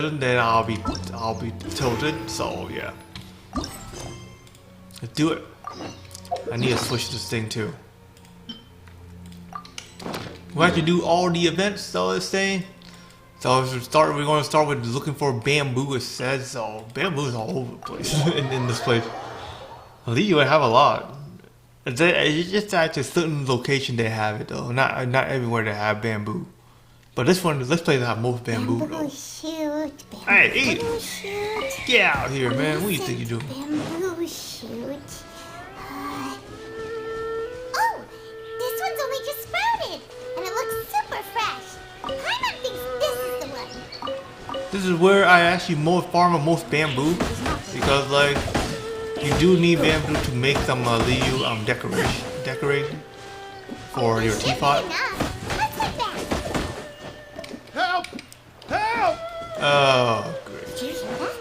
then I'll be tilted. So yeah, let's do it. I need to switch this thing too. We have to do all the events though this day. So we're going to start with looking for bamboo. It says so. Bamboo is all over the place in this place. At least you have a lot. It's just at a certain location they have it though. Not everywhere they have bamboo. But this place have most bamboo though. Shoot, Hey, eat. shoot. Get out here, man. What do you think you're doing? Bamboo shoot. Oh, this one's only just sprouted, and it looks super fresh. Paimon thinks this is the one. This is where I actually farm most bamboo, because like you do need bamboo to make some Liu decoration for your teapot. Let's head back. Help! Help! Oh, great. Did you hear that?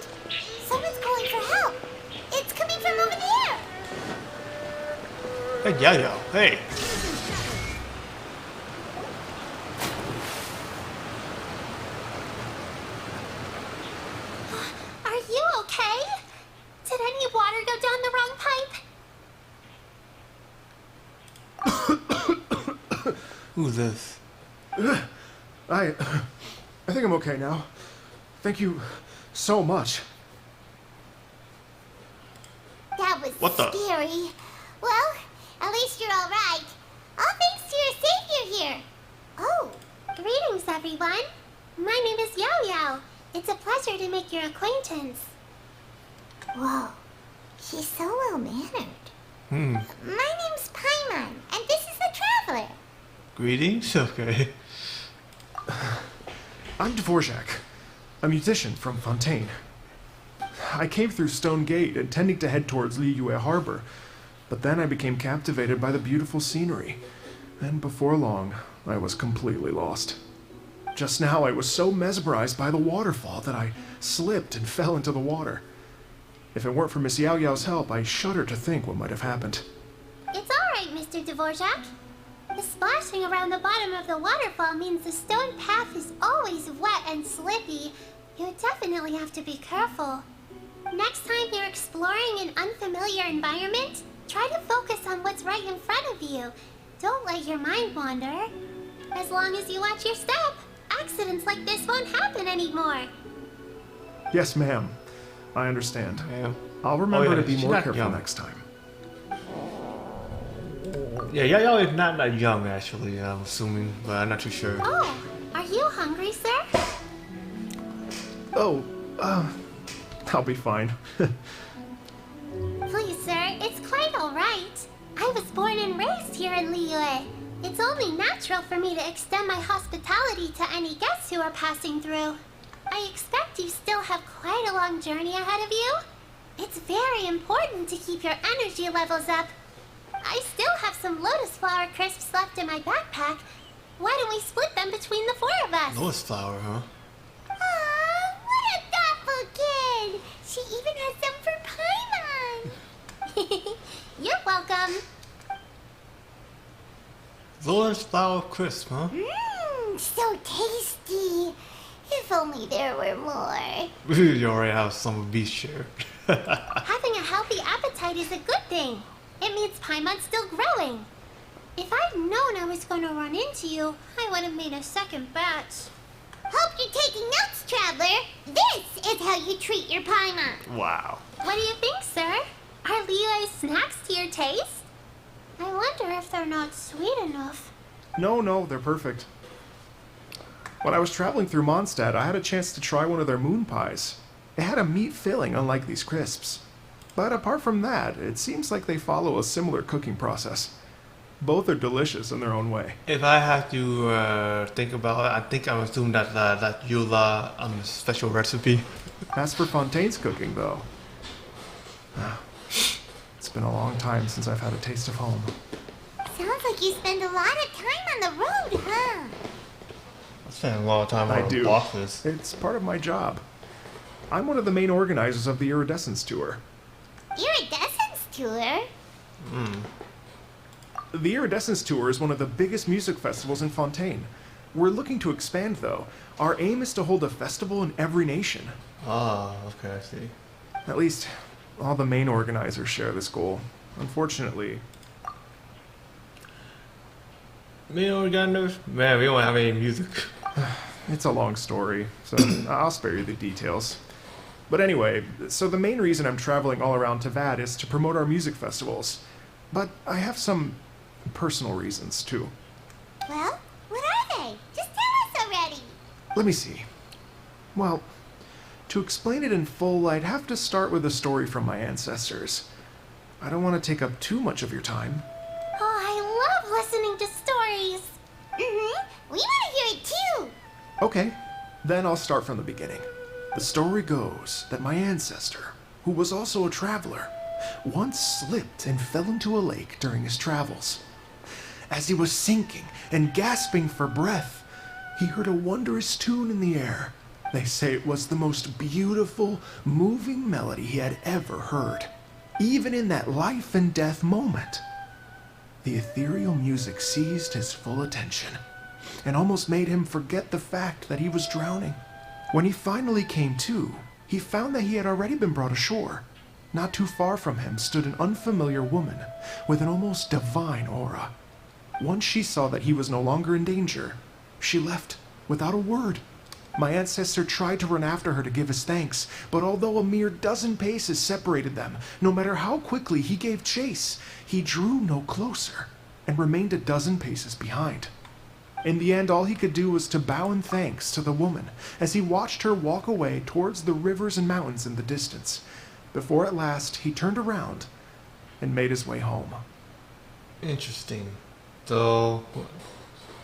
Someone's calling for help. It's coming from over there. Hey, Yo-Yo. Hey. Are you okay? Did any water go down the wrong pipe? Who's this? I think I'm okay now. Thank you so much. That was What the? scary. Well, at least you're all right. All thanks to your savior here. Oh, greetings, everyone. My name is Yo-Yo. It's a pleasure to make your acquaintance. Whoa, she's so well-mannered. My name's Paimon, and this is the Traveler. Greetings? Okay. I'm Dvorak, a musician from Fontaine. I came through Stone Gate intending to head towards Liyue Harbor, but then I became captivated by the beautiful scenery, and before long, I was completely lost. Just now, I was so mesmerized by the waterfall that I slipped and fell into the water. If it weren't for Miss Yao Yao's help, I shudder to think what might have happened. It's all right, Mr. Dvorak. The splashing around the bottom of the waterfall means the stone path is always wet and slippy. You definitely have to be careful. Next time you're exploring an unfamiliar environment, try to focus on what's right in front of you. Don't let your mind wander. As long as you watch your step, accidents like this won't happen anymore. Yes, ma'am. I understand. Yeah. I'll remember to be she's more not careful young. next time. Yeah, Yo-Yo is not that young actually, I'm assuming, but I'm not too sure. Oh, are you hungry, sir? Oh, I'll be fine. Please, sir, it's quite all right. I was born and raised here in Liyue. It's only natural for me to extend my hospitality to any guests who are passing through. I expect you still have quite a long journey ahead of you. It's very important to keep your energy levels up. I still have some lotus flower crisps left in my backpack. Why don't we split them between the four of us? Lotus flower, huh? Aw, what a thoughtful kid! She even has some for Paimon! You're welcome. Lotus flower crisp, huh? Mmm, so tasty. If only there were more. You already have some of these shared. Having a healthy appetite is a good thing. It means Paimon's still growing. If I'd known I was going to run into you, I would have made a second batch. Hope you're taking notes, Traveler. This is how you treat your Paimon. Wow. What do you think, sir? Are Liyue's snacks to your taste? I wonder if they're not sweet enough. No, they're perfect. When I was traveling through Mondstadt, I had a chance to try one of their moon pies. It had a meat filling, unlike these crisps. But apart from that, it seems like they follow a similar cooking process. Both are delicious in their own way. If I have to think about it, I think I'm assuming that that Eula special recipe. As for Fontaine's cooking, though, it's been a long time since I've had a taste of home. Sounds like you spend a lot of time on the road, huh? I spent a lot of time I on do. bosses. It's part of my job. I'm one of the main organizers of the Iridescence Tour. Iridescence tour? The Iridescence Tour is one of the biggest music festivals in Fontaine. We're looking to expand, though. Our aim is to hold a festival in every nation. Ah, okay, I see. At least, all the main organizers share this goal. Unfortunately, Me already got news? Man, we don't have any music. it's a long story, so I'll spare you the details. But anyway, so the main reason I'm traveling all around Tavad is to promote our music festivals. But I have some personal reasons, too. Well, what are they? Just tell us already. Let me see. Well, to explain it in full, I'd have to start with a story from my ancestors. I don't want to take up too much of your time. Oh, I love listening to stories. Mm-hmm. We want to hear it too. Okay, then I'll start from the beginning. The story goes that my ancestor, who was also a traveler, once slipped and fell into a lake during his travels. As he was sinking and gasping for breath, he heard a wondrous tune in the air. They say it was the most beautiful, moving melody he had ever heard, even in that life and death moment. The ethereal music seized his full attention and almost made him forget the fact that he was drowning. When he finally came to, he found that he had already been brought ashore. Not too far from him stood an unfamiliar woman with an almost divine aura. Once she saw that he was no longer in danger, she left without a word. My ancestor tried to run after her to give his thanks, but although a mere dozen paces separated them, no matter how quickly he gave chase, he drew no closer and remained a dozen paces behind. In the end, all he could do was to bow in thanks to the woman as he watched her walk away towards the rivers and mountains in the distance, before at last he turned around and made his way home. Interesting. So,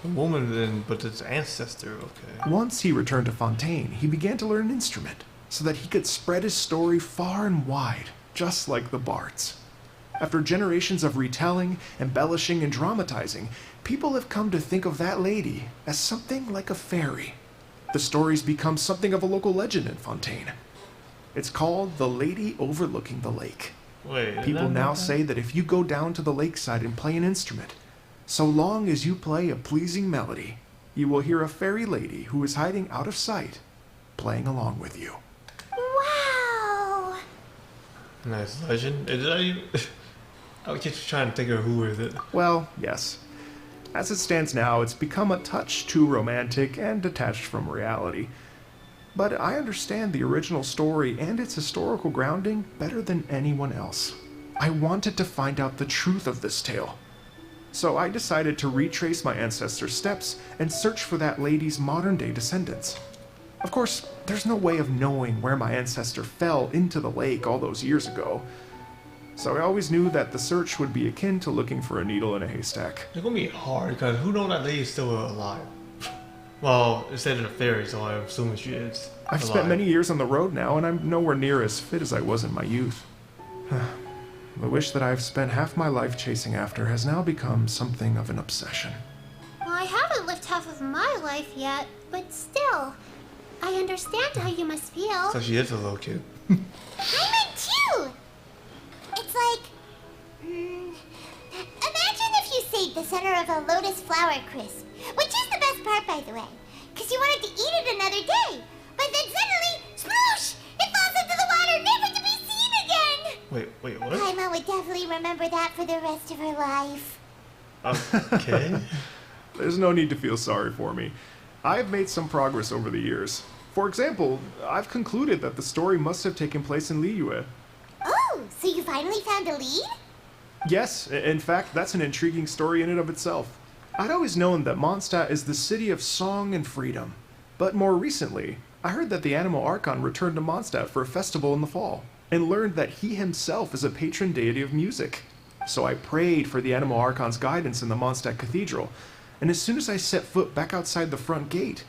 a woman then, but it's ancestor, okay. Once he returned to Fontaine, he began to learn an instrument so that he could spread his story far and wide, just like the bards. After generations of retelling, embellishing, and dramatizing, people have come to think of that lady as something like a fairy. The story's become something of a local legend in Fontaine. It's called the Lady Overlooking the Lake. Wait, People now say that if you go down to the lakeside and play an instrument, so long as you play a pleasing melody, you will hear a fairy lady who is hiding out of sight, playing along with you. Wow. Nice legend. Is that even... I was just trying to think of who is it. Well, yes. As it stands now, it's become a touch too romantic and detached from reality. But I understand the original story and its historical grounding better than anyone else. I wanted to find out the truth of this tale. So I decided to retrace my ancestors' steps and search for that lady's modern-day descendants. Of course, there's no way of knowing where my ancestor fell into the lake all those years ago. So I always knew that the search would be akin to looking for a needle in a haystack. It's gonna be hard because who knows that lady's still alive? Well, it said in a fairy, so I'm assuming she is. I've alive. spent many years on the road now, and I'm nowhere near as fit as I was in my youth. The wish that I've spent half my life chasing after has now become something of an obsession. Well, I haven't lived half of my life yet, but still, I understand how you must feel. So she is a little kid. I meant too! It's like... imagine if you saved the center of a lotus flower crisp, which is the best part, by the way, because you wanted to eat it another day, but then suddenly, sploosh! It falls into the water, never to be seen again! Wait, what? Paimon would definitely remember that for the rest of her life. Okay. There's no need to feel sorry for me. I've made some progress over the years. For example, I've concluded that the story must have taken place in Liyue. Oh, so you finally found a lead? Yes, in fact, that's an intriguing story in and of itself. I'd always known that Mondstadt is the city of song and freedom. But more recently, I heard that the Animal Archon returned to Mondstadt for a festival in the fall, and learned that he himself is a patron deity of music. So I prayed for the Animal Archon's guidance in the Mondstadt Cathedral, and as soon as I set foot back outside the front gate,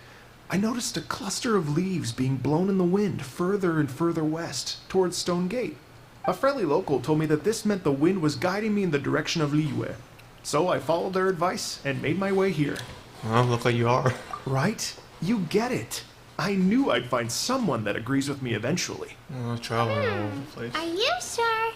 I noticed a cluster of leaves being blown in the wind further and further west, towards Stone Gate. A friendly local told me that this meant the wind was guiding me in the direction of Liyue. So I followed their advice and made my way here. Well, look like you are. Right? You get it. I knew I'd find someone that agrees with me eventually. Traveling all over the place. Are you sure?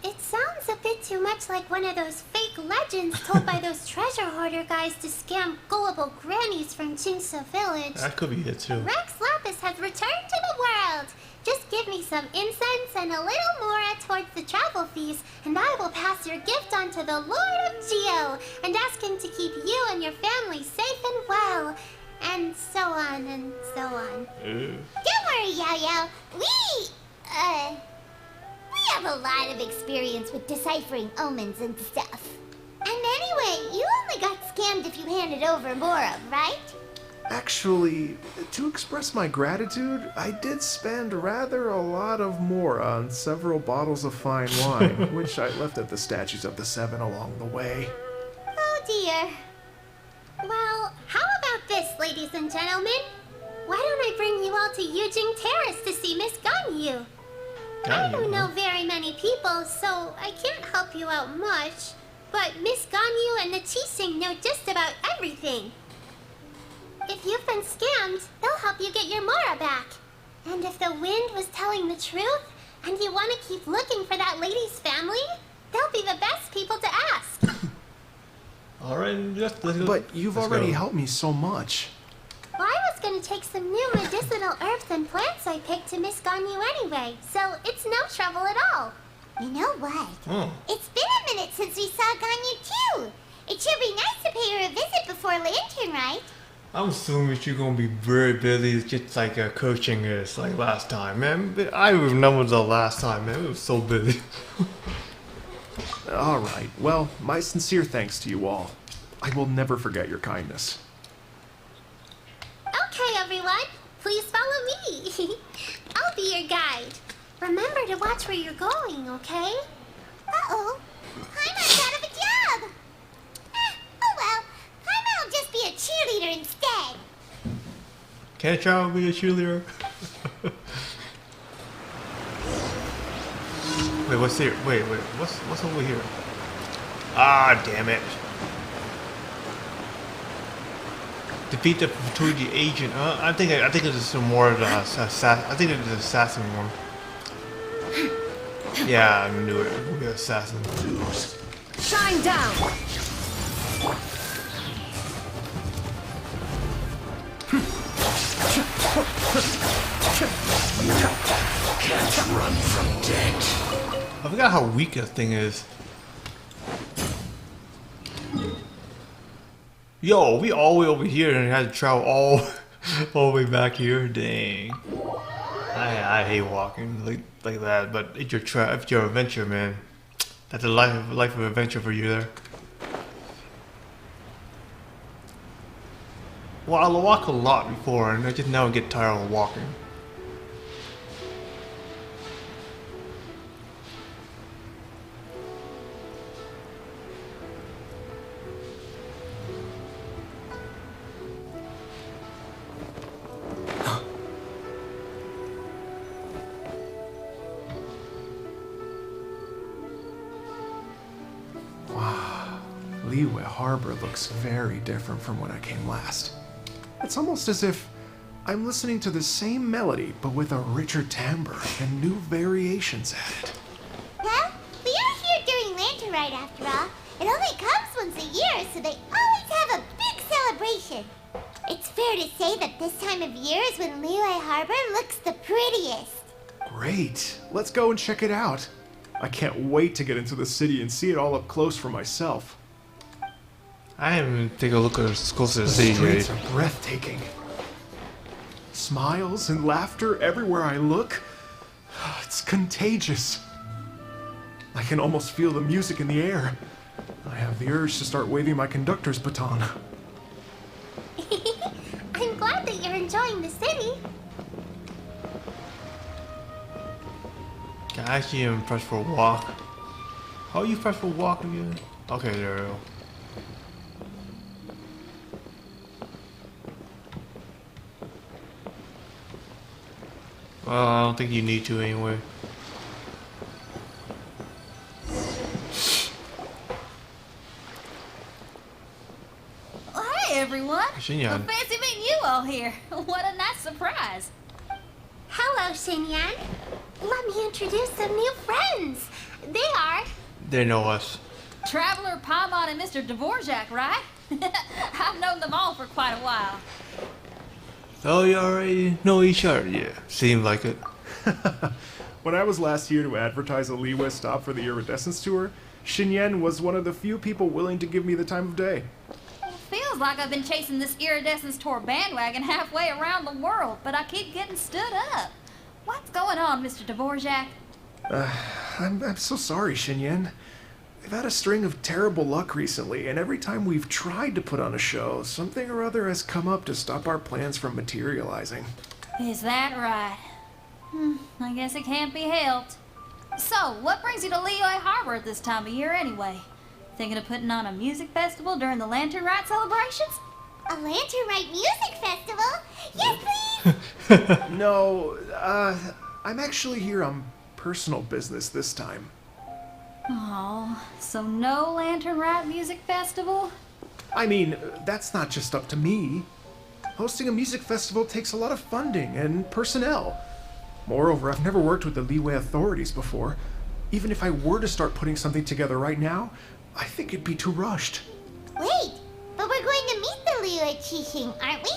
It's sounds a bit too much like one of those fake legends told by those treasure hoarder guys to scam gullible grannies from Jinsa Village. That could be it too. Rex Lapis has returned to the world. Just give me some incense and a little mora towards the travel fees, and I will pass your gift on to the Lord of Geo and ask him to keep you and your family safe and well. And so on and so on. Don't worry, Yao Yao. We have a lot of experience with deciphering omens and stuff. And anyway, you only got scammed if you handed over Mora, right? Actually, to express my gratitude, I did spend rather a lot of more on several bottles of fine wine, which I left at the Statues of the Seven along the way. Oh dear. Well, how about this, ladies and gentlemen? Why don't I bring you all to Yujing Terrace to see Miss Ganyu? I don't know very many people, so I can't help you out much. But Miss Ganyu and the Chising know just about everything. If you've been scammed, they'll help you get your Mora back. And if the wind was telling the truth, and you want to keep looking for that lady's family, they'll be the best people to ask. Alright, let's go. But you've Let's already go. helped me so much. Well, I was going to take some new medicinal herbs and plants I picked to Miss Ganyu anyway, so it's no trouble at all. You know what? Oh. It's been a minute since we saw Ganyu too. It should be nice to pay her a visit before Lantern, right? I'm assuming you're gonna be very busy, just like coaching us like last time, man. But I remember the last time, man. It was so busy. Alright, well, my sincere thanks to you all. I will never forget your kindness. Okay, everyone, please follow me. I'll be your guide. Remember to watch where you're going, okay? Uh-oh. Paimon's out of a job. Oh well. Paimon will just be a cheerleader instead. Can't Charles be a cheerleader? Wait, what's here? Wait, what's over here? Ah, damn it! Defeat the Fuji agent. I think it's some more of the I think it's the assassin one. Yeah, I knew it. It would be assassin. Shine down! Can't run from death. I forgot how weak that thing is. Yo, we all the way over here and had to travel all the way back here. Dang. I hate walking like that, but it's your adventure, man. That's a life of adventure for you there. Well, I walk a lot before, and I just now get tired of walking. Liyue Harbor looks very different from when I came last. It's almost as if I'm listening to the same melody, but with a richer timbre and new variations added. Well, we are here during Lantern Rite after all. It only comes once a year, so they always have a big celebration. It's fair to say that this time of year is when Liyue Harbor looks the prettiest. Great! Let's go and check it out. I can't wait to get into the city and see it all up close for myself. I haven't even taken a look at as close to the The city streets yet. are breathtaking. Smiles and laughter everywhere I look. It's contagious. I can almost feel the music in the air. I have the urge to start waving my conductor's baton. I'm glad that you're enjoying the city. I actually am pressed for a walk. How are you pressed for a walk again? Okay, there we go. Well, I don't think you need to anyway. Well, hey, everyone. Xinyan. Fancy meeting you all here. What a nice surprise. Hello, Xinyan. Let me introduce some new friends. They are They know us. Traveler, Paimon, and Mr. Dvorak, right? I've known them all for quite a while. So you already know each other, yeah. Seems like it. When I was last here to advertise a Liyue stop for the Iridescence Tour, Xinyan was one of the few people willing to give me the time of day. Feels like I've been chasing this Iridescence Tour bandwagon halfway around the world, but I keep getting stood up. What's going on, Mr. Dvorak? I'm so sorry, Xinyan. We've had a string of terrible luck recently, and every time we've tried to put on a show, something or other has come up to stop our plans from materializing. Is that right? I guess it can't be helped. So, what brings you to Liyue Harbor at this time of year anyway? Thinking of putting on a music festival during the Lantern Rite celebrations? A Lantern Rite music festival? Yes, please! No, I'm actually here on personal business this time. Oh, so no Lantern Rite music festival? I mean, that's not just up to me. Hosting a music festival takes a lot of funding and personnel. Moreover, I've never worked with the Liyue authorities before. Even if I were to start putting something together right now, I think it'd be too rushed. Wait, but we're going to meet the Liyue Qixing, aren't we?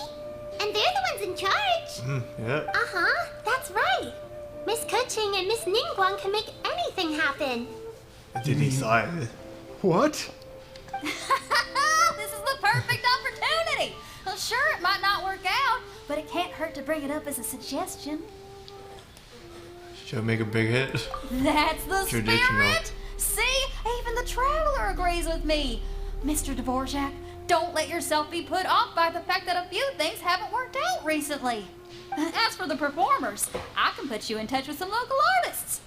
And they're the ones in charge. Yeah. Uh-huh, that's right. Miss Kuching and Miss Ningguang can make anything happen. Did he decide? What? This is the perfect opportunity! Well, sure, it might not work out, but it can't hurt to bring it up as a suggestion. Should I make a big hit? That's the Traditional. spirit! See? Even the Traveler agrees with me. Mr. Dvorak, don't let yourself be put off by the fact that a few things haven't worked out recently. As for the performers, I can put you in touch with some local artists.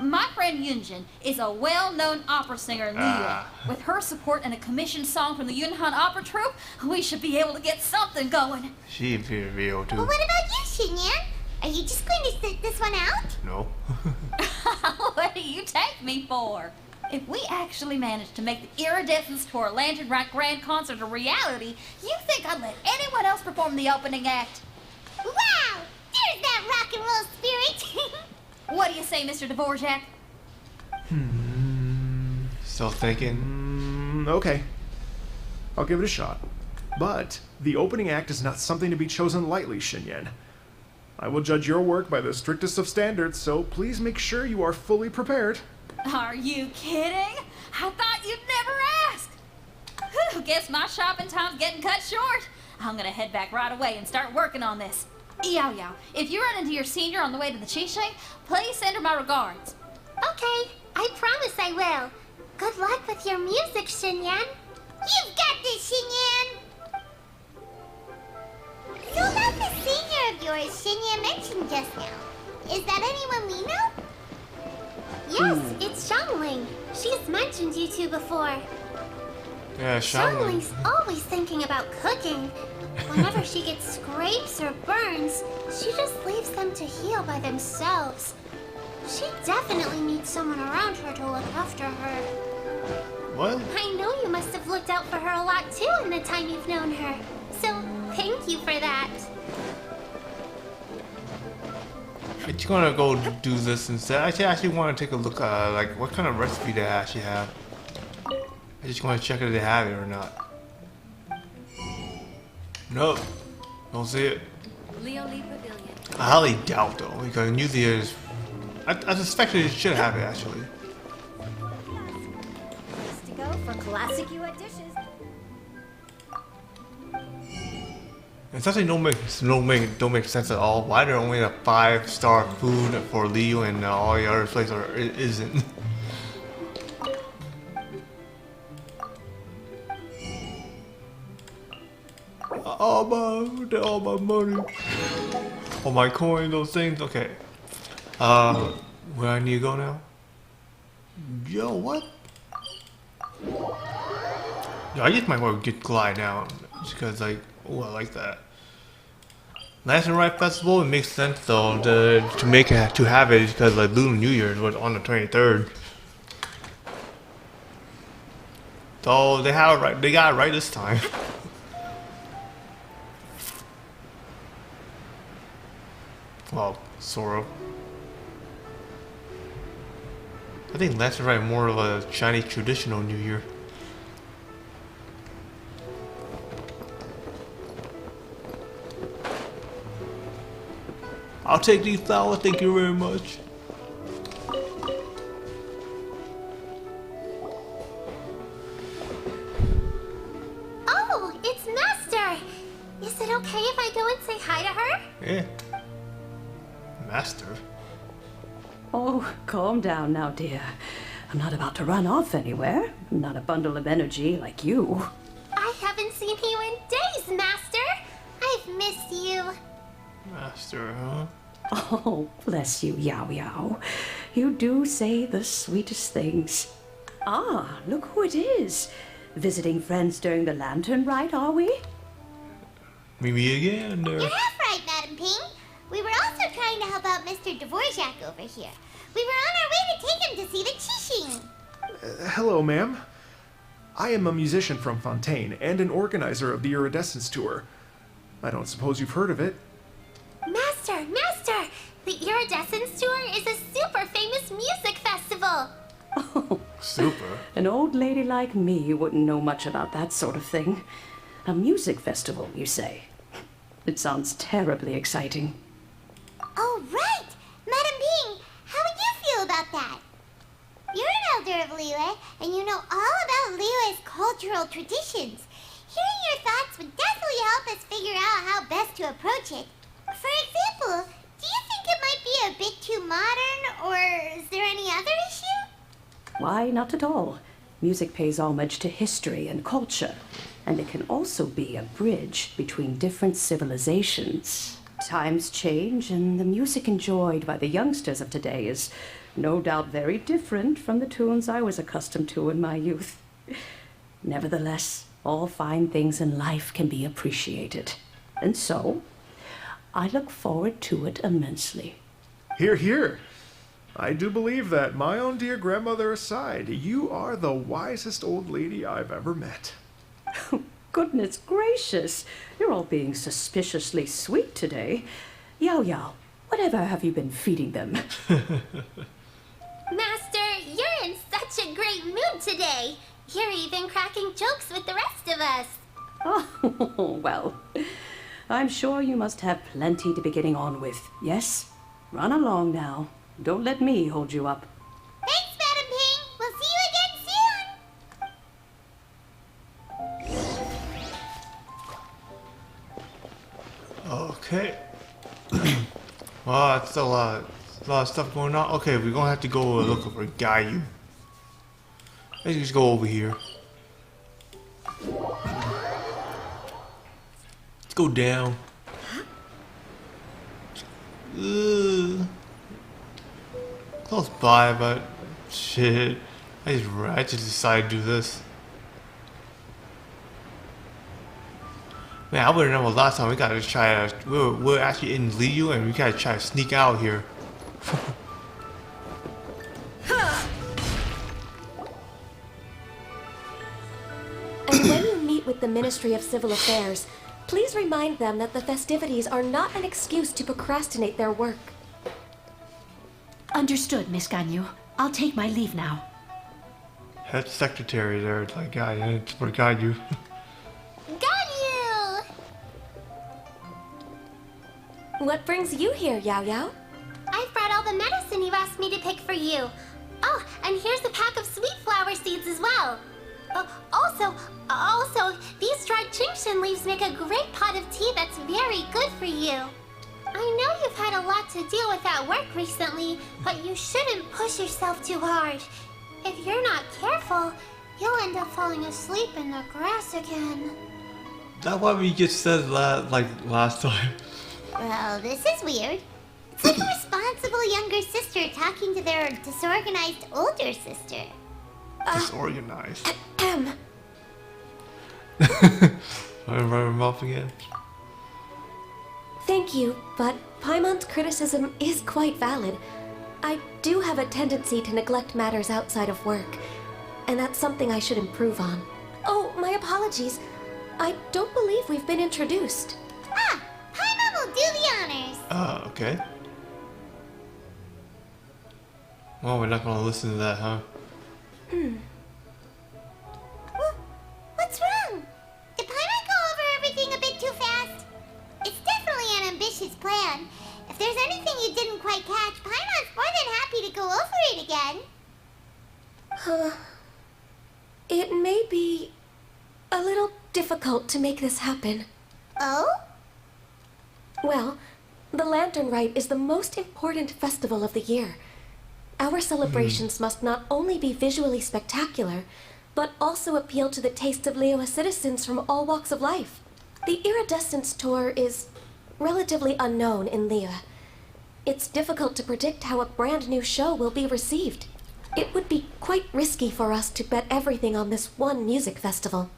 My friend Yunjin is a well-known opera singer in Liyue. With her support and a commissioned song from the Yunhan Opera Troupe, we should be able to get something going. She appeared real too. But what about you, Xinyan? Are you just going to sit this one out? No. What do you take me for? If we actually manage to make the Iridescence Tour Lantern Rite Grand Concert a reality, you think I'd let anyone else perform the opening act? Wow! There's that rock and roll spirit! What do you say, Mr. Dvorak? Still thinking. Okay. I'll give it a shot. But the opening act is not something to be chosen lightly, Xinyan. I will judge your work by the strictest of standards, so please make sure you are fully prepared. Are you kidding? I thought you'd never ask. Whew, guess my shopping time's getting cut short. I'm gonna head back right away and start working on this. Yao Yao, if you run into your senior on the way to the Qixing, please send her my regards. Okay, I promise I will. Good luck with your music, Xinyan. You've got this, Xinyan! So about the senior of yours Xinyan mentioned just now, is that anyone we know? Yes, it's Xiangling. She's mentioned you two before. Yeah, Shaolin. Xiangling's always thinking about cooking. Whenever she gets scrapes or burns, she just leaves them to heal by themselves. She definitely needs someone around her to look after her. What? I know you must have looked out for her a lot too in the time you've known her. So, thank you for that. I'm just gonna go do this instead. I actually want to take a look at like what kind of recipe they actually have. I just want to check if they have it or not. Nope, don't see it. Leolie Pavilion. I highly doubt though, because New Year's. I suspected it should have it actually. Place to go for classic U.S. dishes. It's actually don't make sense at all. Why there only a 5-star food for Liyue and all the other places isn't? all my money, all my coins, those things. Okay. Where I need to go now? Yo, what? Yo, I just might want to get glide down because like, oh, I like that. Lantern Rite Festival, it makes sense though to have it because like Lunar New Year's was on the 23rd. So they have it right. They got it right this time. Well, sort of. I think Lantern Rite more of a Chinese traditional New Year. I'll take these flowers, thank you very much. Oh, it's Master! Is it okay if I go and say hi to her? Yeah. Master? Oh, calm down now, dear. I'm not about to run off anywhere. I'm not a bundle of energy like you. I haven't seen you in days, Master! I've missed you. Master, huh? Oh, bless you, Yao Yao. You do say the sweetest things. Ah, look who it is. Visiting friends during the lantern rite, are we? Meet me again there. You're half right, Madam Ping. We were also trying to help out Mr. Dvorak over here. We were on our way to take him to see the Qixing. Hello, ma'am. I am a musician from Fontaine and an organizer of the Iridescence Tour. I don't suppose you've heard of it. Master! Master! The Iridescence Tour is a super famous music festival! Oh, Super. an old lady like me wouldn't know much about that sort of thing. A music festival, you say? It sounds terribly exciting. Oh, right! Madam Ping, how would you feel about that? You're an elder of Liyue, and you know all about Liyue's cultural traditions. Hearing your thoughts would definitely help us figure out how best to approach it. For example, do you think it might be a bit too modern, or is there any other issue? Why, not at all. Music pays homage to history and culture, and it can also be a bridge between different civilizations. Times change, and the music enjoyed by the youngsters of today is no doubt very different from the tunes I was accustomed to in my youth. Nevertheless, all fine things in life can be appreciated. And so, I look forward to it immensely. Hear, hear. I do believe that, my own dear grandmother aside, you are the wisest old lady I've ever met. Goodness gracious, you're all being suspiciously sweet today. Yao Yao, whatever have you been feeding them? Master, you're in such a great mood today! You're even cracking jokes with the rest of us! Oh, well, I'm sure you must have plenty to be getting on with. Yes? Run along now. Don't let me hold you up. Thanks, Madam Ping. We'll see you again soon. Okay. Wow, that's a lot of stuff going on. Okay, we're gonna have to go look for Gayu. Let's just go over here. Let's go down. Close by, but shit. I just decided to do this. Man, I would've known last time. We gotta try to. We're actually in Liu, and we gotta try to sneak out here. And when you meet with the Ministry of Civil Affairs, please remind them that the festivities are not an excuse to procrastinate their work. Understood, Miss Ganyu. I'll take my leave now. Head secretary there, like guy, it's for Gayu. Got you! What brings you here, Yao Yao? I've brought all the medicine you asked me to pick for you. Oh, and here's a pack of sweet flower seeds as well. Also, these dried Jingshin leaves make a great pot of tea that's very good for you. I know you've had a lot to deal with at work recently, but you shouldn't push yourself too hard. If you're not careful, you'll end up falling asleep in the grass again. That's why we just said last time. Well, this is weird. It's like a responsible younger sister talking to their disorganized older sister. Disorganized. Ahem. Run him off again. Thank you, but Paimon's criticism is quite valid. I do have a tendency to neglect matters outside of work, and that's something I should improve on. Oh, my apologies. I don't believe we've been introduced. Ah, Paimon will do the honors. Okay. Oh, we're not gonna listen to that, huh? What's wrong? Did Paimon go over everything a bit too fast? It's definitely an ambitious plan. If there's anything you didn't quite catch, Paimon's more than happy to go over it again. It may be a little difficult to make this happen. Oh? Well, the Lantern Rite is the most important festival of the year. Our celebrations must not only be visually spectacular, but also appeal to the tastes of Liyue citizens from all walks of life. The Iridescence Tour is relatively unknown in Liyue. It's difficult to predict how a brand new show will be received. It would be quite risky for us to bet everything on this one music festival.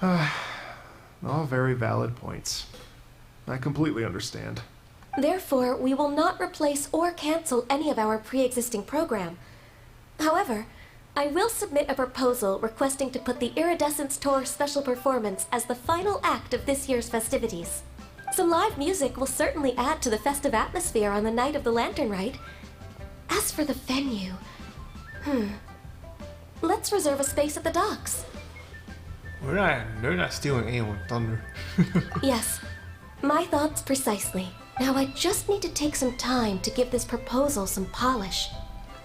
All very valid points. I completely understand. Therefore, we will not replace or cancel any of our pre-existing program. However, I will submit a proposal requesting to put the Iridescence Tour special performance as the final act of this year's festivities. Some live music will certainly add to the festive atmosphere on the night of the Lantern Rite. As for the venue, let's reserve a space at the docks. They're not stealing anyone's thunder. Yes, my thoughts precisely. Now I just need to take some time to give this proposal some polish.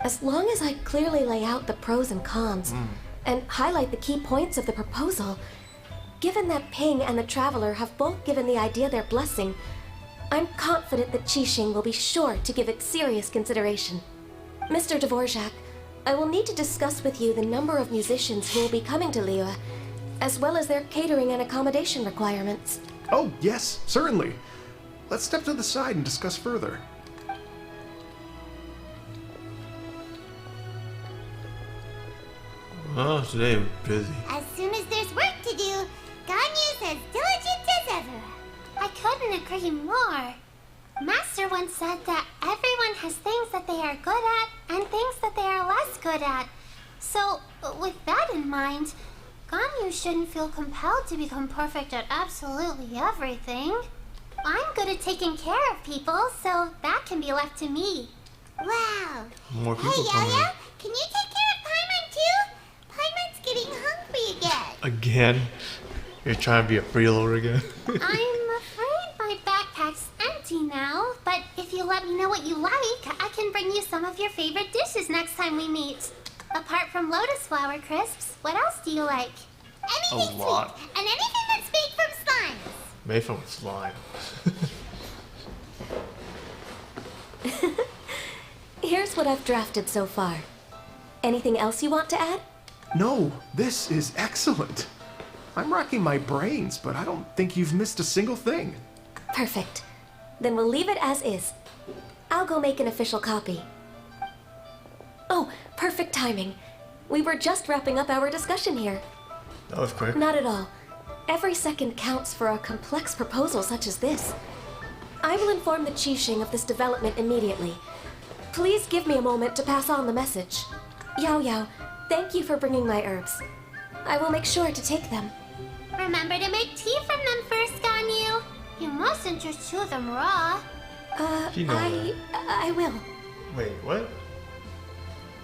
As long as I clearly lay out the pros and cons, and highlight the key points of the proposal, given that Ping and the Traveler have both given the idea their blessing, I'm confident that Qixing will be sure to give it serious consideration. Mr. Dvorak, I will need to discuss with you the number of musicians who will be coming to Liyue, as well as their catering and accommodation requirements. Oh, yes, certainly. Let's step to the side and discuss further. Oh, today I'm busy. As soon as there's work to do, Ganyu's as diligent as ever. I couldn't agree more. Master once said that everyone has things that they are good at and things that they are less good at. So, with that in mind, Ganyu shouldn't feel compelled to become perfect at absolutely everything. I'm good at taking care of people, so that can be left to me. Wow. More Hey, people coming. Yo-Yo, can you take care of Paimon too? Paimon's getting hungry again. Again? You're trying to be a freeloader again? I'm afraid my backpack's empty now, but if you let me know what you like, I can bring you some of your favorite dishes next time we meet. Apart from lotus flower crisps, what else do you like? Anything A lot. sweet, and anything that's made from slimes. Made from slime. Here's what I've drafted so far. Anything else you want to add? No, this is excellent. I'm racking my brains, but I don't think you've missed a single thing. Perfect. Then we'll leave it as is. I'll go make an official copy. Oh, perfect timing. We were just wrapping up our discussion here. That was quick. Not at all. Every second counts for a complex proposal such as this. I will inform the Qixing of this development immediately. Please give me a moment to pass on the message. Yao Yao, thank you for bringing my herbs. I will make sure to take them. Remember to make tea from them first, Ganyu. You mustn't just chew them raw. She know that. I will. Wait, what?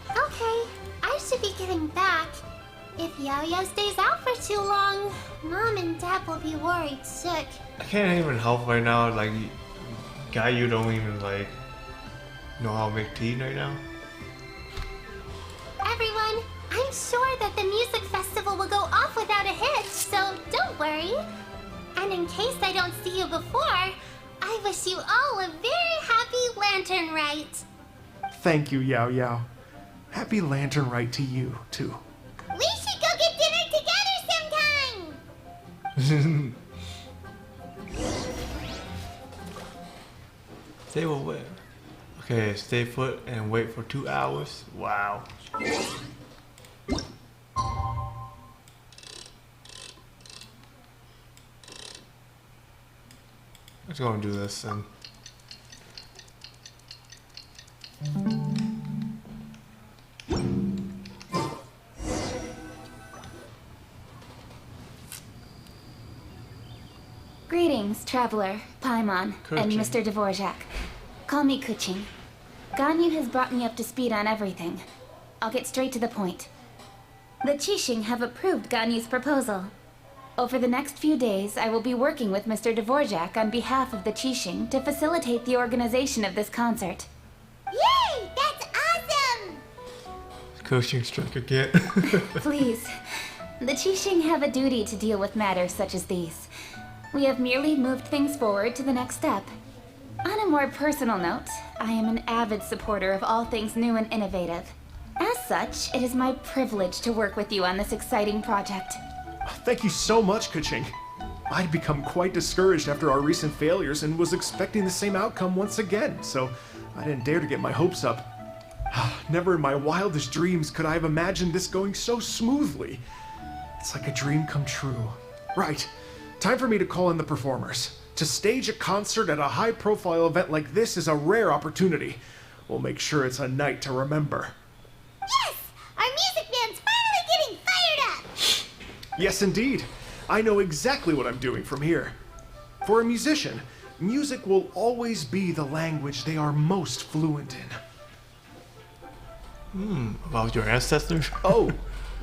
Okay, I should be getting back. If Yao-Yao stays out for too long, Mom and Dad will be worried sick. I can't even help right now. Like, guy, you don't even like know how to make tea right now. Everyone, I'm sure that the music festival will go off without a hitch, so don't worry. And in case I don't see you before, I wish you all a very happy Lantern Rite. Thank you, Yao Yao. Happy Lantern Rite to you, too. We should go get dinner together sometime. Stay where? Okay, stay put and wait for 2 hours. Wow. Let's go and do this then. Greetings, Traveler, Paimon, and Kuching. Mr. Dvorak. Call me Kuching. Ganyu has brought me up to speed on everything. I'll get straight to the point. The Qixing have approved Ganyu's proposal. Over the next few days, I will be working with Mr. Dvorak on behalf of the Qixing to facilitate the organization of this concert. Yay! That's awesome! Coaching strike again. Please. The Qixing have a duty to deal with matters such as these. We have merely moved things forward to the next step. On a more personal note, I am an avid supporter of all things new and innovative. As such, it is my privilege to work with you on this exciting project. Thank you so much, Kuching. I'd become quite discouraged after our recent failures and was expecting the same outcome once again, so I didn't dare to get my hopes up. Never in my wildest dreams could I have imagined this going so smoothly. It's like a dream come true. Right, time for me to call in the performers. To stage a concert at a high-profile event like this is a rare opportunity. We'll make sure it's a night to remember. Yes! Our music band's finally getting fired up! Yes, indeed. I know exactly what I'm doing from here. For a musician, music will always be the language they are most fluent in. About your ancestors? Oh,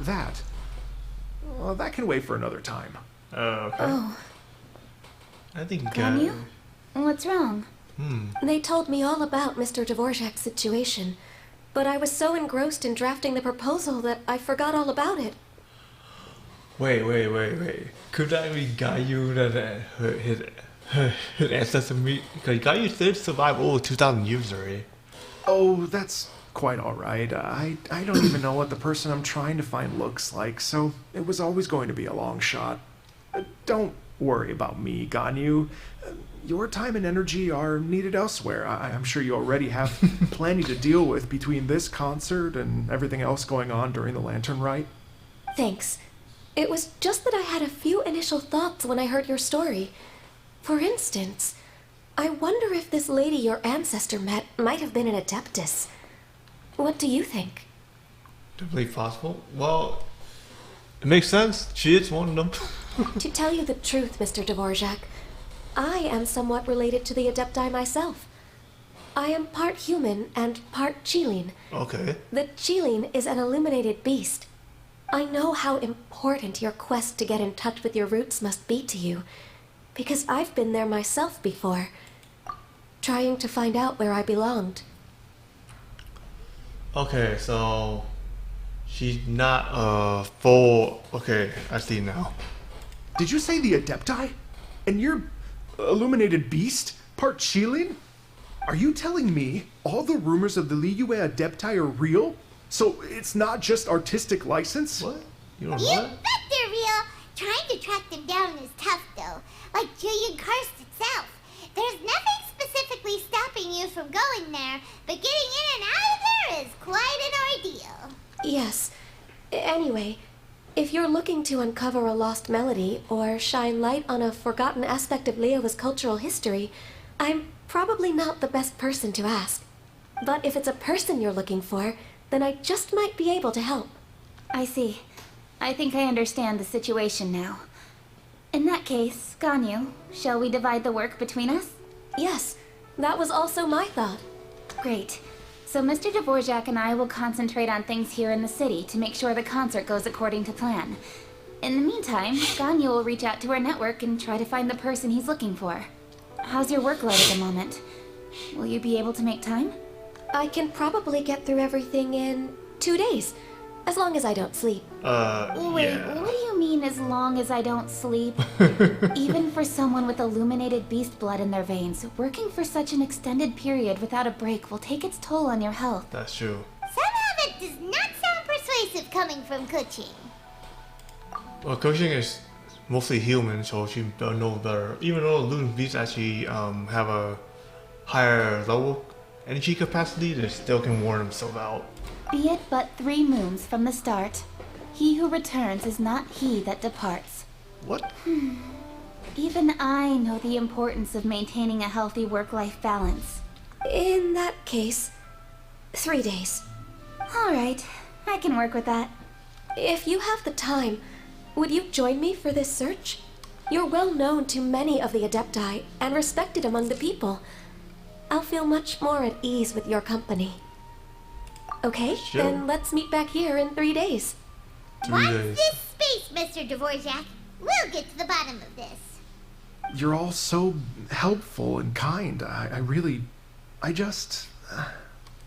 that. Well, that can wait for another time. Okay. Oh, I think Ganyu? What's wrong? They told me all about Mr. Dvorak's situation, but I was so engrossed in drafting the proposal that I forgot all about it. Wait. Could that be Ganyu that his ancestor meet? Because Ganyu did survive over 2,000 years already. Oh, that's quite alright. I don't even know what the person I'm trying to find looks like, so it was always going to be a long shot. Don't worry about me, Ganyu. Your time and energy are needed elsewhere. I'm sure you already have plenty to deal with between this concert and everything else going on during the Lantern Rite. Thanks. It was just that I had a few initial thoughts when I heard your story. For instance, I wonder if this lady your ancestor met might have been an Adeptus. What do you think? Definitely possible. Well, it makes sense. She is one of them. To tell you the truth, Mr. Dvorak, I am somewhat related to the Adepti myself. I am part human and part Qilin. Okay. The Qilin is an illuminated beast. I know how important your quest to get in touch with your roots must be to you, because I've been there myself before, trying to find out where I belonged. Okay, so she's not a full. Okay, I see now. Did you say the Adepti? And you're illuminated beast? Part Qilin? Are you telling me all the rumors of the Liyue Adepti are real? So it's not just artistic license? What? You don't know You what? bet they're real! Trying to track them down is tough, though. Like Julian Karst itself. There's nothing specifically stopping you from going there, but getting in and out of there is quite an ordeal. Yes. Anyway, if you're looking to uncover a lost melody or shine light on a forgotten aspect of Liyue's cultural history, I'm probably not the best person to ask. But if it's a person you're looking for, then I just might be able to help. I see. I think I understand the situation now. In that case, Ganyu, shall we divide the work between us? Yes, that was also my thought. Great. So Mr. Dvorak and I will concentrate on things here in the city to make sure the concert goes according to plan. In the meantime, Ganyu will reach out to our network and try to find the person he's looking for. How's your workload at the moment? Will you be able to make time? I can probably get through everything in 2 days, as long as I don't sleep. Wait, Yeah. what do you mean as long as I don't sleep? Even for someone with illuminated beast blood in their veins, working for such an extended period without a break will take its toll on your health. That's true. Somehow that does not sound persuasive coming from Kuching. Well, coaching is mostly human, so she knows better. Even though Lunar Beasts actually have a higher level energy capacity, they still can warn themselves out. Be it but 3 moons from the start, he who returns is not he that departs. What? Even I know the importance of maintaining a healthy work-life balance. In that case, 3 days. All right, I can work with that. If you have the time, would you join me for this search? You're well known to many of the Adepti and respected among the people. I'll feel much more at ease with your company. Okay, Sure. then let's meet back here in 3 days. 3 Watch days. this space, Mr. Dvorak. We'll get to the bottom of this. You're all so helpful and kind. I just...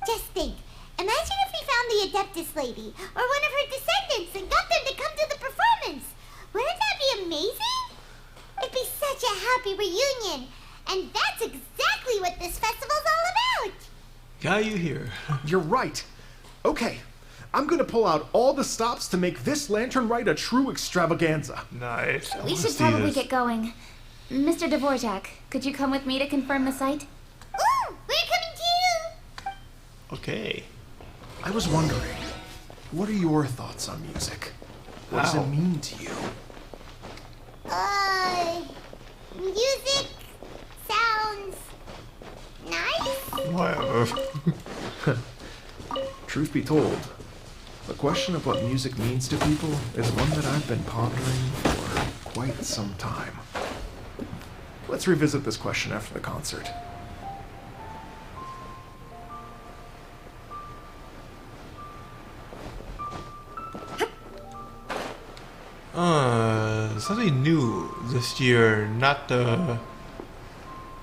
Just think. Imagine if we found the Adeptus lady, or one of her descendants, and got them to come to the performance. Wouldn't that be amazing? It'd be such a happy reunion. And that's exactly what this festival's all about. Got you here. You're right. Okay, I'm gonna pull out all the stops to make this lantern rite a true extravaganza. Nice. I We wanna should see probably this. get going. Mr. Dvorak, could you come with me to confirm the site? Ooh, we're coming too. Okay. I was wondering, what are your thoughts on music? What does Wow. it mean to you? Music sounds nice. Whatever. Truth be told, the question of what music means to people is one that I've been pondering for quite some time. Let's revisit this question after the concert. Something new this year. Not the.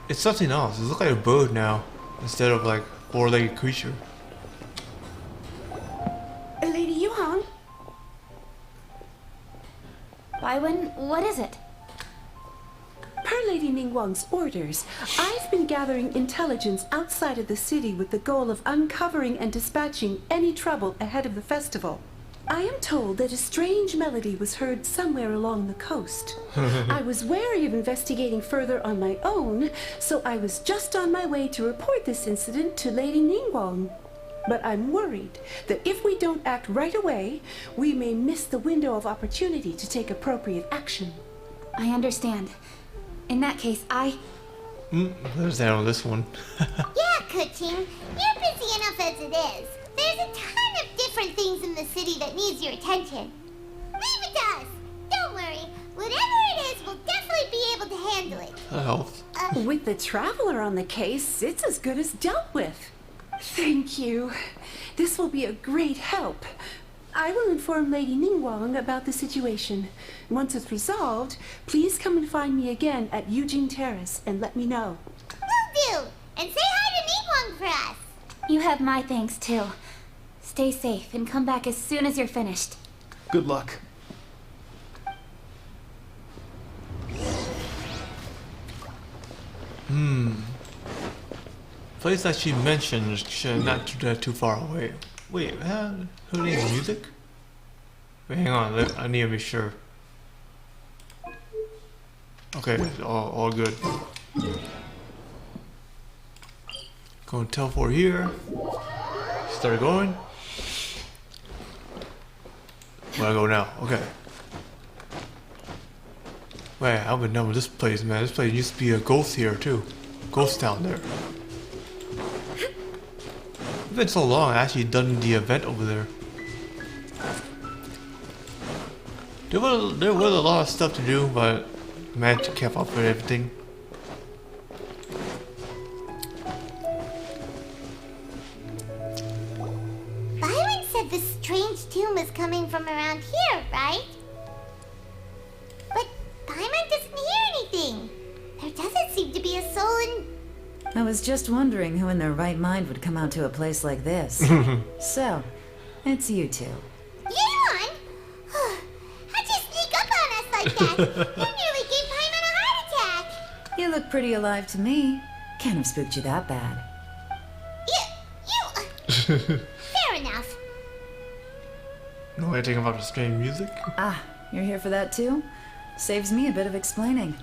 It's something else. It looks like a bird now instead of like four-legged creature. Lady Yuan? Baiwen, what is it? Per Lady Ningguang's orders, I've been gathering intelligence outside of the city with the goal of uncovering and dispatching any trouble ahead of the festival. I am told that a strange melody was heard somewhere along the coast. I was wary of investigating further on my own, so I was just on my way to report this incident to Lady Ningguang. But I'm worried that if we don't act right away, we may miss the window of opportunity to take appropriate action. I understand. In that case, There's that on this one. Yeah, Kuching, you're busy enough as it is. There's a ton of different things in the city that needs your attention. Leave it to us. Don't worry. Whatever it is, we'll definitely be able to handle it. That helps. With the traveler on the case, it's as good as dealt with. Thank you. This will be a great help. I will inform Lady Ningguang about the situation. Once it's resolved, please come and find me again at Eugene Terrace and let me know. Will do. And say hi to Ningguang for us. you have my thanks too. Stay safe and come back as soon as you're finished. Good luck. Place that she mentioned should not too far away. Wait, who needs music? Wait, hang on, I need to be sure. Okay, all good. Go and teleport here. Start going. Where I go now? Okay. Wait, I would know this place, man. This place used to be a ghost here too. Ghost town there. It's been so long. I actually done the event over there. There was a lot of stuff to do, but I managed to keep up with everything. Byron said the strange tune was coming from around here, right? But Byron doesn't hear anything. There doesn't seem to be a soul in... I was just wondering who in their right mind would come out to a place like this. So, it's you two. Yeon! How'd you sneak up on us like that? You nearly gave Paimon a heart attack! You look pretty alive to me. Can't have spooked you that bad. Fair enough. No anything about the strange music? Ah, you're here for that too? Saves me a bit of explaining.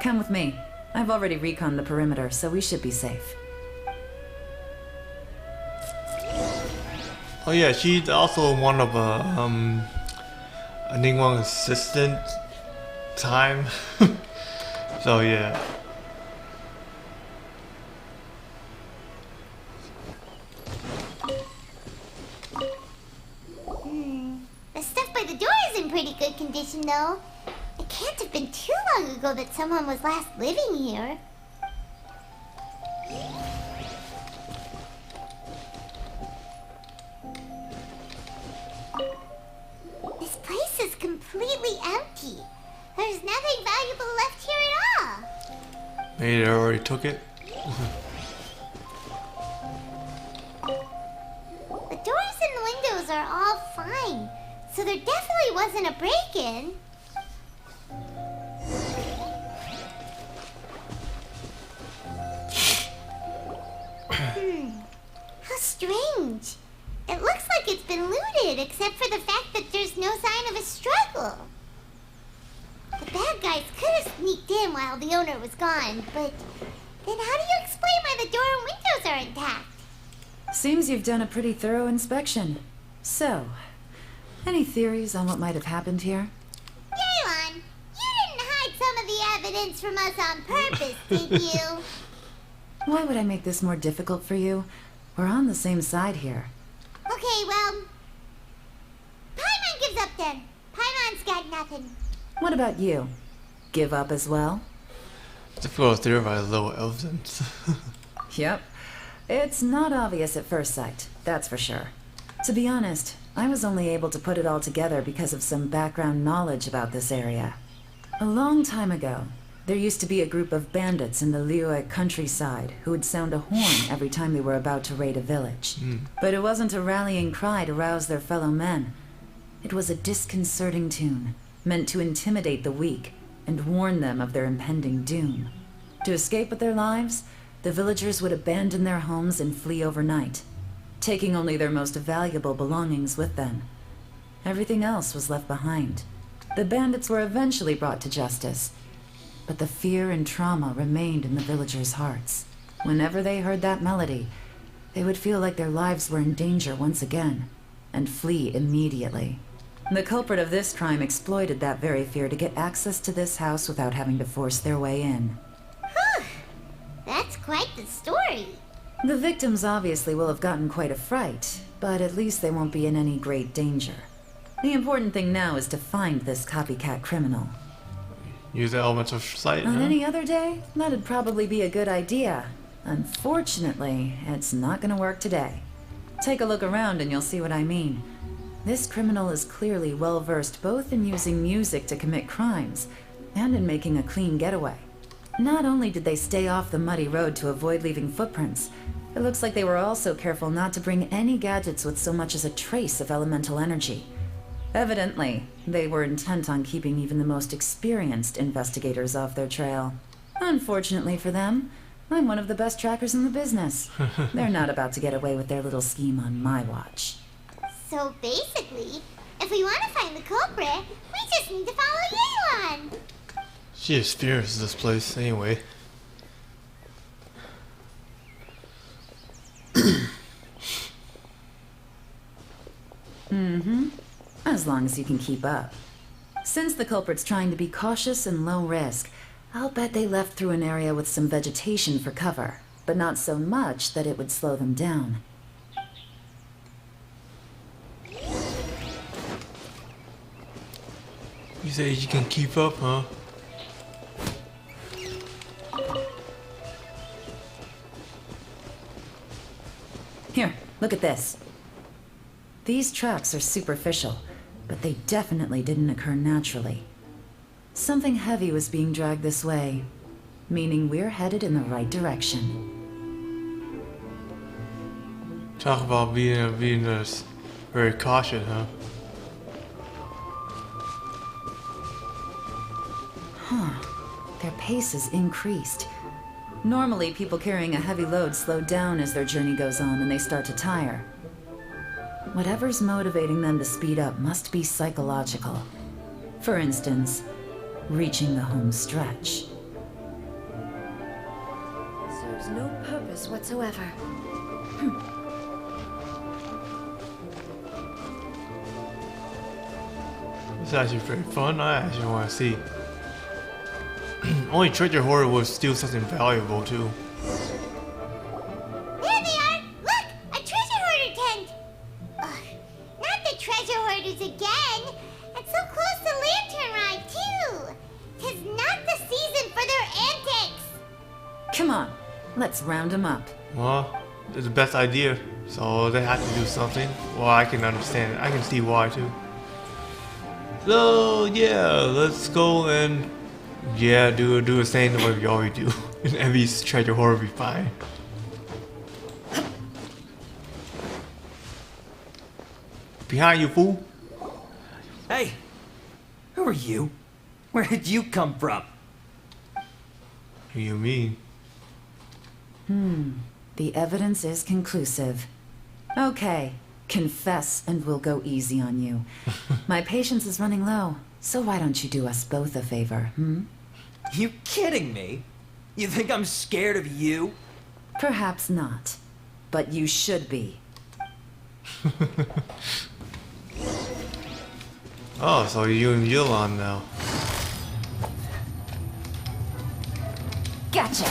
Come with me. I've already reconned the perimeter, so we should be safe. Oh yeah, she's also one of a Ningguang assistant time. So yeah. The stuff by the door is in pretty good condition, though. It can't have been too long ago that someone was last living here. completely empty. There's nothing valuable left here at all. Maybe they already took it. The doors and windows are all fine, so there definitely wasn't a break-in. How strange. It looks like it's been looted, except for the fact that there's no sign of a struggle. The bad guys could have sneaked in while the owner was gone, but then how do you explain why the door and windows are intact? Seems you've done a pretty thorough inspection. So, any theories on what might have happened here? Yaylon, you didn't hide some of the evidence from us on purpose, did you? Why would I make this more difficult for you? We're on the same side here. Okay, well, Paimon gives up then. Paimon's got nothing. What about you? Give up as well? Difficult to theorize little elephants. Yep. It's not obvious at first sight, that's for sure. To be honest, I was only able to put it all together because of some background knowledge about this area. A long time ago, there used to be a group of bandits in the Liyue countryside who would sound a horn every time they were about to raid a village. But it wasn't a rallying cry to rouse their fellow men. It was a disconcerting tune, meant to intimidate the weak and warn them of their impending doom. To escape with their lives, the villagers would abandon their homes and flee overnight, taking only their most valuable belongings with them. Everything else was left behind. The bandits were eventually brought to justice, but the fear and trauma remained in the villagers' hearts. Whenever they heard that melody, they would feel like their lives were in danger once again, and flee immediately. The culprit of this crime exploited that very fear to get access to this house without having to force their way in. Whew. That's quite the story. The victims obviously will have gotten quite a fright, but at least they won't be in any great danger. The important thing now is to find this copycat criminal. Use the elements of sight. On huh? any other day, that'd probably be a good idea. Unfortunately, it's not gonna work today. Take a look around and you'll see what I mean. This criminal is clearly well-versed both in using music to commit crimes and in making a clean getaway. Not only did they stay off the muddy road to avoid leaving footprints, it looks like they were also careful not to bring any gadgets with so much as a trace of elemental energy. Evidently, they were intent on keeping even the most experienced investigators off their trail. Unfortunately for them, I'm one of the best trackers in the business. They're not about to get away with their little scheme on my watch. So basically, if we want to find the culprit, we just need to follow Yaylon. She experiences this place anyway. As long as you can keep up. Since the culprit's trying to be cautious and low risk, I'll bet they left through an area with some vegetation for cover, but not so much that it would slow them down. You say you can keep up, huh? Here, look at this. These tracks are superficial, but they definitely didn't occur naturally. Something heavy was being dragged this way, meaning we're headed in the right direction. Talk about being very cautious, huh? Their pace has increased. Normally, people carrying a heavy load slow down as their journey goes on and they start to tire. Whatever's motivating them to speed up must be psychological. For instance, reaching the home stretch. Serves no purpose whatsoever. It's actually very fun. I actually want to see. Only treasure hoarder would steal something valuable too. There they are! Look! A treasure hoarder tent! Ugh, not the treasure hoarders again! It's so close to Lantern Ride, too! 'Tis not the season for their antics! Come on, let's round them up. Well, it's the best idea. So they have to do something. Well, I can understand it. I can see why too. So yeah, let's go and do the same way we always do. And Evie's treasure horror be fine. Behind you, fool. Hey, who are you? Where did you come from? What do you mean? The evidence is conclusive. Okay, confess and we'll go easy on you. My patience is running low, so why don't you do us both a favor, You kidding me? You think I'm scared of you? Perhaps not, but you should be. Oh, so you and Yulon now. Gotcha.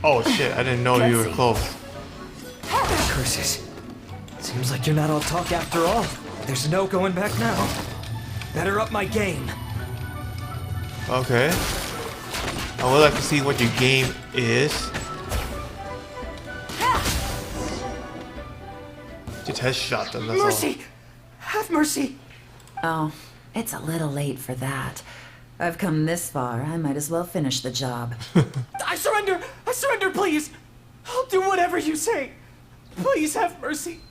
Oh shit, I didn't know you were close. Curses. Seems like you're not all talk after all. There's no going back now. Better up my game. Okay. I would like to see what your game is. Just headshot them, that's Mercy! Have mercy! Oh, it's a little late for that. I've come this far, I might as well finish the job. I surrender! I surrender, please! I'll do whatever you say. Please have mercy.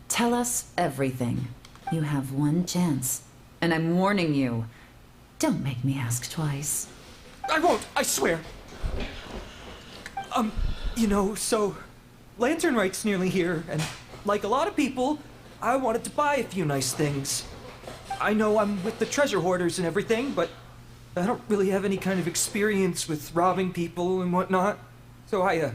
Tell us everything. You have one chance. And I'm warning you. Don't make me ask twice. I won't, I swear. So Lantern Rite's nearly here, and like a lot of people, I wanted to buy a few nice things. I know I'm with the treasure hoarders and everything, but I don't really have any kind of experience with robbing people and whatnot. So I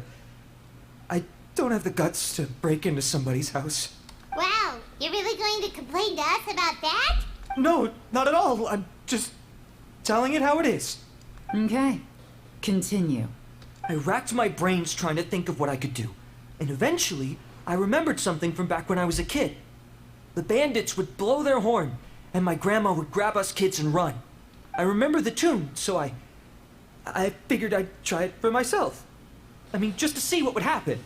don't have the guts to break into somebody's house. Wow, you're really going to complain to us about that? No, not at all. I'm just telling it how it is. Okay. Continue. I racked my brains trying to think of what I could do. And eventually, I remembered something from back when I was a kid. The bandits would blow their horn, and my grandma would grab us kids and run. I remember the tune, so I figured I'd try it for myself. I mean, just to see what would happen.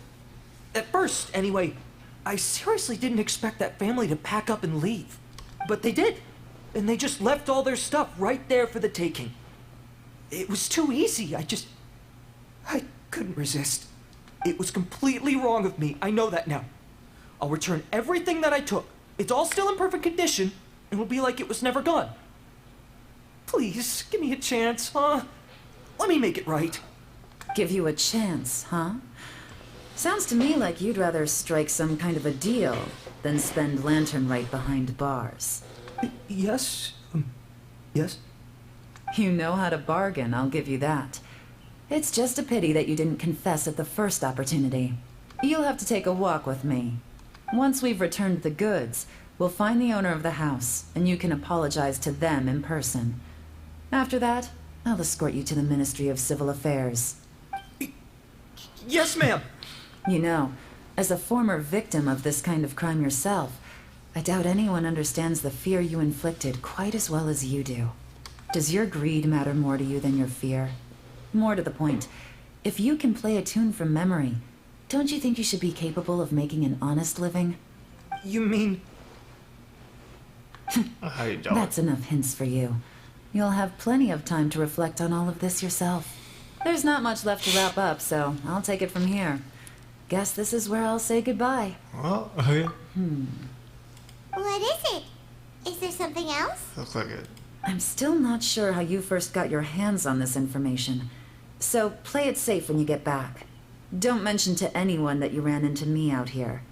At first, anyway, I seriously didn't expect that family to pack up and leave. But they did. And they just left all their stuff right there for the taking. It was too easy. I couldn't resist. It was completely wrong of me. I know that now. I'll return everything that I took. It's all still in perfect condition, and will be like it was never gone. Please, give me a chance, huh? Let me make it right. Give you a chance, huh? Sounds to me like you'd rather strike some kind of a deal than spend Lantern Rite behind bars. Yes? Yes? You know how to bargain, I'll give you that. It's just a pity that you didn't confess at the first opportunity. You'll have to take a walk with me. Once we've returned the goods, we'll find the owner of the house, and you can apologize to them in person. After that, I'll escort you to the Ministry of Civil Affairs. Yes, ma'am! You know, as a former victim of this kind of crime yourself, I doubt anyone understands the fear you inflicted quite as well as you do. Does your greed matter more to you than your fear? More to the point, if you can play a tune from memory, don't you think you should be capable of making an honest living? You mean... I don't. That's enough hints for you. You'll have plenty of time to reflect on all of this yourself. There's not much left to wrap up, so I'll take it from here. Guess this is where I'll say goodbye. Well, okay. What is it? Is there something else? Looks like it. I'm still not sure how you first got your hands on this information, so play it safe when you get back. Don't mention to anyone that you ran into me out here.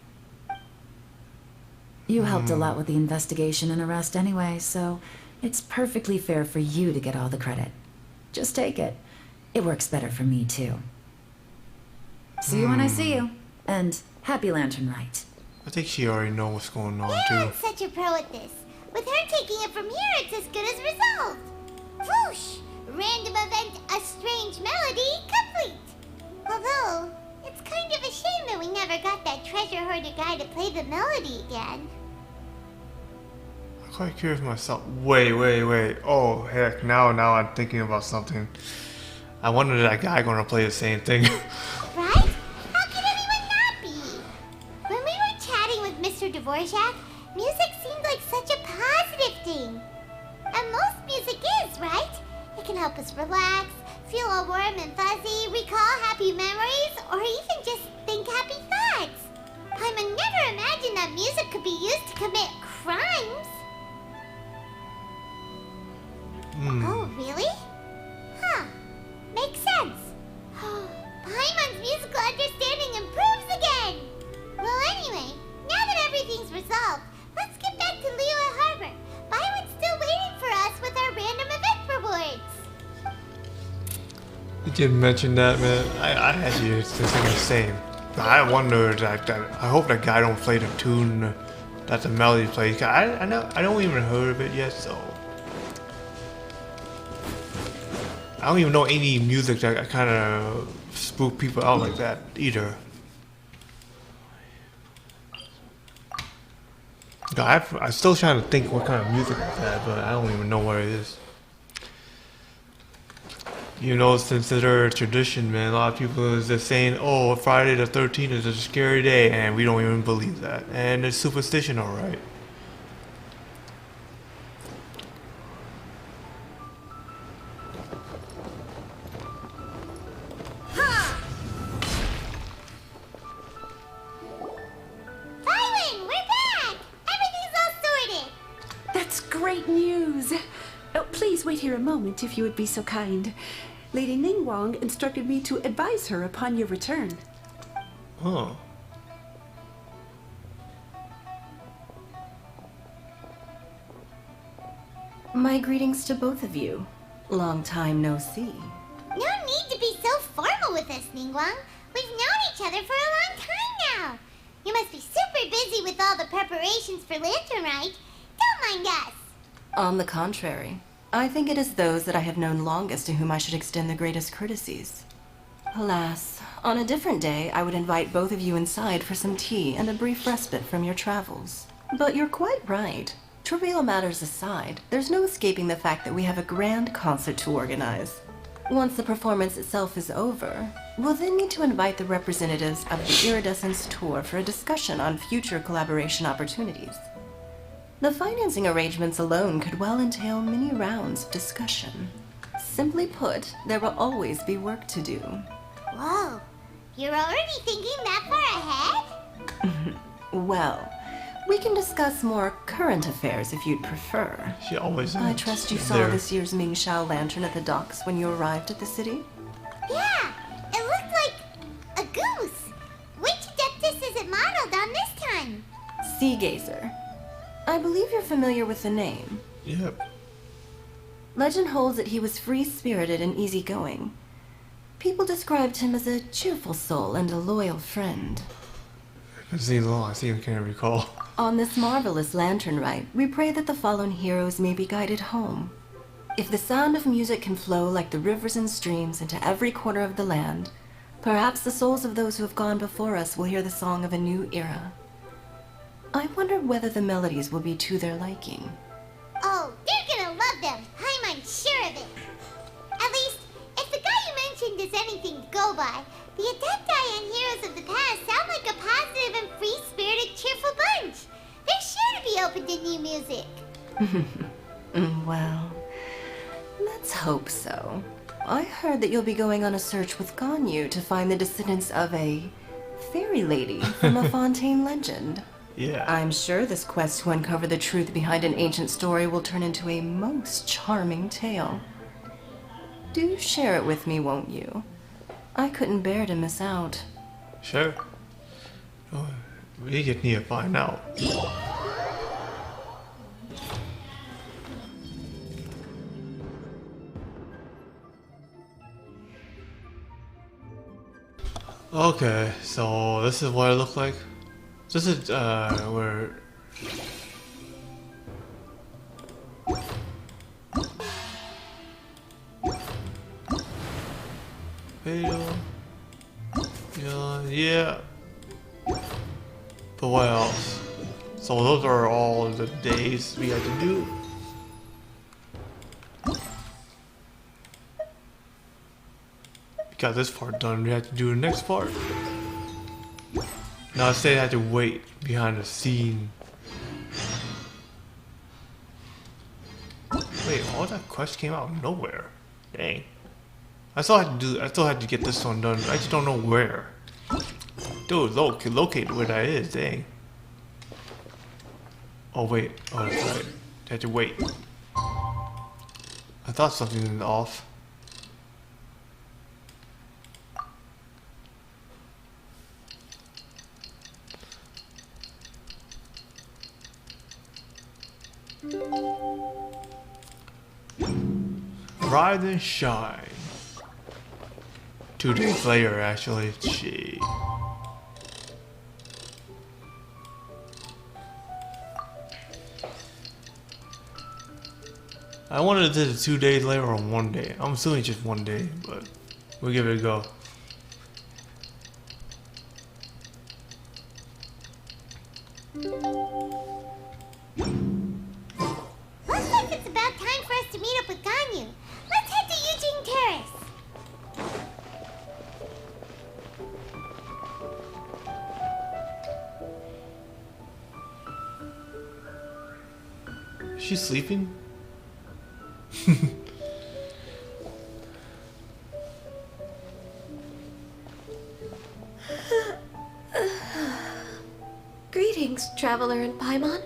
You helped a lot with the investigation and arrest anyway, so it's perfectly fair for you to get all the credit. Just take it. It works better for me, too. See you when I see you, and happy Lantern Rite. I think she already knows what's going on, You're too. such a pro at this. With her taking it from here, it's as good as resolved. Whoosh! Random event, a strange melody, complete. Although, it's kind of a shame that we never got that treasure hoarder guy to play the melody again. I'm quite curious myself. Wait. Oh, heck, now I'm thinking about something. I wonder if that guy gonna play the same thing. Right? How can anyone not be? Dvorak. Music seems like such a positive thing. And most music is, right? It can help us relax, feel all warm and fuzzy, recall happy memories, or even just think happy thoughts. Paimon never imagined that music could be used to commit crimes. Oh, really? Huh. Makes sense. Paimon's musical understanding improves again! Well, anyway, now that everything's resolved, let's get back to Liyue Harbor. Byron's still waiting for us with our random event rewards. You did mention that, man. I had you thinking the same. I wonder that I hope that guy don't play the tune that the melody plays. I don't even heard of it yet, so I don't even know any music that kind of spook people out like that either. I'm still trying to think what kind of music is that, but I don't even know what it is. You know, it's considered a tradition, man. A lot of people is just saying, oh, Friday the 13th is a scary day, and we don't even believe that. And it's superstition, alright. Byron, we're back! Everything's all sorted! That's great news! Oh, please wait here a moment if you would be so kind. Lady Ningguang instructed me to advise her upon your return. Oh. My greetings to both of you. Long time no see. No need to be so formal with us, Ningguang. We've known each other for a long time now. You must be super busy with all the preparations for Lantern Rite. Don't mind us. On the contrary, I think it is those that I have known longest to whom I should extend the greatest courtesies. Alas, on a different day, I would invite both of you inside for some tea and a brief respite from your travels. But you're quite right. Trivial matters aside, there's no escaping the fact that we have a grand concert to organize. Once the performance itself is over, we'll then need to invite the representatives of the Iridescence Tour for a discussion on future collaboration opportunities. The financing arrangements alone could well entail many rounds of discussion. Simply put, there will always be work to do. Whoa, you're already thinking that far ahead? Well, we can discuss more current affairs if you'd prefer. She always I trust you saw this year's Mingxiao lantern at the docks when you arrived at the city? Yeah, it looked like a goose. Which Adeptus is it modeled on this time? Sea Gazer. I believe you're familiar with the name. Yep. Legend holds that he was free-spirited and easygoing. People described him as a cheerful soul and a loyal friend. It's been long, I can't recall. On this marvelous lantern rite, we pray that the fallen heroes may be guided home. If the sound of music can flow like the rivers and streams into every corner of the land, perhaps the souls of those who have gone before us will hear the song of a new era. I wonder whether the melodies will be to their liking. Oh, they're gonna love them. I'm sure of it. At least, if the guy you mentioned is anything to go by, the Adepti and heroes of the past sound like a positive and free-spirited, cheerful bunch. They're sure to be open to new music. Well, let's hope so. I heard that you'll be going on a search with Ganyu to find the descendants of a fairy lady from a Fontaine legend. Yeah. I'm sure this quest to uncover the truth behind an ancient story will turn into a most charming tale. Do share it with me, won't you? I couldn't bear to miss out. Sure. Oh, we just need to find out. Okay, so this is what it looks like. This is where yeah. But what else? So those are all the days we had to do. We got this part done, we have to do the next part. No, instead I had to wait behind the scene. Wait, all that quest came out of nowhere. Dang. I still had to get this one done. I just don't know where. Dude, locate where that is, dang. Oh wait, oh that's right. I had to wait. I thought something was off. Rise and shine. 2 days later, actually. Gee. I wanted to do it 2 days later or 1 day. I'm assuming just 1 day, but we'll give it a go. Looks like it's about time for us to meet up with Ganyu. Let's head to Eugene Terrace. Is she sleeping? Greetings, traveler in Paimon.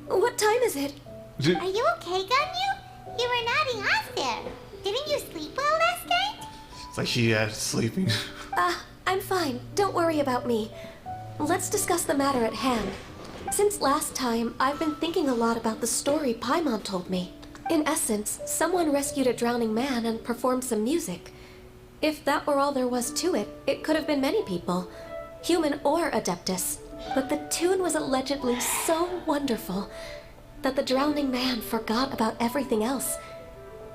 What time is it? Are you okay, Ganyu? You were nodding off there. Didn't you sleep well last night? It's like she is sleeping. I'm fine. Don't worry about me. Let's discuss the matter at hand. Since last time, I've been thinking a lot about the story Paimon told me. In essence, someone rescued a drowning man and performed some music. If that were all there was to it, it could have been many people, human or Adeptus. But the tune was allegedly so wonderful that the drowning man forgot about everything else,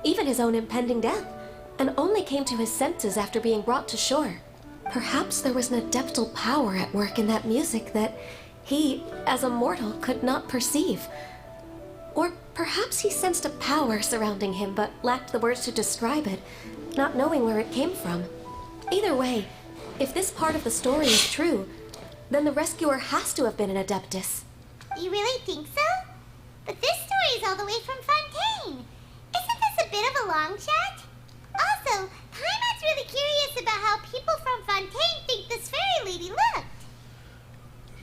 even his own impending death, and only came to his senses after being brought to shore. Perhaps there was an adeptal power at work in that music that he, as a mortal, could not perceive. Or perhaps he sensed a power surrounding him but lacked the words to describe it, not knowing where it came from. Either way, if this part of the story is true, then the rescuer has to have been an Adeptus. You really think so? But this story is all the way from Fontaine. Isn't this a bit of a long shot? Also, Paimon's really curious about how people from Fontaine think this fairy lady looked.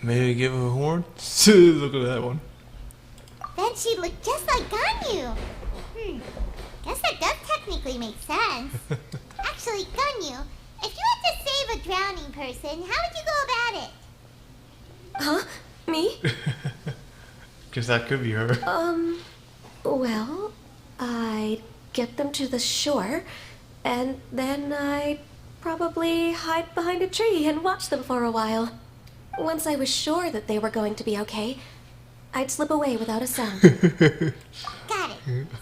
Maybe give her a horn? Look at that one. Then she looked just like Ganyu. Guess that does technically make sense. Actually, Ganyu, if you had to save a drowning person, how would you go about it? Huh? Me? Guess that could be her. Well, I'd get them to the shore, and then I'd probably hide behind a tree and watch them for a while. Once I was sure that they were going to be okay, I'd slip away without a sound. Got it.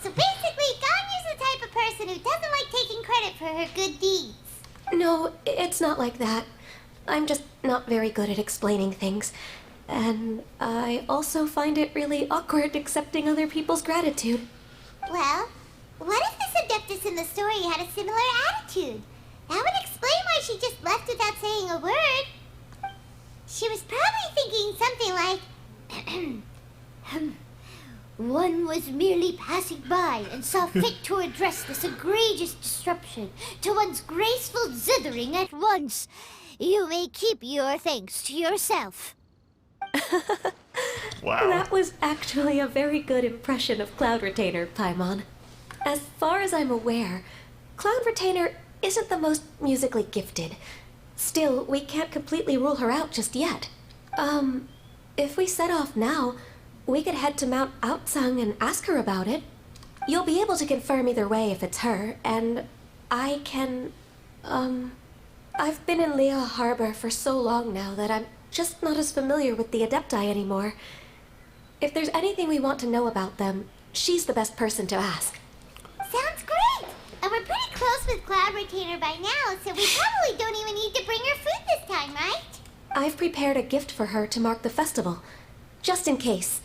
So basically, Ganyu's the type of person who doesn't like taking credit for her good deeds. No, it's not like that. I'm just not very good at explaining things. And I also find it really awkward accepting other people's gratitude. Well, what if this Adeptus in the story had a similar attitude? That would explain why she just left without saying a word. She was probably thinking something like, one was merely passing by and saw fit to address this egregious disruption to one's graceful zithering at once. You may keep your thanks to yourself. Wow. That was actually a very good impression of Cloud Retainer, Paimon. As far as I'm aware, Cloud Retainer isn't the most musically gifted. Still, we can't completely rule her out just yet. If we set off now, we could head to Mount Outsung and ask her about it. You'll be able to confirm either way if it's her, and I can, I've been in Liyue Harbor for so long now that I'm just not as familiar with the Adepti anymore. If there's anything we want to know about them, she's the best person to ask. Sounds great! And we're pretty close with Cloud Retainer by now, so we probably don't even need to bring her food this time, right? I've prepared a gift for her to mark the festival, just in case.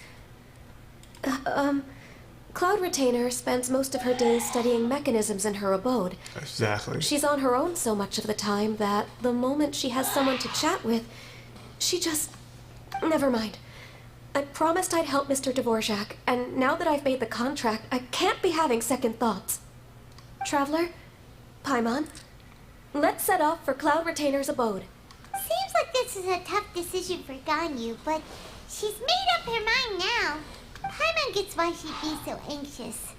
Cloud Retainer spends most of her days studying mechanisms in her abode. Exactly. She's on her own so much of the time that the moment she has someone to chat with, she just... Never mind. I promised I'd help Mr. Dvorak, and now that I've made the contract, I can't be having second thoughts. Traveler, Paimon, let's set off for Cloud Retainer's abode. Seems like this is a tough decision for Ganyu, but she's made up her mind now. Paimon gets why she'd be so anxious.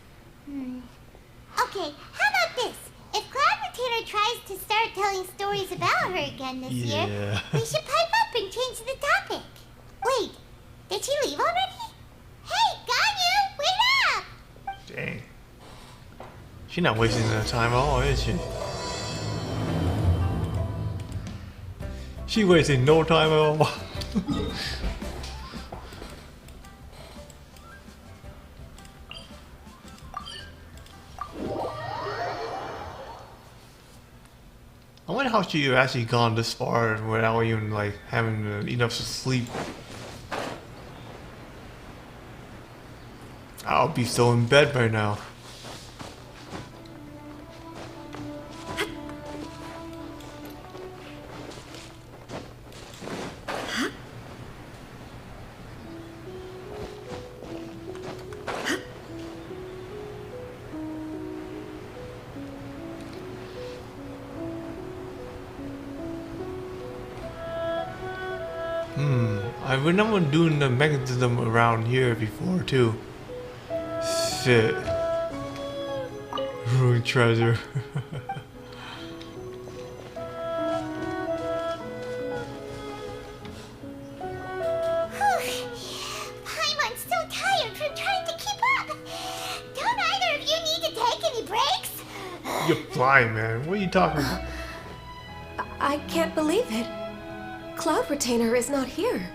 Okay, how about this? If Cloud Retainer tries to start telling stories about her again this year, we should pipe up and change the topic. Wait, did she leave already? Hey, Ganyu, wait up! Dang. She's not wasting no time at all, is she? She wasting no time at all. I wonder how she actually gone this far without even like having enough sleep. I'll be still in bed right now. I remember doing the mechanism around here before too. Shit. Ruined treasure. Paimon's so tired from trying to keep up. Don't either of you need to take any breaks? You're flying, man. What are you talking about? I can't believe it. Cloud Retainer is not here.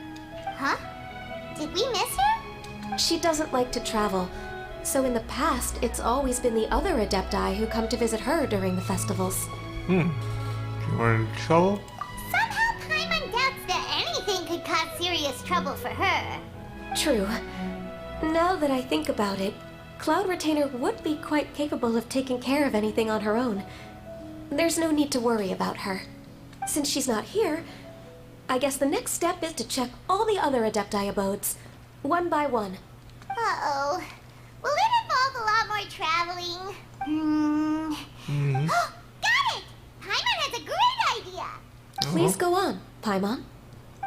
Huh? Did we miss her? She doesn't like to travel, so in the past, it's always been the other Adepti who come to visit her during the festivals. You were in trouble? Somehow Paimon doubts that anything could cause serious trouble for her. True. Now that I think about it, Cloud Retainer would be quite capable of taking care of anything on her own. There's no need to worry about her. Since she's not here, I guess the next step is to check all the other Adepti abodes, one by one. Uh-oh. Will it involve a lot more traveling? Got it! Paimon has a great idea! Please go on, Paimon.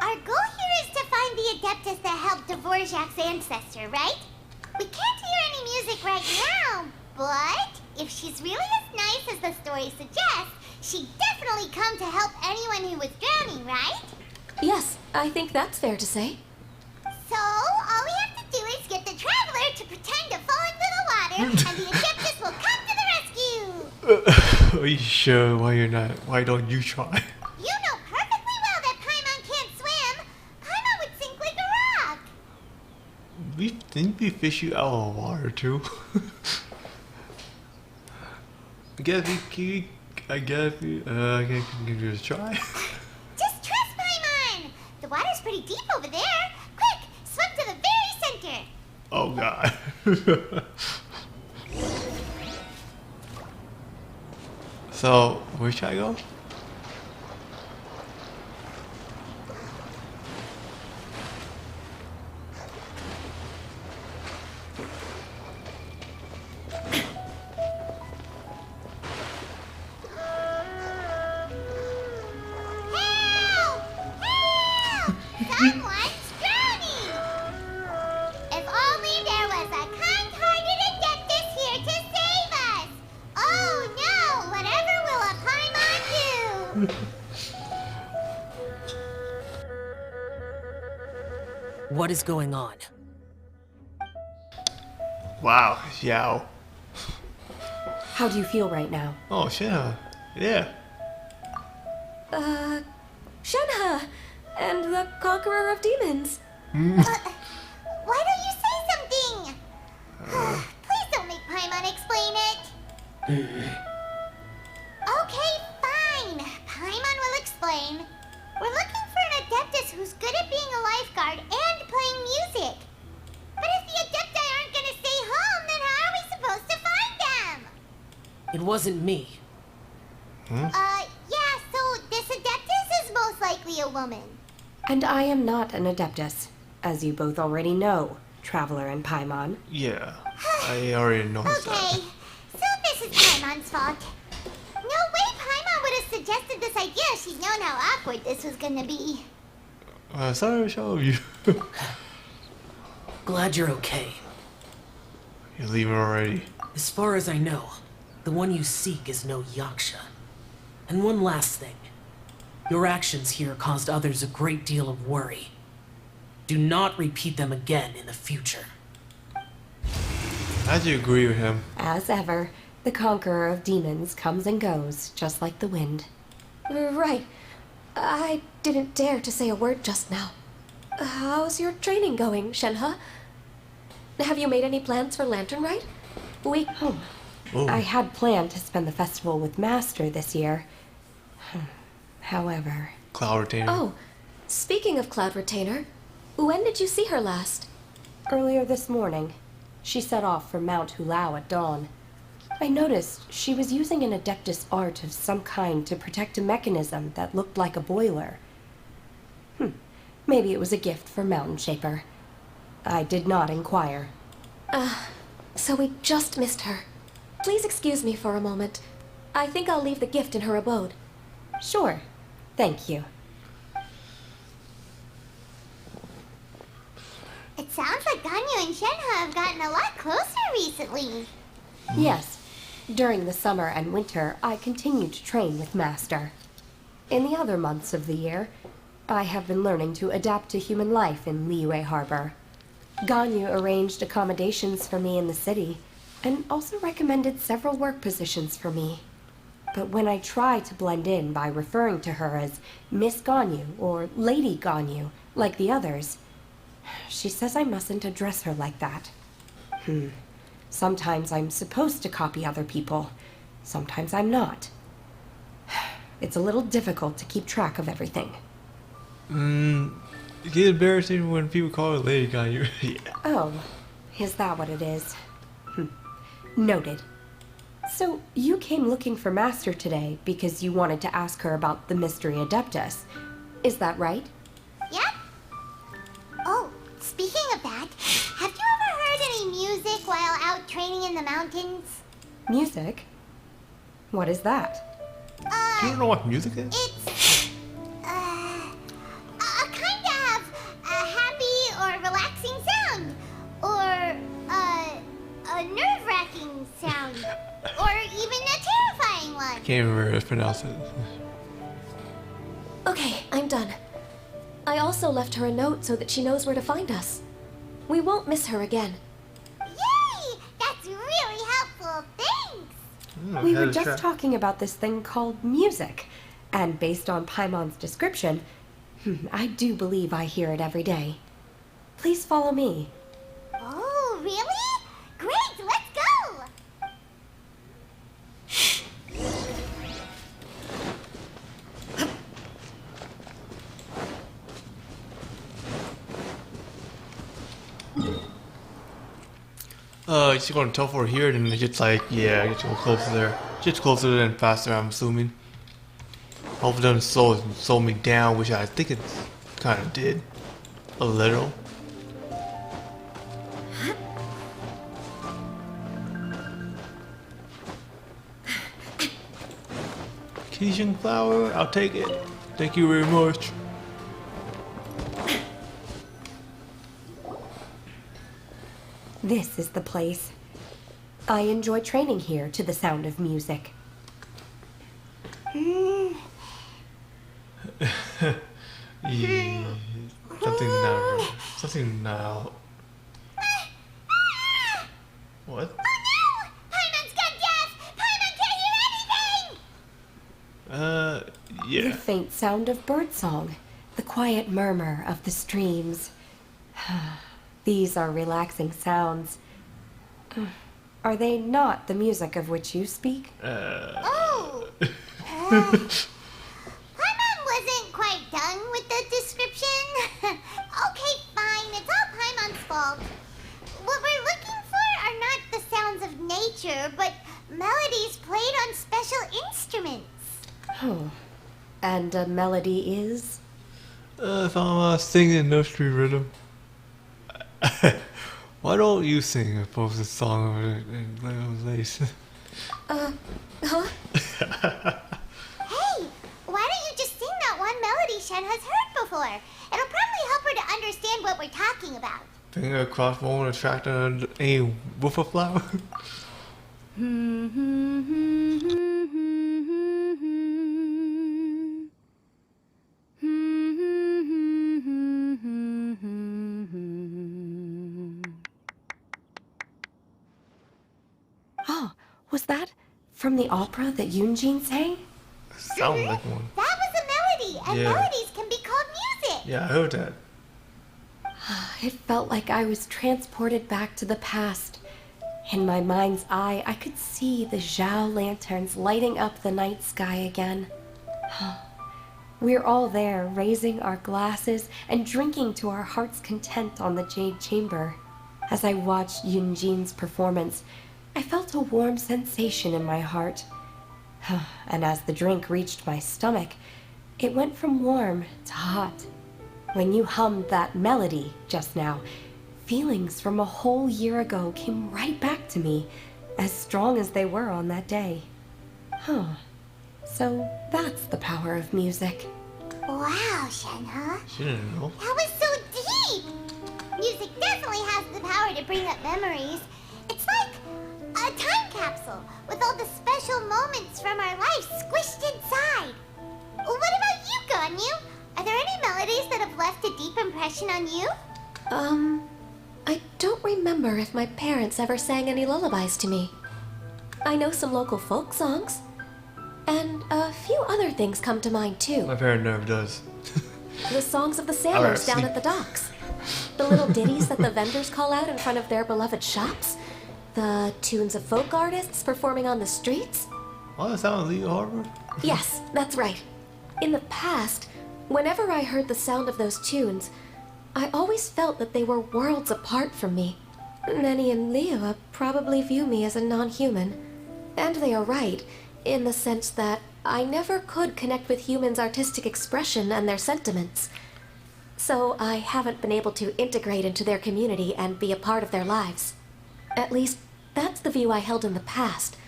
Our goal here is to find the Adeptus that helped Dvorak's ancestor, right? We can't hear any music right now, but if she's really as nice as the story suggests, she'd definitely come to help anyone who was drowning, right? Yes, I think that's fair to say. So, all we have to do is get the Traveler to pretend to fall into the water, and the Adeptus will come to the rescue! Are you sure? Why don't you try? You know perfectly well that Paimon can't swim! Paimon would sink like a rock! Didn't we fish you out of the water too? I guess I can give you a try. Just trust Paimon! The water's pretty deep over there. Quick, swim to the very center! Oh god. So, where should I go? Someone's drowning! If only there was a kind-hearted Adeptus here to save us! Oh no! Whatever will a Paimon do? What is going on? Wow, Xiao. How do you feel right now? Oh, Xiao. Yeah. Shenhe! And the Conqueror of Demons. Why don't you say something? Please don't make Paimon explain it. Okay, fine. Paimon will explain. We're looking for an Adeptus who's good at being a lifeguard and playing music. But if the Adepti aren't gonna stay home, then how It wasn't me. Yeah, so this Adeptus is most likely a woman. And I am not an Adeptus, as you both already know, Traveler and Paimon. Yeah, I already know that. Okay, so this is Paimon's fault. No way Paimon would have suggested this idea if she'd known how awkward this was gonna be. Sorry to show you. Glad you're okay. You're leaving already. As far as I know, the one you seek is no Yaksha. And one last thing. Your actions here caused others a great deal of worry. Do not repeat them again in the future. I do agree with him. As ever, the conqueror of demons comes and goes, just like the wind. Right. I didn't dare to say a word just now. How's your training going, Shenhe? Have you made any plans for Lantern Rite? I had planned to spend the festival with Master this year. However... Cloud Retainer. Oh, speaking of Cloud Retainer, when did you see her last? Earlier this morning. She set off for Mount Hulao at dawn. I noticed she was using an Adeptus art of some kind to protect a mechanism that looked like a boiler. Maybe it was a gift for Mountain Shaper. I did not inquire. So we just missed her. Please excuse me for a moment. I think I'll leave the gift in her abode. Sure. Thank you. It sounds like Ganyu and Shenhe have gotten a lot closer recently. Yes. During the summer and winter, I continue to train with Master. In the other months of the year, I have been learning to adapt to human life in Liyue Harbor. Ganyu arranged accommodations for me in the city, and also recommended several work positions for me. But when I try to blend in by referring to her as Miss Ganyu or Lady Ganyu, like the others, she says I mustn't address her like that. Sometimes I'm supposed to copy other people. Sometimes I'm not. It's a little difficult to keep track of everything. It gets embarrassing when people call her Lady Ganyu. Yeah. Oh, is that what it is? Noted. So, you came looking for Master today because you wanted to ask her about the Mystery Adeptus. Is that right? Yep. Oh, speaking of that, have you ever heard any music while out training in the mountains? Music? What is that? You don't know what music is? It's a kind of a happy or relaxing sound, or a nerve-wracking sound, or even a terrifying one. Can't remember how to pronounce it. Okay, I'm done. I also left her a note so that she knows where to find us. We won't miss her again. Yay! That's really helpful. Thanks! We were just talking about this thing called music, and based on Paimon's description, I do believe I hear it every day. Please follow me. Oh, really? Great, let's go! She's going to teleport here, then it's just like, yeah, get you closer there. Just closer and faster, I'm assuming. Hopefully it doesn't slow me down, which I think it kind of did. A little. Keishan flower, I'll take it. Thank you very much. This is the place. I enjoy training here to the sound of music. Yeah, something now. What? Oh no! Paimon's gone deaf! Paimon can't hear anything! Yeah. The faint sound of birdsong, the quiet murmur of the streams. These are relaxing sounds. Are they not the music of which you speak? Oh! Paimon wasn't quite done with the description. Okay, fine. It's all Paimon's fault. What we're looking for are not the sounds of nature, but melodies played on special instruments. Oh. And a melody is? If I'm singing nursery rhythm. Why don't you sing a post a song of lace? Huh? Hey, why don't you just sing that one melody Shen has heard before? It'll probably help her to understand what we're talking about. Finger across won't attract a woofer flower? Oh, was that from the opera that Yunjin sang? Sound like one. That was a melody, and Yeah. melodies can be called music. Yeah, I heard that. It felt like I was transported back to the past. In my mind's eye, I could see the Zhao lanterns lighting up the night sky again. We're all there, raising our glasses and drinking to our heart's content on the Jade Chamber. As I watched Yunjin's performance, I felt a warm sensation in my heart. And as the drink reached my stomach, it went from warm to hot. When you hummed that melody just now, feelings from a whole year ago came right back to me, as strong as they were on that day. So that's the power of music. Wow, Shenhe. She didn't know. That was so deep! Music definitely has the power to bring up memories. It's like a time capsule with all the special moments from our life squished inside. What about you, Ganyu? Are there any melodies that have left a deep impression on you? I don't remember if my parents ever sang any lullabies to me. I know some local folk songs, and a few other things come to mind too. My parent never does. The songs of the Alright, sailors down sleep. at the docks. The little ditties that the vendors call out in front of their beloved shops. The tunes of folk artists performing on the streets. Oh, that sounds like Leo Harbor? Yes, that's right. In the past, whenever I heard the sound of those tunes, I always felt that they were worlds apart from me. Nenny and Leo probably view me as a non-human. And they are right, in the sense that I never could connect with humans' artistic expression and their sentiments. So I haven't been able to integrate into their community and be a part of their lives. At least, that's the view I held in the past.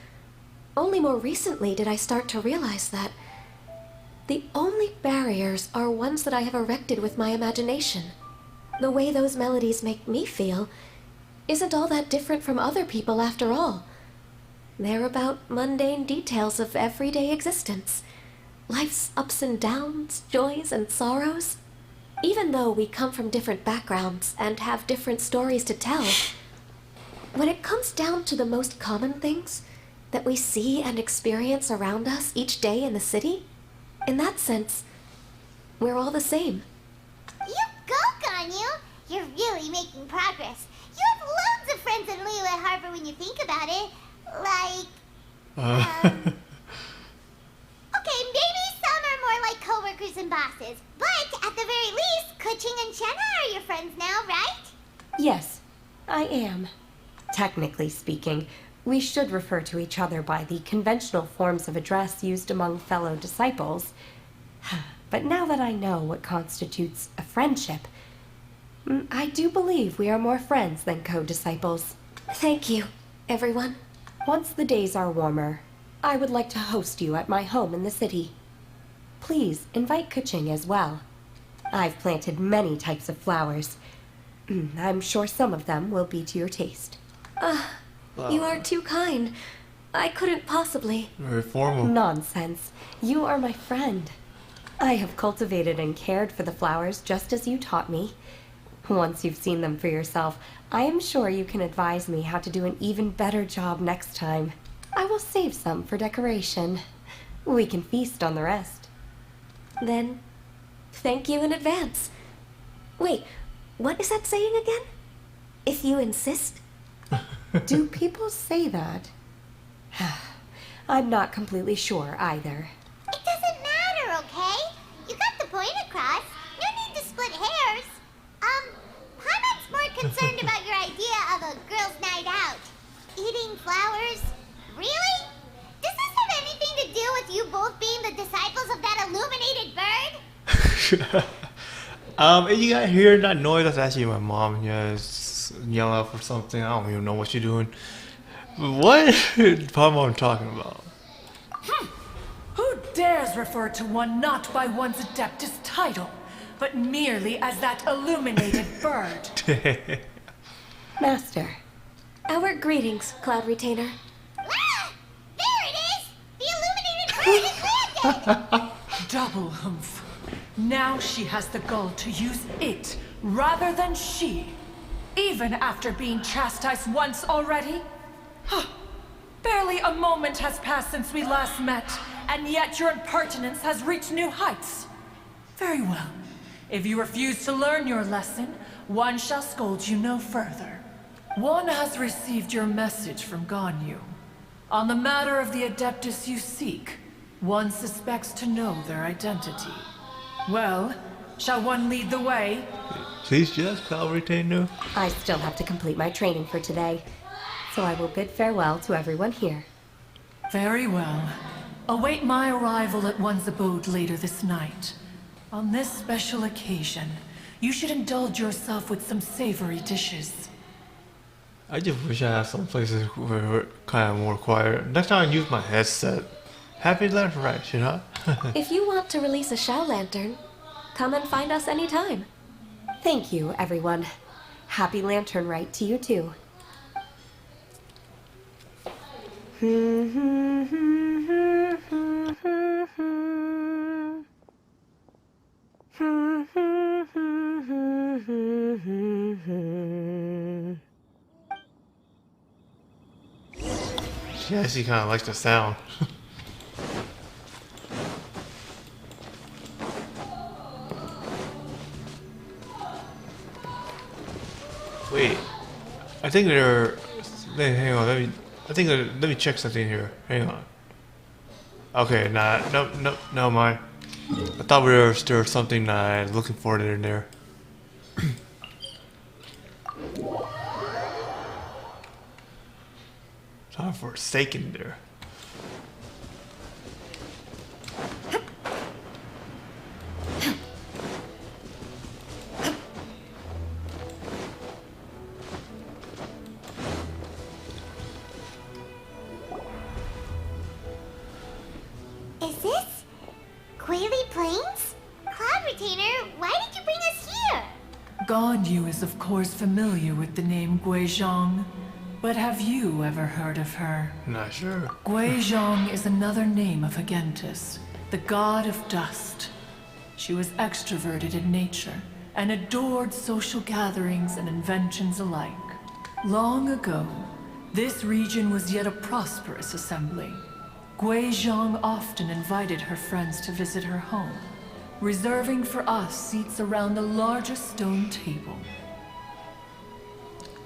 Only more recently did I start to realize that the only barriers are ones that I have erected with my imagination. The way those melodies make me feel isn't all that different from other people after all. They're about mundane details of everyday existence. Life's ups and downs, joys and sorrows. Even though we come from different backgrounds and have different stories to tell, when it comes down to the most common things that we see and experience around us each day in the city, in that sense, we're all the same. You go, Ganyu! You're really making progress. You have loads of friends in Liyue Harbor when you think about it. Okay, maybe some are more like coworkers and bosses, but at the very least, Kuching and Shenhe are your friends now, right? Yes, I am. Technically speaking, we should refer to each other by the conventional forms of address used among fellow disciples. But now that I know what constitutes a friendship, I do believe we are more friends than co-disciples. Thank you, everyone. Once the days are warmer, I would like to host you at my home in the city. Please invite Kuching as well. I've planted many types of flowers. I'm sure some of them will be to your taste. You are too kind. I couldn't possibly. Very formal. Nonsense. You are my friend. I have cultivated and cared for the flowers just as you taught me. Once you've seen them for yourself, I am sure you can advise me how to do an even better job next time. I will save some for decoration. We can feast on the rest. Then, thank you in advance. Wait, what is that saying again? If you insist? Do people say that? I'm not completely sure either. It doesn't matter, okay? You got the point across. No need to split hairs. Paimon's more concerned about your idea of a girls' night out. Eating flowers? Really? If you guys hear that noise, that's actually my mom. Yeah, it's yelling out for something. I don't even know what she's doing. What? Probably what I'm talking about. Who dares refer to one not by one's Adeptus title, but merely as that illuminated bird? Master, our greetings, Cloud Retainer. Ah! There it is! The illuminated bird has landed! Double humph. Now she has the gall to use it rather than she. Even after being chastised once already? Barely a moment has passed since we last met, and yet your impertinence has reached new heights. Very well. If you refuse to learn your lesson, one shall scold you no further. One has received your message from Ganyu. On the matter of the Adeptus you seek, one suspects to know their identity. Well, shall one lead the way? Please just Cloud Retainer. I still have to complete my training for today, so I will bid farewell to everyone here. Very well. Await my arrival at one's abode later this night. On this special occasion, you should indulge yourself with some savory dishes. I just wish I had some places where we're kind of more quiet. Next time I use my headset. Happy left, right, you know? If you want to release a Shao Lantern, come and find us anytime. Thank you, everyone. Happy Lantern Rite to you too. She actually kind of likes the sound. Wait, I think they're. Hang on, let me check something here. Hang on. Okay, no, mind. I thought there was something that I'm looking for in there. Time for a steak in there. Is this Guili Plains? Cloud Retainer, why did you bring us here? Ganyu is of course familiar with the name Guizhong, but have you ever heard of her? Not sure. Guizhong is another name of Agentis, the god of dust. She was extroverted in nature and adored social gatherings and inventions alike. Long ago, this region was yet a prosperous assembly. Guizhong often invited her friends to visit her home, reserving for us seats around the largest stone table.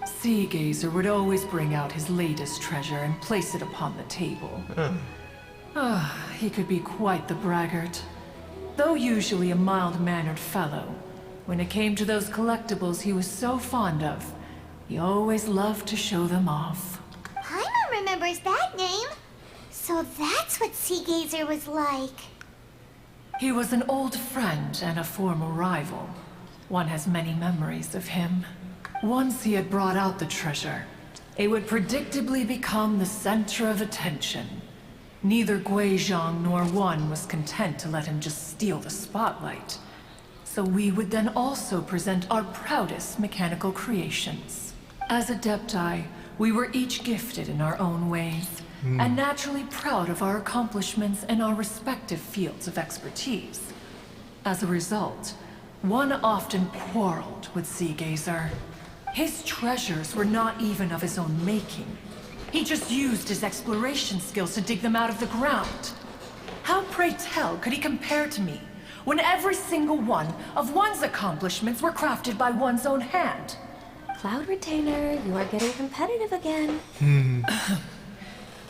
Sea Gazer would always bring out his latest treasure and place it upon the table. He could be quite the braggart. Though usually a mild-mannered fellow, when it came to those collectibles he was so fond of, he always loved to show them off. Paimon remembers that name. So that's what Sea Gazer was like. He was an old friend and a former rival. One has many memories of him. Once he had brought out the treasure, it would predictably become the center of attention. Neither Guizhong nor one was content to let him just steal the spotlight. So we would then also present our proudest mechanical creations. As Adepti, we were each gifted in our own ways, and naturally proud of our accomplishments in our respective fields of expertise. As a result, one often quarreled with Sea Gazer. His treasures were not even of his own making. He just used his exploration skills to dig them out of the ground. How, pray tell, could he compare to me, when every single one of one's accomplishments were crafted by one's own hand? Cloud Retainer, you are getting competitive again.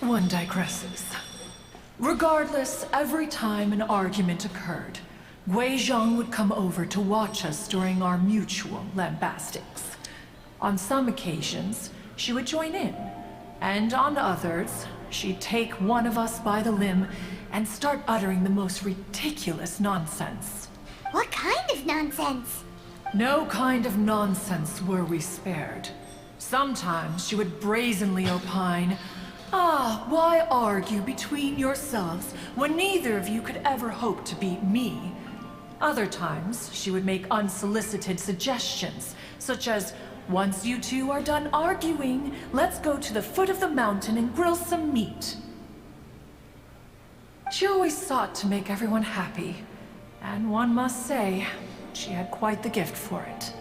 One digresses. Regardless, every time an argument occurred, Guizhong would come over to watch us during our mutual lambastics. On some occasions, she would join in, and on others, she'd take one of us by the limb and start uttering the most ridiculous nonsense. What kind of nonsense? No kind of nonsense were we spared. Sometimes she would brazenly opine, why argue between yourselves when neither of you could ever hope to beat me? Other times, she would make unsolicited suggestions, such as, once you two are done arguing, let's go to the foot of the mountain and grill some meat. She always sought to make everyone happy, and one must say, she had quite the gift for it.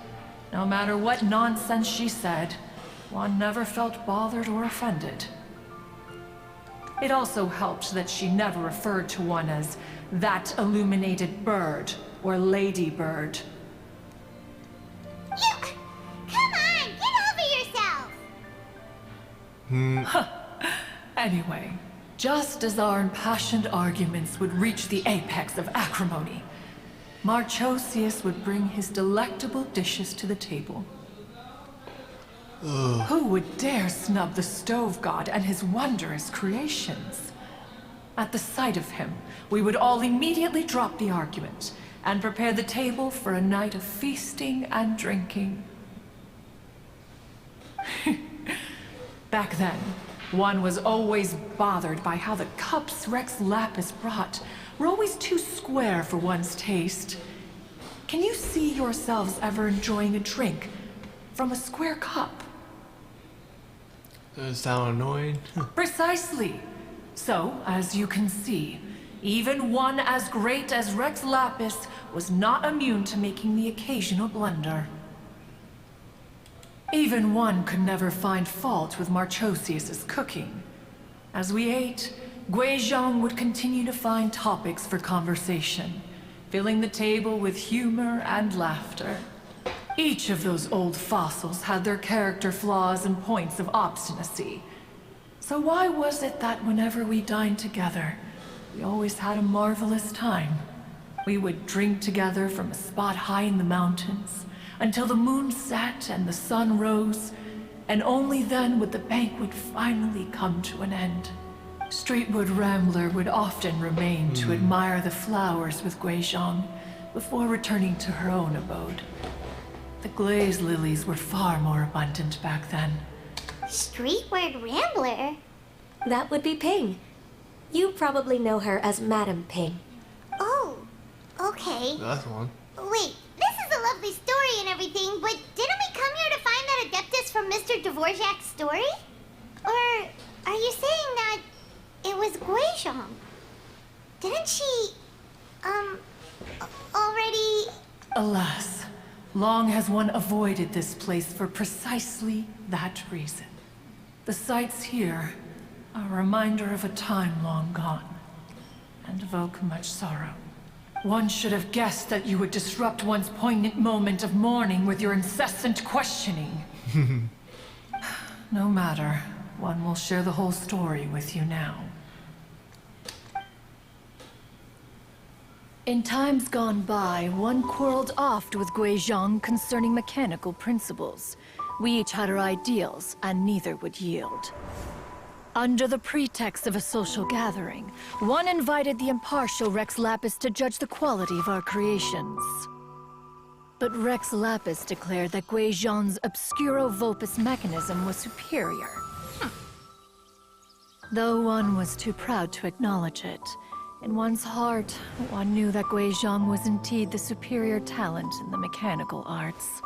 No matter what nonsense she said, one never felt bothered or offended. It also helped that she never referred to one as that illuminated bird or ladybird. Come on, get over yourself! Anyway, just as our impassioned arguments would reach the apex of acrimony, Marchosius would bring his delectable dishes to the table. Who would dare snub the stove god and his wondrous creations? At the sight of him, we would all immediately drop the argument and prepare the table for a night of feasting and drinking. Back then, one was always bothered by how the cups Rex Lapis brought were always too square for one's taste. Can you see yourselves ever enjoying a drink from a square cup? Does it sound annoying? Precisely. So, as you can see, even one as great as Rex Lapis was not immune to making the occasional blunder. Even one could never find fault with Marchosius's cooking. As we ate, Guizhong would continue to find topics for conversation, filling the table with humor and laughter. Each of those old fossils had their character flaws and points of obstinacy. So why was it that whenever we dined together, we always had a marvelous time? We would drink together from a spot high in the mountains, until the moon set and the sun rose, and only then would the banquet finally come to an end. Streetwood Rambler would often remain to admire the flowers with Guizhong before returning to her own abode. The glazed lilies were far more abundant back then. Streetward Rambler? That would be Ping. You probably know her as Madam Ping. Oh, okay. That's one. Wait, this is a lovely story and everything, but didn't we come here to find that Adeptus from Mr. Dvorak's story? Or are you saying that it was Guizhong? Didn't she, already... Alas, long has one avoided this place for precisely that reason. The sights here are a reminder of a time long gone, and evoke much sorrow. One should have guessed that you would disrupt one's poignant moment of mourning with your incessant questioning. No matter, one will share the whole story with you now. In times gone by, one quarreled oft with Guizhong concerning mechanical principles. We each had our ideals, and neither would yield. Under the pretext of a social gathering, one invited the impartial Rex Lapis to judge the quality of our creations. But Rex Lapis declared that Guizhong's obscuro Vopus mechanism was superior. Though one was too proud to acknowledge it, in one's heart, one knew that Guizhong was indeed the superior talent in the mechanical arts.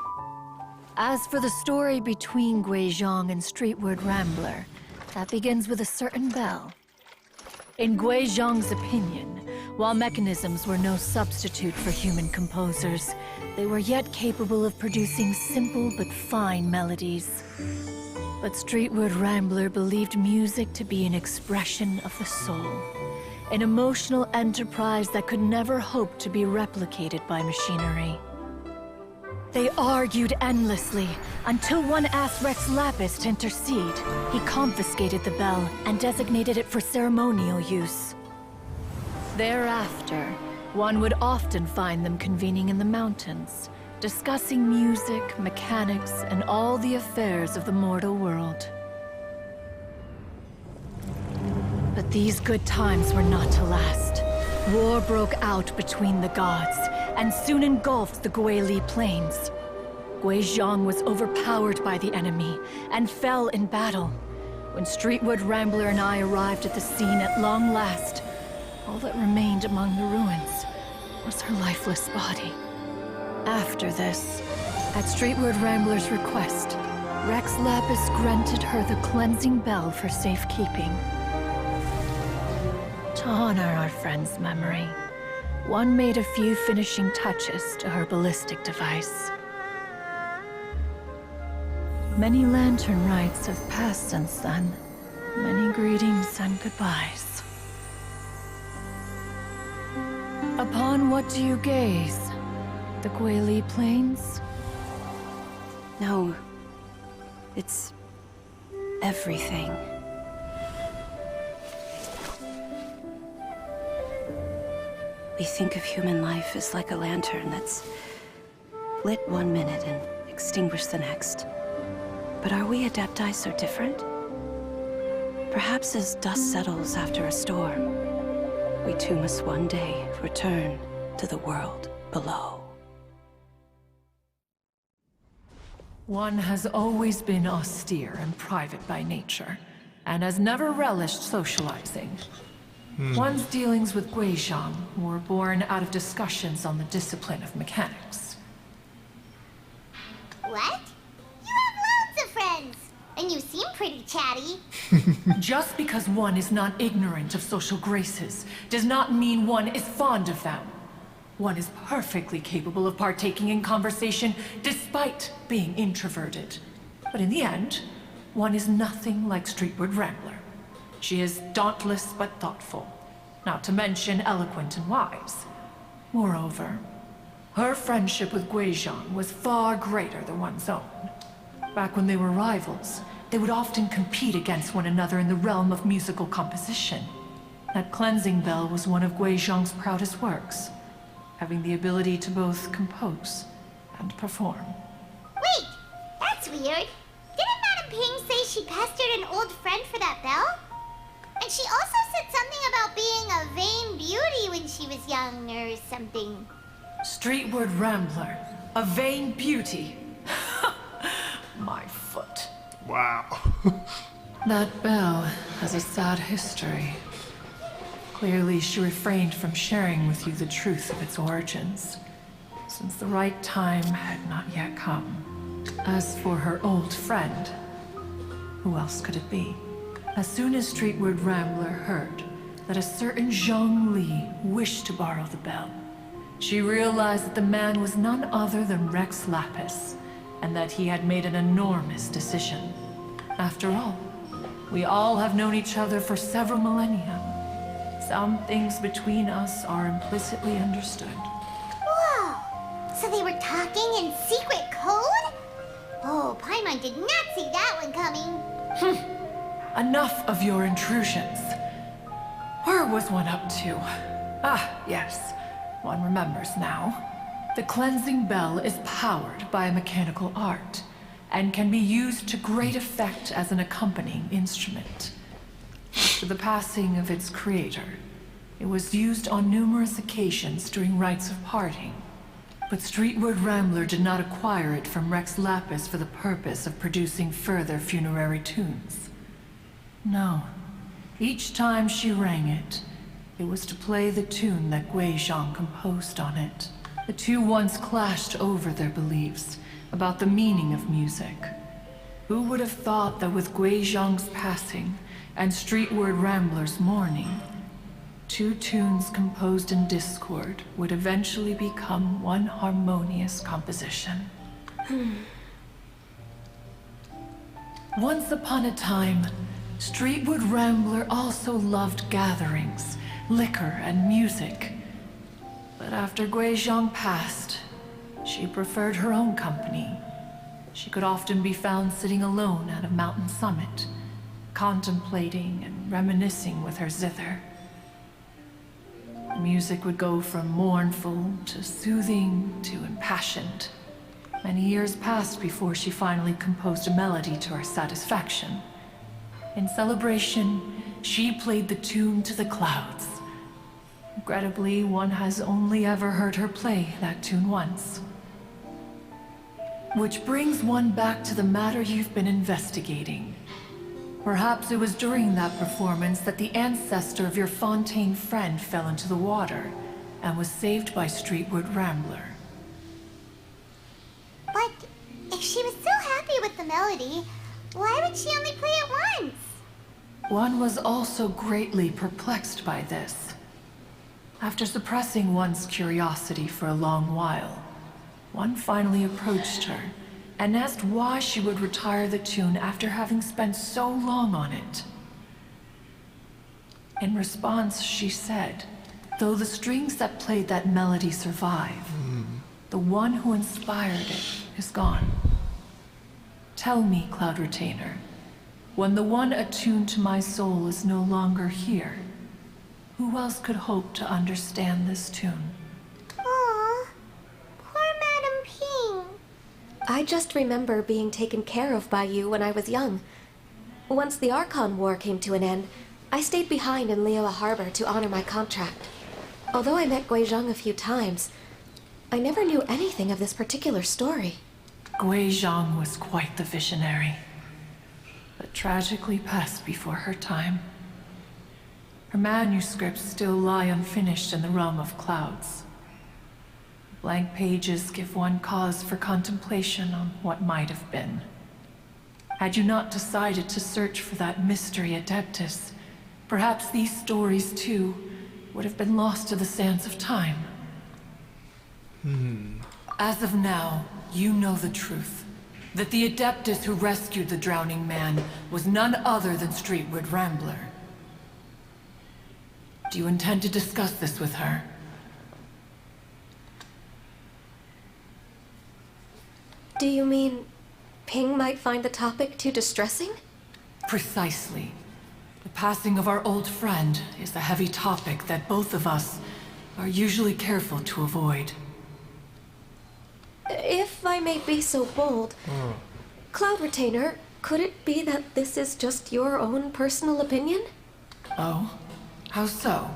As for the story between Guizhong and Streetward Rambler, that begins with a certain bell. In Guizhong's opinion, while mechanisms were no substitute for human composers, they were yet capable of producing simple but fine melodies. But Streetward Rambler believed music to be an expression of the soul, an emotional enterprise that could never hope to be replicated by machinery. They argued endlessly, until one asked Rex Lapis to intercede. He confiscated the bell and designated it for ceremonial use. Thereafter, one would often find them convening in the mountains, discussing music, mechanics, and all the affairs of the mortal world. But these good times were not to last. War broke out between the gods, and soon engulfed the Guili Plains. Gui Zhang was overpowered by the enemy and fell in battle. When Streetwood Rambler and I arrived at the scene at long last, all that remained among the ruins was her lifeless body. After this, at Streetwood Rambler's request, Rex Lapis granted her the cleansing bell for safekeeping. To honor our friend's memory, one made a few finishing touches to her ballistic device. Many lantern rites have passed since then. Many greetings and goodbyes. Upon what do you gaze? The Guili Plains? No. It's everything. We think of human life as like a lantern that's lit one minute and extinguished the next. But are we Adepti so different? Perhaps as dust settles after a storm, we too must one day return to the world below. One has always been austere and private by nature, and has never relished socializing. One's dealings with Gui Zhang were born out of discussions on the discipline of mechanics. What? You have loads of friends, and you seem pretty chatty. Just because one is not ignorant of social graces does not mean one is fond of them. One is perfectly capable of partaking in conversation despite being introverted. But in the end, one is nothing like Streetwood Rambler. She is dauntless but thoughtful, not to mention eloquent and wise. Moreover, her friendship with Gui Zhang was far greater than one's own. Back when they were rivals, they would often compete against one another in the realm of musical composition. That cleansing bell was one of Gui Zhang's proudest works, having the ability to both compose and perform. Wait, that's weird. Didn't Madame Ping say she pestered an old friend for that bell? And she also said something about being a vain beauty when she was young or something. Streetwood Rambler, a vain beauty. My foot. Wow. That bell has a sad history. Clearly, she refrained from sharing with you the truth of its origins, since the right time had not yet come. As for her old friend, who else could it be? As soon as Streetwood Rambler heard that a certain Zhang Li wished to borrow the bell, she realized that the man was none other than Rex Lapis, and that he had made an enormous decision. After all, we all have known each other for several millennia. Some things between us are implicitly understood. Whoa! So they were talking in secret code? Oh, Paimon did not see that one coming. Enough of your intrusions. Where was one up to? Ah, yes. One remembers now. The cleansing bell is powered by a mechanical art, and can be used to great effect as an accompanying instrument. After the passing of its creator, it was used on numerous occasions during rites of parting. But Streetwood Rambler did not acquire it from Rex Lapis for the purpose of producing further funerary tunes. No. Each time she rang it, it was to play the tune that Gui Zhang composed on it. The two once clashed over their beliefs about the meaning of music. Who would have thought that with Gui Zhang's passing and Streetwood Rambler's mourning, two tunes composed in discord would eventually become one harmonious composition? Once upon a time, Streetwood Rambler also loved gatherings, liquor, and music. But after Gui Zhang passed, she preferred her own company. She could often be found sitting alone at a mountain summit, contemplating and reminiscing with her zither. The music would go from mournful to soothing to impassioned. Many years passed before she finally composed a melody to her satisfaction. In celebration, she played the tune to the clouds. Regrettably, one has only ever heard her play that tune once. Which brings one back to the matter you've been investigating. Perhaps it was during that performance that the ancestor of your Fontaine friend fell into the water and was saved by Streetwood Rambler. But if she was so happy with the melody, why would she only play it once? One was also greatly perplexed by this. After suppressing one's curiosity for a long while, one finally approached her and asked why she would retire the tune after having spent so long on it. In response, she said, though the strings that played that melody survive, the one who inspired it is gone. Tell me, Cloud Retainer, when the one attuned to my soul is no longer here, who else could hope to understand this tune? Aww, poor Madame Ping. I just remember being taken care of by you when I was young. Once the Archon War came to an end, I stayed behind in Liyue Harbor to honor my contract. Although I met Guizhong a few times, I never knew anything of this particular story. Guizhong was quite the visionary, but tragically passed before her time. Her manuscripts still lie unfinished in the realm of clouds. Blank pages give one cause for contemplation on what might have been. Had you not decided to search for that mystery Adeptus, perhaps these stories too would have been lost to the sands of time. As of now, you know the truth. That the Adeptus who rescued the drowning man was none other than Streetwood Rambler. Do you intend to discuss this with her? Do you mean Ping might find the topic too distressing? Precisely. The passing of our old friend is a heavy topic that both of us are usually careful to avoid. If I may be so bold, Cloud Retainer, could it be that this is just your own personal opinion? Oh? How so?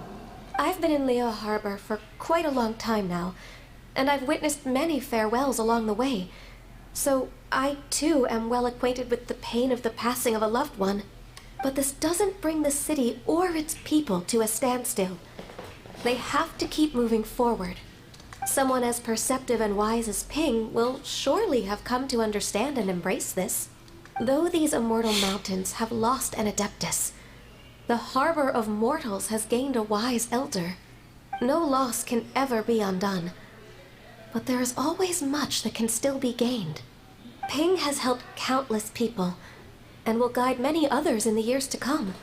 I've been in Liyue Harbor for quite a long time now, and I've witnessed many farewells along the way. So I too am well acquainted with the pain of the passing of a loved one. But this doesn't bring the city or its people to a standstill. They have to keep moving forward. Someone as perceptive and wise as Ping will surely have come to understand and embrace this. Though these immortal mountains have lost an Adeptus, the harbor of mortals has gained a wise elder. No loss can ever be undone. But there is always much that can still be gained. Ping has helped countless people, and will guide many others in the years to come.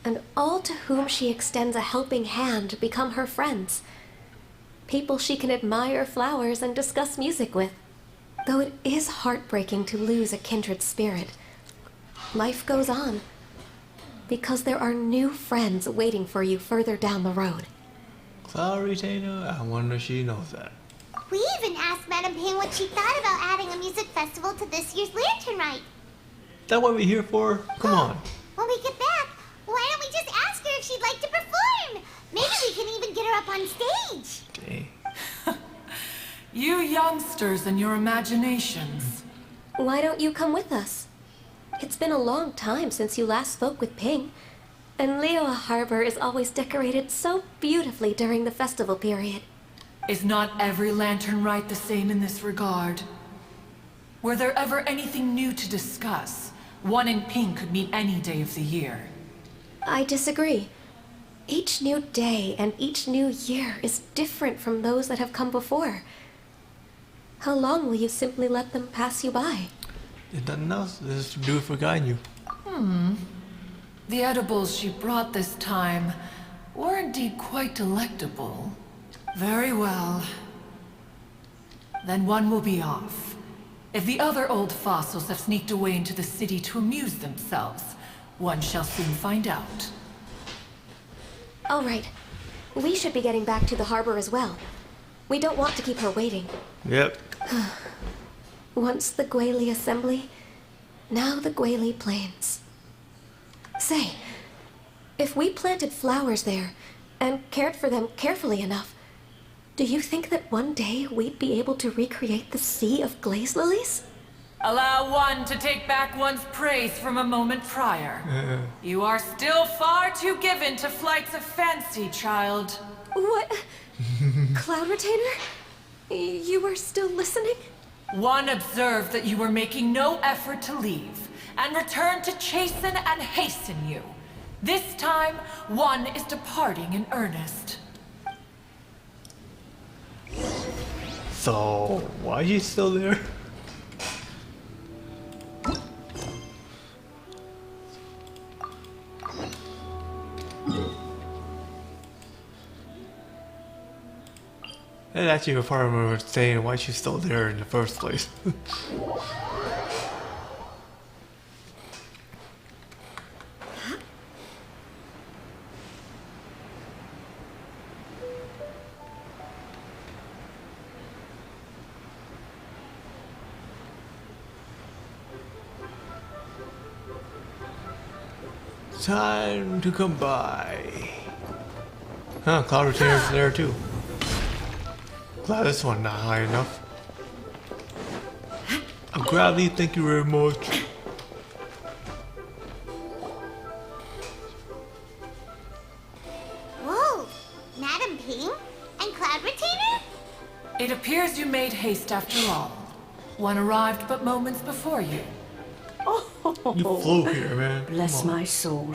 And all to whom she extends a helping hand become her friends. People she can admire flowers and discuss music with. Though it is heartbreaking to lose a kindred spirit, life goes on. Because there are new friends waiting for you further down the road. Cloud Retainer, I wonder if she knows that. We even asked Madame Ping what she thought about adding a music festival to this year's Lantern Rite. That what we're here for? Come on. When we get back, why don't we just ask her if she'd like to perform? Maybe we can even get her up on stage. Dang. You youngsters and your imaginations. Why don't you come with us? It's been a long time since you last spoke with Ping, and Liyue Harbor is always decorated so beautifully during the festival period. Is not every Lantern Rite the same in this regard? Were there ever anything new to discuss, one and Ping could meet any day of the year. I disagree. Each new day and each new year is different from those that have come before. How long will you simply let them pass you by? There's nothing else. This is to do it for guiding you. The edibles she brought this time were indeed quite delectable. Very well. Then one will be off. If the other old fossils have sneaked away into the city to amuse themselves, one shall soon find out. All right. We should be getting back to the harbor as well. We don't want to keep her waiting. Yep. Once the Guili Assembly, now the Guili Plains. Say, if we planted flowers there, and cared for them carefully enough. Do you think that one day we'd be able to recreate the sea of glaze lilies? Allow one to take back one's praise from a moment prior. You are still far too given to flights of fancy, child. What? Cloud Retainer? You were still listening? One observed that you were making no effort to leave, and returned to chasten and hasten you. This time, one is departing in earnest. So, why is he still there? And actually, a part of me was saying why she's still there in the first place. Time to come by. Huh, Cloud Retainer's there too. Glad this one not high enough. Gravity, thank you very much. Whoa! Madam Ping? And Cloud Retainer? It appears you made haste after all. One arrived but moments before you. You flew here, man. Bless my soul.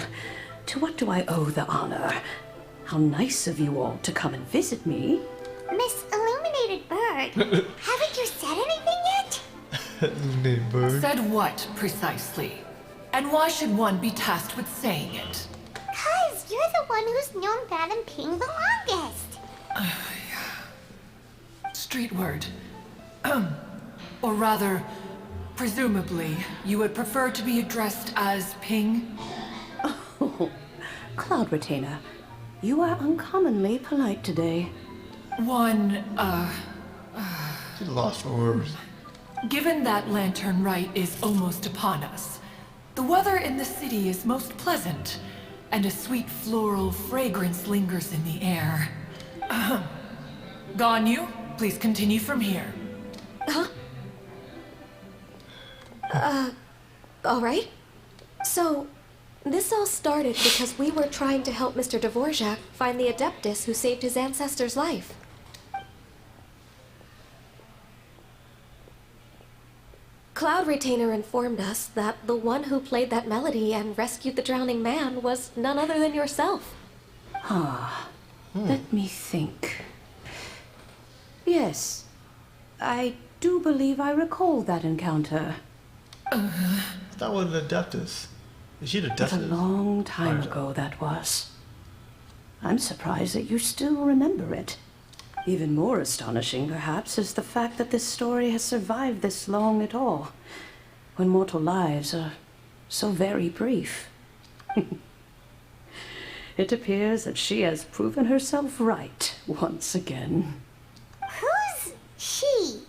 To what do I owe the honor? How nice of you all to come and visit me. Miss Illuminated Bird, haven't you said anything yet? Illuminated Bird. Said what, precisely? And why should one be tasked with saying it? 'Cause you're the one who's known Madam Ping the longest. Street word. Or rather, presumably, you would prefer to be addressed as Ping? Oh, Cloud Retainer, you are uncommonly polite today. She's lost for words. Given that Lantern Rite is almost upon us, the weather in the city is most pleasant, and a sweet floral fragrance lingers in the air. Ganyu, please continue from here. Huh? All right. So, this all started because we were trying to help Mr. Dvorak find the Adeptus who saved his ancestor's life. Cloud Retainer informed us that the one who played that melody and rescued the drowning man was none other than yourself. Let me think. Yes, I do believe I recall that encounter. That was the Adeptus. Is she the It's a Adeptus? long time ago, that was. I'm surprised that you still remember it. Even more astonishing, perhaps, is the fact that this story has survived this long at all, when mortal lives are so very brief. It appears that she has proven herself right once again. Who's she?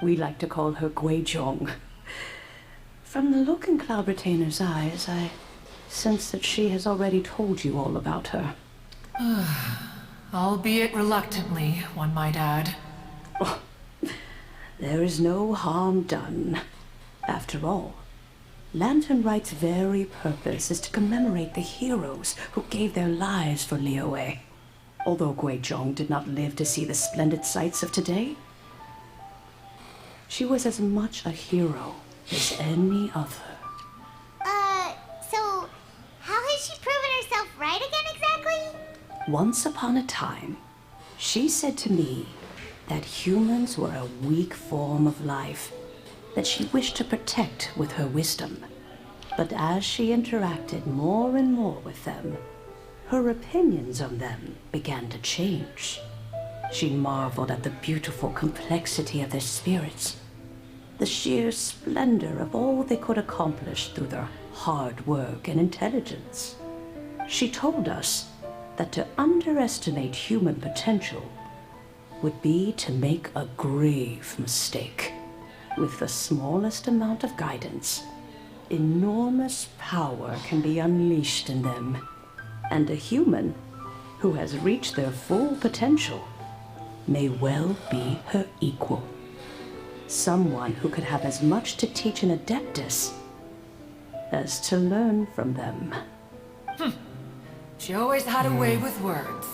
We like to call her Guizhong. From the look in Cloud Retainer's eyes, I sense that she has already told you all about her. Albeit reluctantly, one might add. There is no harm done. After all, Lantern Rite's very purpose is to commemorate the heroes who gave their lives for Liyue. Although Guizhong did not live to see the splendid sights of today, she was as much a hero as any other. So, how has she proven herself right again exactly? Once upon a time, she said to me that humans were a weak form of life that she wished to protect with her wisdom. But as she interacted more and more with them, her opinions on them began to change. She marveled at the beautiful complexity of their spirits, the sheer splendor of all they could accomplish through their hard work and intelligence. She told us that to underestimate human potential would be to make a grave mistake. With the smallest amount of guidance, enormous power can be unleashed in them, and a human who has reached their full potential may well be her equal. Someone who could have as much to teach an adeptus as to learn from them. She always had a way with words.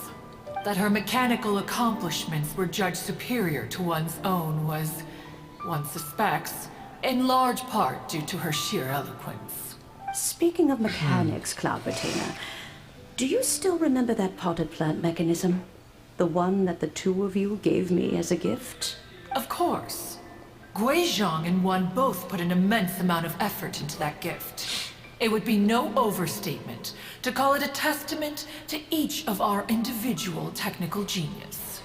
That her mechanical accomplishments were judged superior to one's own was, one suspects, in large part due to her sheer eloquence. Speaking of mechanics, Cloud Retainer, do you still remember that potted plant mechanism? The one that the two of you gave me as a gift? Of course. Guizhong and one both put an immense amount of effort into that gift. It would be no overstatement to call it a testament to each of our individual technical genius.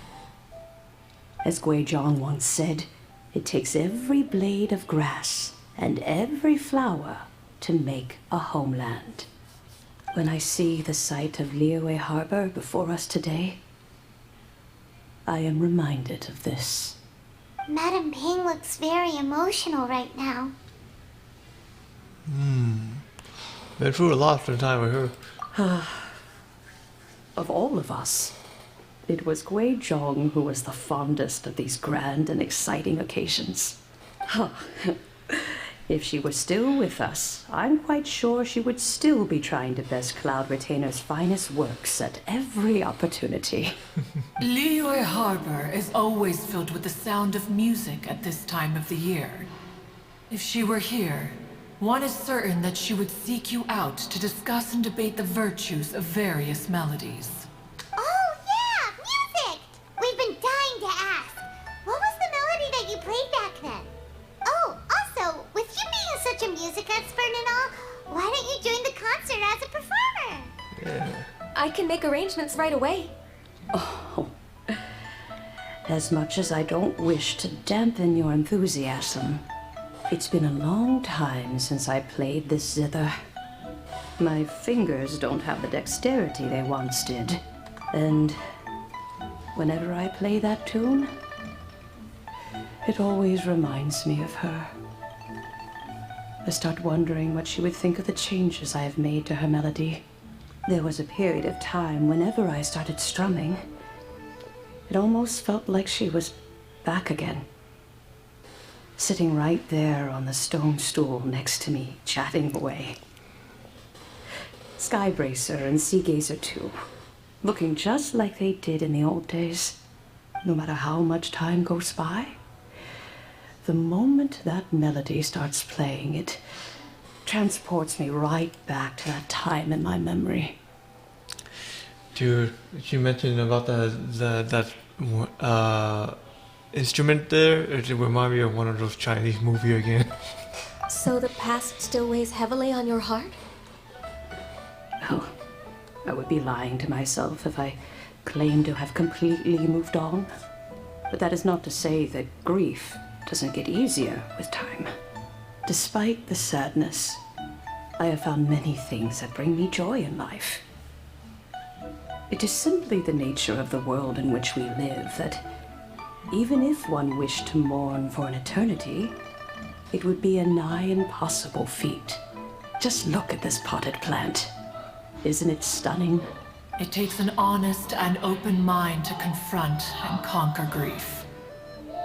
As Guizhong once said, it takes every blade of grass and every flower to make a homeland. When I see the sight of Liyue Harbor before us today, I am reminded of this. Madame Ping looks very emotional right now. Been through a lot for the time with her. Of all of us, it was Guizhong who was the fondest of these grand and exciting occasions. If she were still with us, I'm quite sure she would still be trying to best Cloud Retainer's finest works at every opportunity. Liyue Harbor is always filled with the sound of music at this time of the year. If she were here, one is certain that she would seek you out to discuss and debate the virtues of various melodies. Oh yeah, music! We've been dying to ask. What was the melody that you played back then? Oh, also, with you being such a music expert and all, why don't you join the concert as a performer? I can make arrangements right away. Oh, as much as I don't wish to dampen your enthusiasm, it's been a long time since I played this zither. My fingers don't have the dexterity they once did, and whenever I play that tune, it always reminds me of her. I start wondering what she would think of the changes I have made to her melody. There was a period of time whenever I started strumming, it almost felt like she was back again. Sitting right there on the stone stool next to me, chatting away. Skybracer and Seagazer too, looking just like they did in the old days. No matter how much time goes by, the moment that melody starts playing, it transports me right back to that time in my memory. Dude, you mentioned about that instrument there. It reminded me of one of those Chinese movies again. So the past still weighs heavily on your heart? Oh, I would be lying to myself if I claimed to have completely moved on. But that is not to say that grief doesn't get easier with time. Despite the sadness, I have found many things that bring me joy in life. It is simply the nature of the world in which we live that even if one wished to mourn for an eternity, it would be a nigh impossible feat. Just look at this potted plant. Isn't it stunning? It takes an honest and open mind to confront and conquer grief.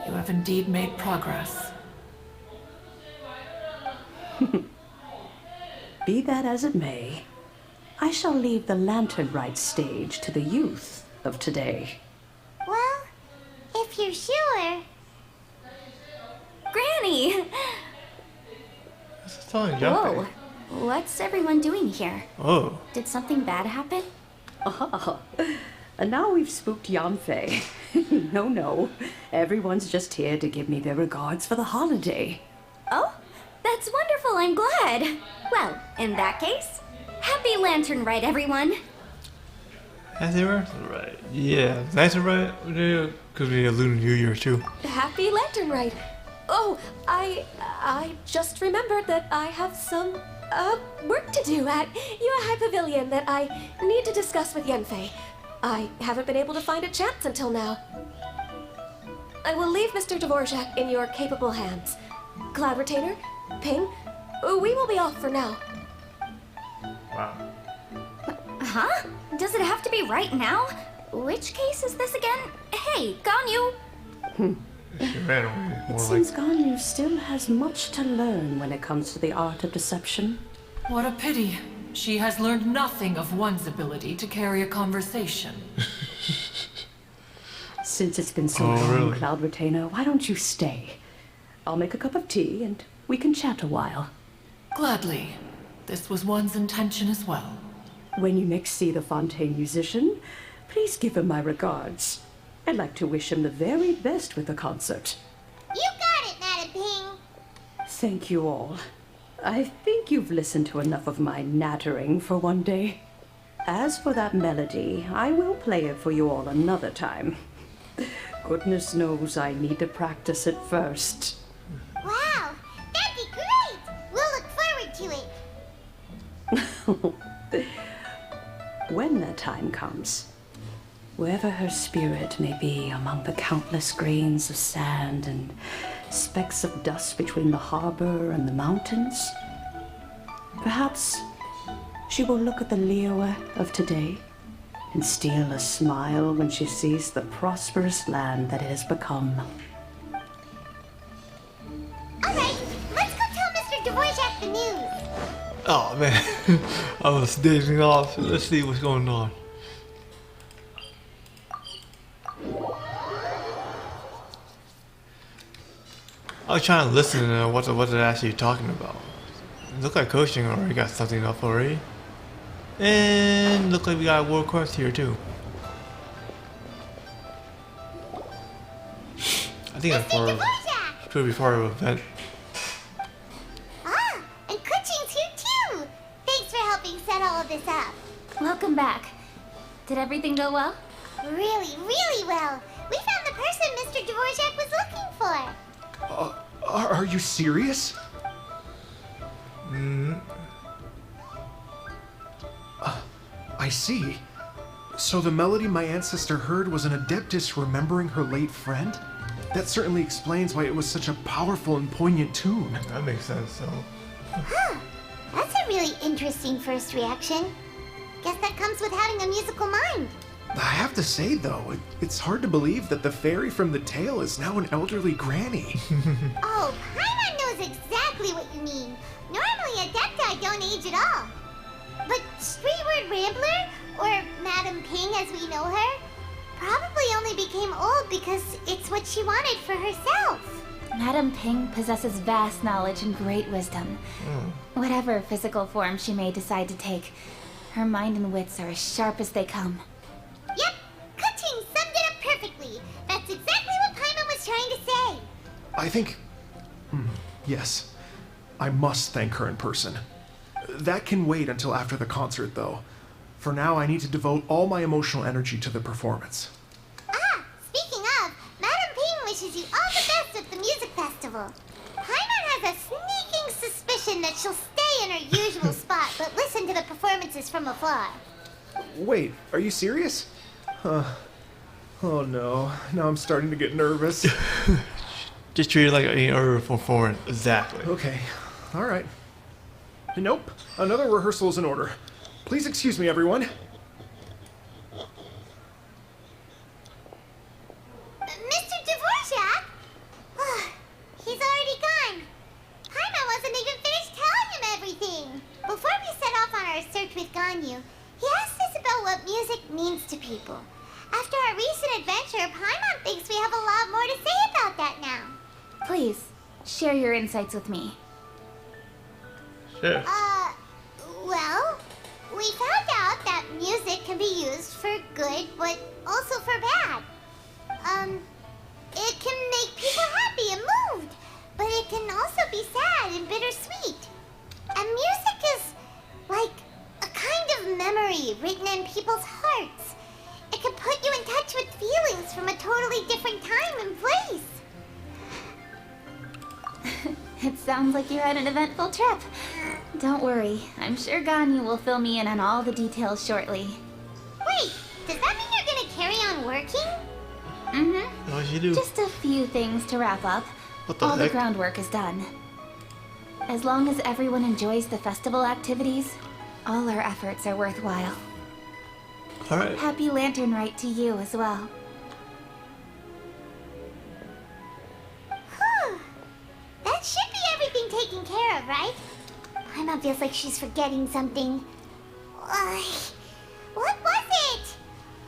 You have indeed made progress. Be that as it may, I shall leave the lantern rite stage to the youth of today. Well, if you're sure. Granny! Whoa, what's everyone doing here? Oh. Did something bad happen? Oh, and now we've spooked Yanfei. No, everyone's just here to give me their regards for the holiday. Oh, that's wonderful, I'm glad. Well, in that case, happy Lantern Rite, everyone. Happy Lantern Rite? Yeah, Lantern Rite? Yeah, could be a Lunar New Year too. Happy Lantern Rite. Oh, I just remembered that I have some work to do at Yuehai Pavilion that I need to discuss with Yanfei. I haven't been able to find a chance until now. I will leave Mr. Dvorak in your capable hands. Cloud Retainer, Ping, we will be off for now. Wow. Huh? Does it have to be right now? Which case is this again? Hey, Ganyu! She ran away. It seems Ganyu still has much to learn when it comes to the art of deception. What a pity. She has learned nothing of one's ability to carry a conversation. Since it's been so long, really? Cloud Retainer, why don't you stay? I'll make a cup of tea and we can chat a while. Gladly. This was one's intention as well. When you next see the Fontaine musician, please give him my regards. I'd like to wish him the very best with the concert. You got it, Madam Ping. Thank you all. I think you've listened to enough of my nattering for one day. As for that melody, I will play it for you all another time. Goodness knows I need to practice it first. Wow, that'd be great. We'll look forward to it. When that time comes, wherever her spirit may be among the countless grains of sand and specks of dust between the harbor and the mountains, perhaps she will look at the Liyue of today and steal a smile when she sees the prosperous land that it has become. All right, let's go tell Mr. Dvorak the news. Oh man, I was dazing off. Let's see what's going on. I was trying to listen to what they're actually talking about. It looked like coaching already got something up already. And look like we got a world quest here too. I think that's for should be part of an event. Ah, and Kuching's here too. Thanks for helping set all of this up. Welcome back. Did everything go well? Really, really well. We found the person Mr. Dvorak was looking for. Are you serious? I see. So the melody my ancestor heard was an adeptus remembering her late friend? That certainly explains why it was such a powerful and poignant tune. That makes sense, so. Huh. That's a really interesting first reaction. Guess that comes with having a musical mind. I have to say, though, it's hard to believe that the fairy from the tale is now an elderly granny. Oh, Paimon knows exactly what you mean. Normally, Adepti don't age at all. But Streetward Rambler, or Madam Ping as we know her, probably only became old because it's what she wanted for herself. Madam Ping possesses vast knowledge and great wisdom. Whatever physical form she may decide to take, her mind and wits are as sharp as they come. Yep, Kuching summed it up perfectly. That's exactly what Paimon was trying to say. I think... yes. I must thank her in person. That can wait until after the concert, though. For now, I need to devote all my emotional energy to the performance. Ah, speaking of, Madam Ping wishes you all the best at the music festival. Paimon has a sneaking suspicion that she'll stay in her usual spot but listen to the performances from afar. Wait, are you serious? Oh no, now I'm starting to get nervous. Just treat it like any other performance. Exactly. Okay, alright. Nope, another rehearsal is in order. Please excuse me, everyone. Mr. Dvorak? He's already gone. Paimon wasn't even finished telling him everything. Before we set off on our search with Ganyu, he asked us about what music means to people. After our recent adventure, Paimon thinks we have a lot more to say about that now. Please, share your insights with me. Sure. Well, we found out that music can be used for good, but also for bad. It can make people happy and moved, but it can also be sad and bittersweet. And music is like a kind of memory written in people's hearts. It can put you in touch with feelings from a totally different time and place. It sounds like you had an eventful trip. Don't worry, I'm sure Ganyu will fill me in on all the details shortly. Wait, does that mean you're gonna carry on working? Mm-hmm. What you do? Just a few things to wrap up. What the All the heck? groundwork is done. As long as everyone enjoys the festival activities, all our efforts are worthwhile. Alright. Happy Lantern Rite to you as well. Whew. That should be everything taken care of, right? Paimon feels like she's forgetting something. What was it?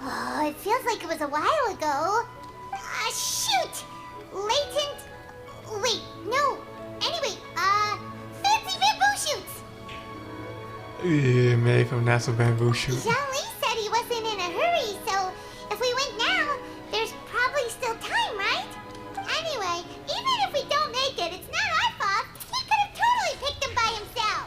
Oh, it feels like it was a while ago. Shoot! Latent... Wait, no. Anyway, fancy bamboo shoots! Yeah, made from NASA bamboo shoot. Jean-Lee said he wasn't in a hurry, so if we went now, there's probably still time, right? Anyway, even if we don't make it, it's not our fault. He could have totally picked them by himself.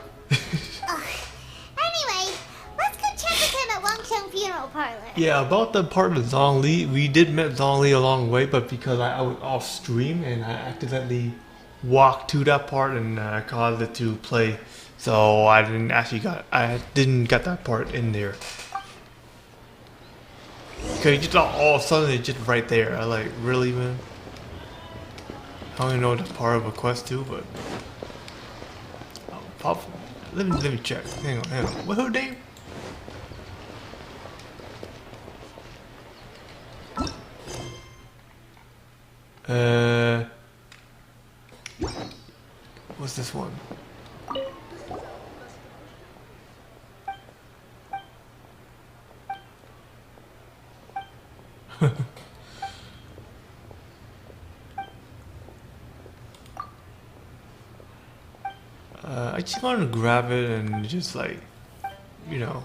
Anyway, let's go check with him at Wangsheng Funeral Parlor. Yeah, about the part with Zhongli, we did meet Zhongli a long way, but because I was off stream and I accidentally walked to that part and caused it to play, so I didn't get that part in there. Okay, just all of a sudden it's just right there. I like, really, man? I don't even know what the part of a quest too, but let me check. Hang on. What's her name? What's this one? I just want to grab it and just like, you know.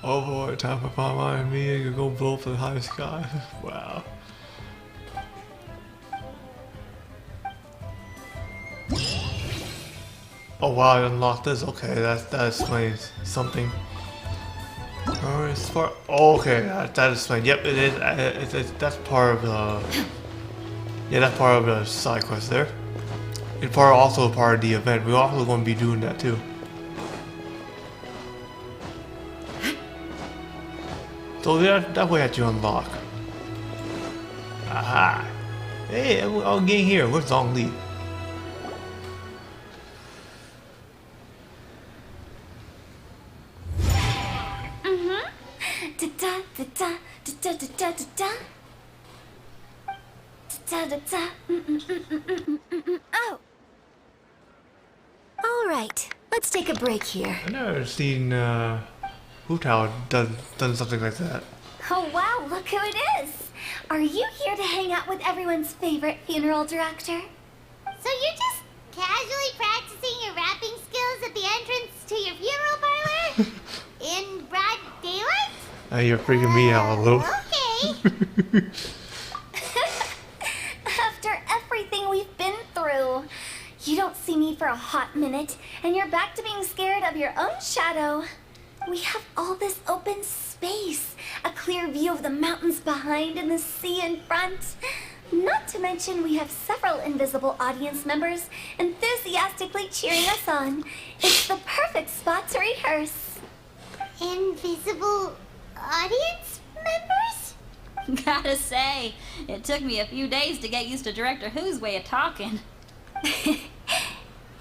Oh boy, time for Paimon and me to go blow up the high sky. Wow. Oh wow, I unlocked this. Okay, that explains something. Oh, okay, that explains. Yep, it is. That's part of the. Yeah, that's part of the side quest there. It's also part of the event. We're also going to be doing that too. So that way that you unlock. Aha! Hey, I'll get here. Where's Zhongli? Oh. All right, let's take a break here. I've never seen Hu Tao done something like that. Oh wow, look who it is! Are you here to hang out with everyone's favorite funeral director? So you're just casually practicing your rapping skills at the entrance to your funeral parlor? In broad daylight? You're freaking me out a little. Okay. After everything we've been through, you don't see me for a hot minute, and you're back to being scared of your own shadow. We have all this open space, a clear view of the mountains behind and the sea in front. Not to mention we have several invisible audience members enthusiastically cheering us on. It's the perfect spot to rehearse. Invisible audience members? Gotta say, it took me a few days to get used to Director Who's way of talking.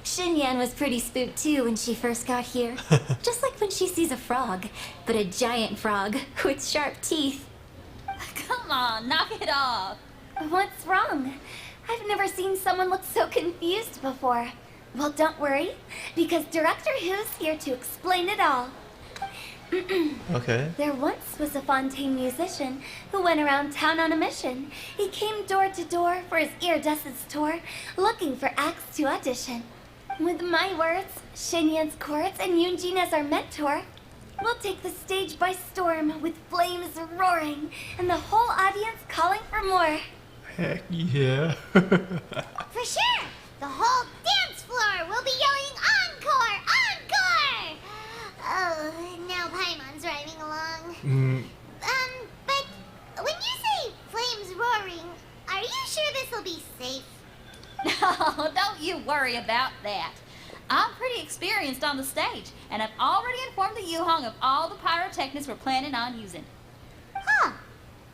Xinyan was pretty spooked too when she first got here. Just like when she sees a frog, but a giant frog with sharp teeth. Come on, knock it off. What's wrong? I've never seen someone look so confused before. Well, don't worry, because Director Who's here to explain it all. Okay. There once was a Fontaine musician who went around town on a mission. He came door to door for his iridescence tour, looking for acts to audition. With my words, Xinyan's chords, and Yunjin as our mentor, we'll take the stage by storm with flames roaring and the whole audience calling for more. Heck yeah. For sure! The whole dance floor will be yelling encore! Encore! Oh, now Paimon's riding along. But when you say flames roaring, are you sure this will be safe? No, don't you worry about that. I'm pretty experienced on the stage, and I've already informed the Yuhong of all the pyrotechnics we're planning on using. Huh.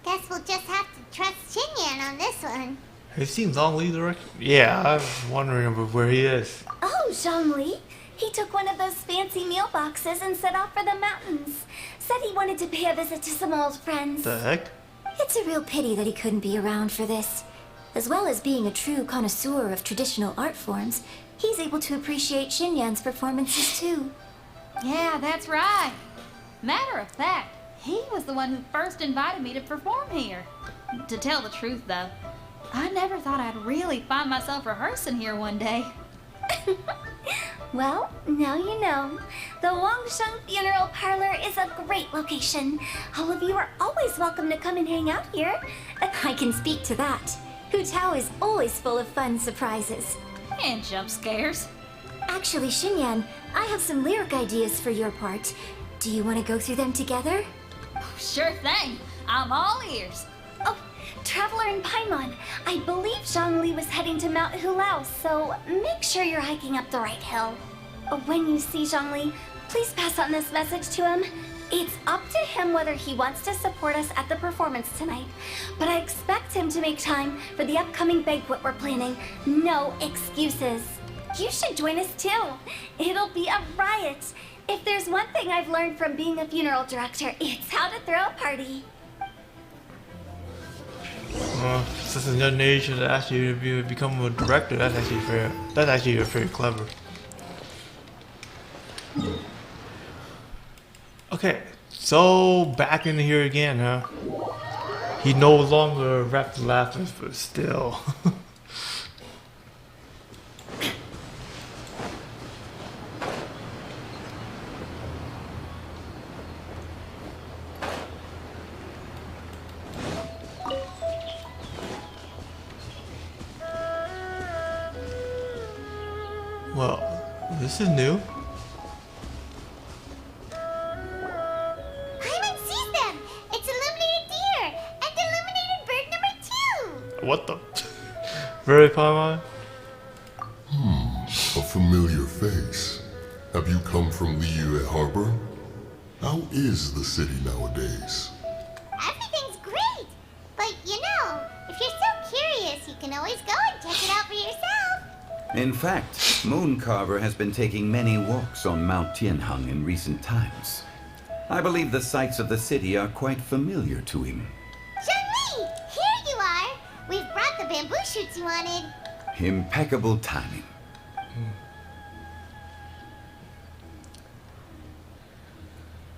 Guess we'll just have to trust Xinyan on this one. Has he seen Zhongli directly? Yeah, I was wondering about where he is. Oh, Zhongli. He took one of those fancy meal boxes and set off for the mountains. Said he wanted to pay a visit to some old friends. The heck? It's a real pity that he couldn't be around for this. As well as being a true connoisseur of traditional art forms, he's able to appreciate Xinyan's performances too. Yeah, that's right. Matter of fact, he was the one who first invited me to perform here. To tell the truth, though, I never thought I'd really find myself rehearsing here one day. Well, now you know. The Wangsheng Funeral Parlor is a great location. All of you are always welcome to come and hang out here. I can speak to that. Hu Tao is always full of fun surprises. And jump scares. Actually, Xinyan, I have some lyric ideas for your part. Do you want to go through them together? Sure thing. I'm all ears. Oh, Traveler in Paimon, I believe Zhongli was heading to Mount Hulao, so make sure you're hiking up the right hill. When you see Zhongli, please pass on this message to him. It's up to him whether he wants to support us at the performance tonight, but I expect him to make time for the upcoming banquet we're planning. No excuses. You should join us too. It'll be a riot. If there's one thing I've learned from being a funeral director, it's how to throw a party. Since a young age to ask you to become a director, that's actually very clever. Okay, so back in here again, huh? He no longer wrapped laughing, but still. Well, this is new. Paimon sees them! It's illuminated deer! And illuminated bird number 2! What the? Really, Paimon? A familiar face. Have you come from Liyue Harbor? How is the city nowadays? Everything's great! But you know, if you're so curious, you can always go and check it out for yourself! In fact, Mooncarver has been taking many walks on Mount Tianheng in recent times. I believe the sights of the city are quite familiar to him. Zhongli! Here you are! We've brought the bamboo shoots you wanted. Impeccable timing.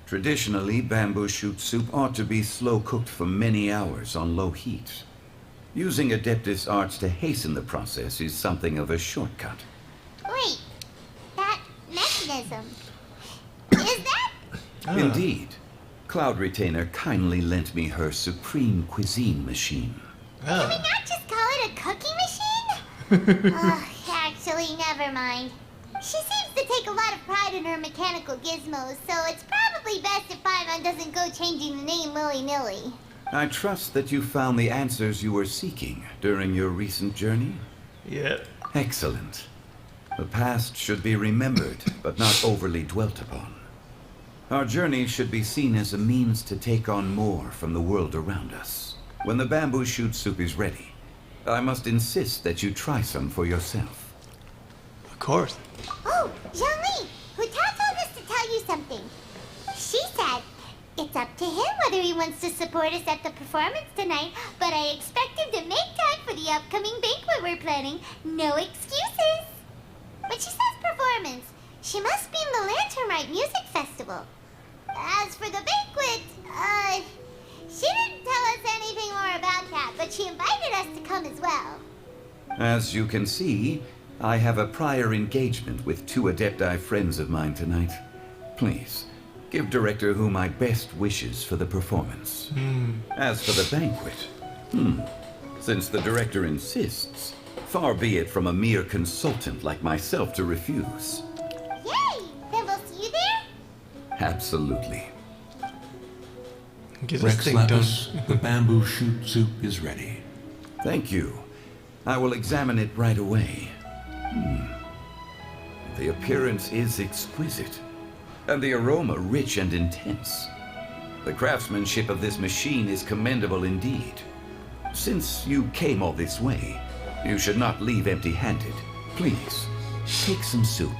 Traditionally, bamboo shoot soup ought to be slow cooked for many hours on low heat. Using Adeptus arts to hasten the process is something of a shortcut. Wait, that mechanism. Is that? Indeed. Cloud Retainer kindly lent me her supreme cuisine machine. Can we not just call it a cooking machine? Actually, never mind. She seems to take a lot of pride in her mechanical gizmos, so it's probably best if Paimon doesn't go changing the name willy-nilly. I trust that you found the answers you were seeking during your recent journey? Yeah. Excellent. The past should be remembered, but not overly dwelt upon. Our journey should be seen as a means to take on more from the world around us. When the bamboo shoot soup is ready, I must insist that you try some for yourself. Of course. Oh, Zhongli! Hu Tao told us to tell you something. She said, it's up to him whether he wants to support us at the performance tonight, but I expect him to make time for the upcoming banquet we're planning. No excuses! When she says performance, she must mean the Lantern Rite Music Festival. As for the banquet, she didn't tell us anything more about that, but she invited us to come as well. As you can see, I have a prior engagement with 2 Adepti friends of mine tonight. Please, give Director Hu my best wishes for the performance. As for the banquet, since the Director insists, far be it from a mere consultant like myself to refuse. Yay! Then we'll see you there? Absolutely. Get this Rex thing Lapis, done. the bamboo shoot soup is ready. Thank you. I will examine it right away. The appearance is exquisite, and the aroma rich and intense. The craftsmanship of this machine is commendable indeed. Since you came all this way, you should not leave empty-handed. Please, take some soup.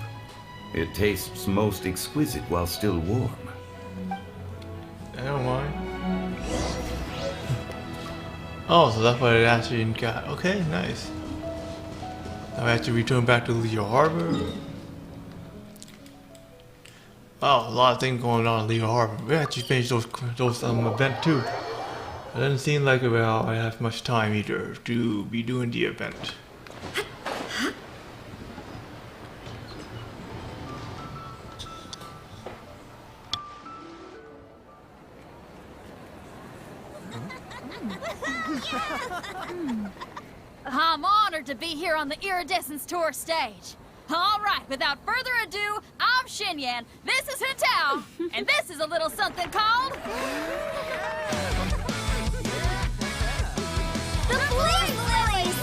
It tastes most exquisite while still warm. I don't mind. Oh, so that's what it actually got. Okay, nice. Now I have to return back to Leo Harbor. Wow, a lot of things going on in Leo Harbor. We actually finished those event too. It doesn't seem like I have much time either to be doing the event. I'm honored to be here on the Iridescence Tour stage. All right, without further ado, I'm Xinyan, this is Hetao, and this is a little something called... The Bling Lilies!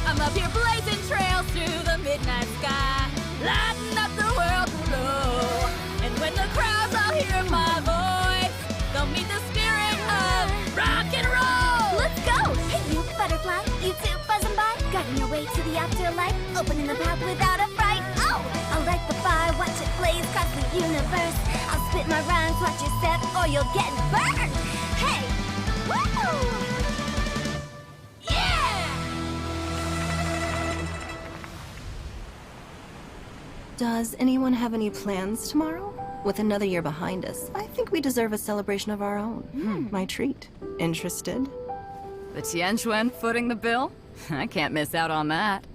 I'm up here blazing trails through the midnight sky, lighting up the world below. And when the crowds all hear my voice, they'll meet the spirit of rock and roll. Let's go! Hey, you butterfly, you too buzzing by, guiding your way to the afterlife, opening the path without a fright. Oh, I'll light the fire, watch it blaze across the universe. I'll spit my rhymes, watch your step, or you'll get burned. Hey, woo! Does anyone have any plans tomorrow? With another year behind us, I think we deserve a celebration of our own. My treat. Interested? The Tianquan footing the bill? I can't miss out on that.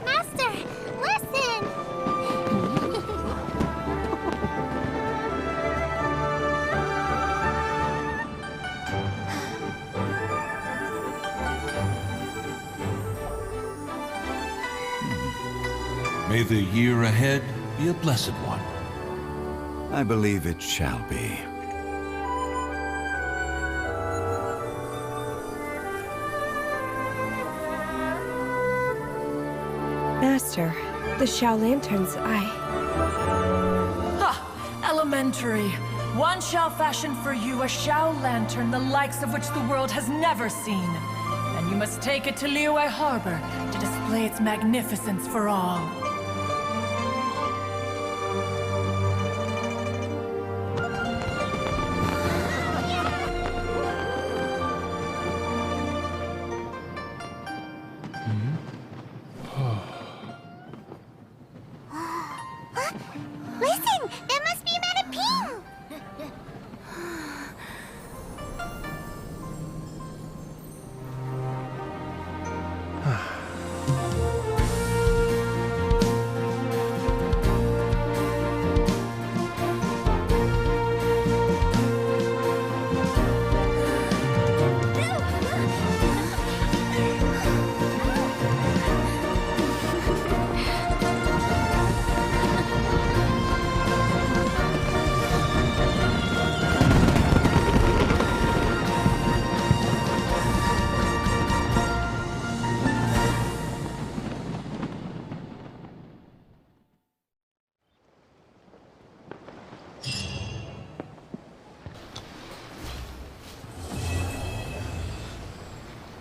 Master, listen! May the year ahead be a blessed one. I believe it shall be. Master, the Xiao Lanterns, Ha! Elementary. One shall fashion for you a Xiao Lantern the likes of which the world has never seen. And you must take it to Liyue Harbor to display its magnificence for all. Listen! That must be Madame Ping!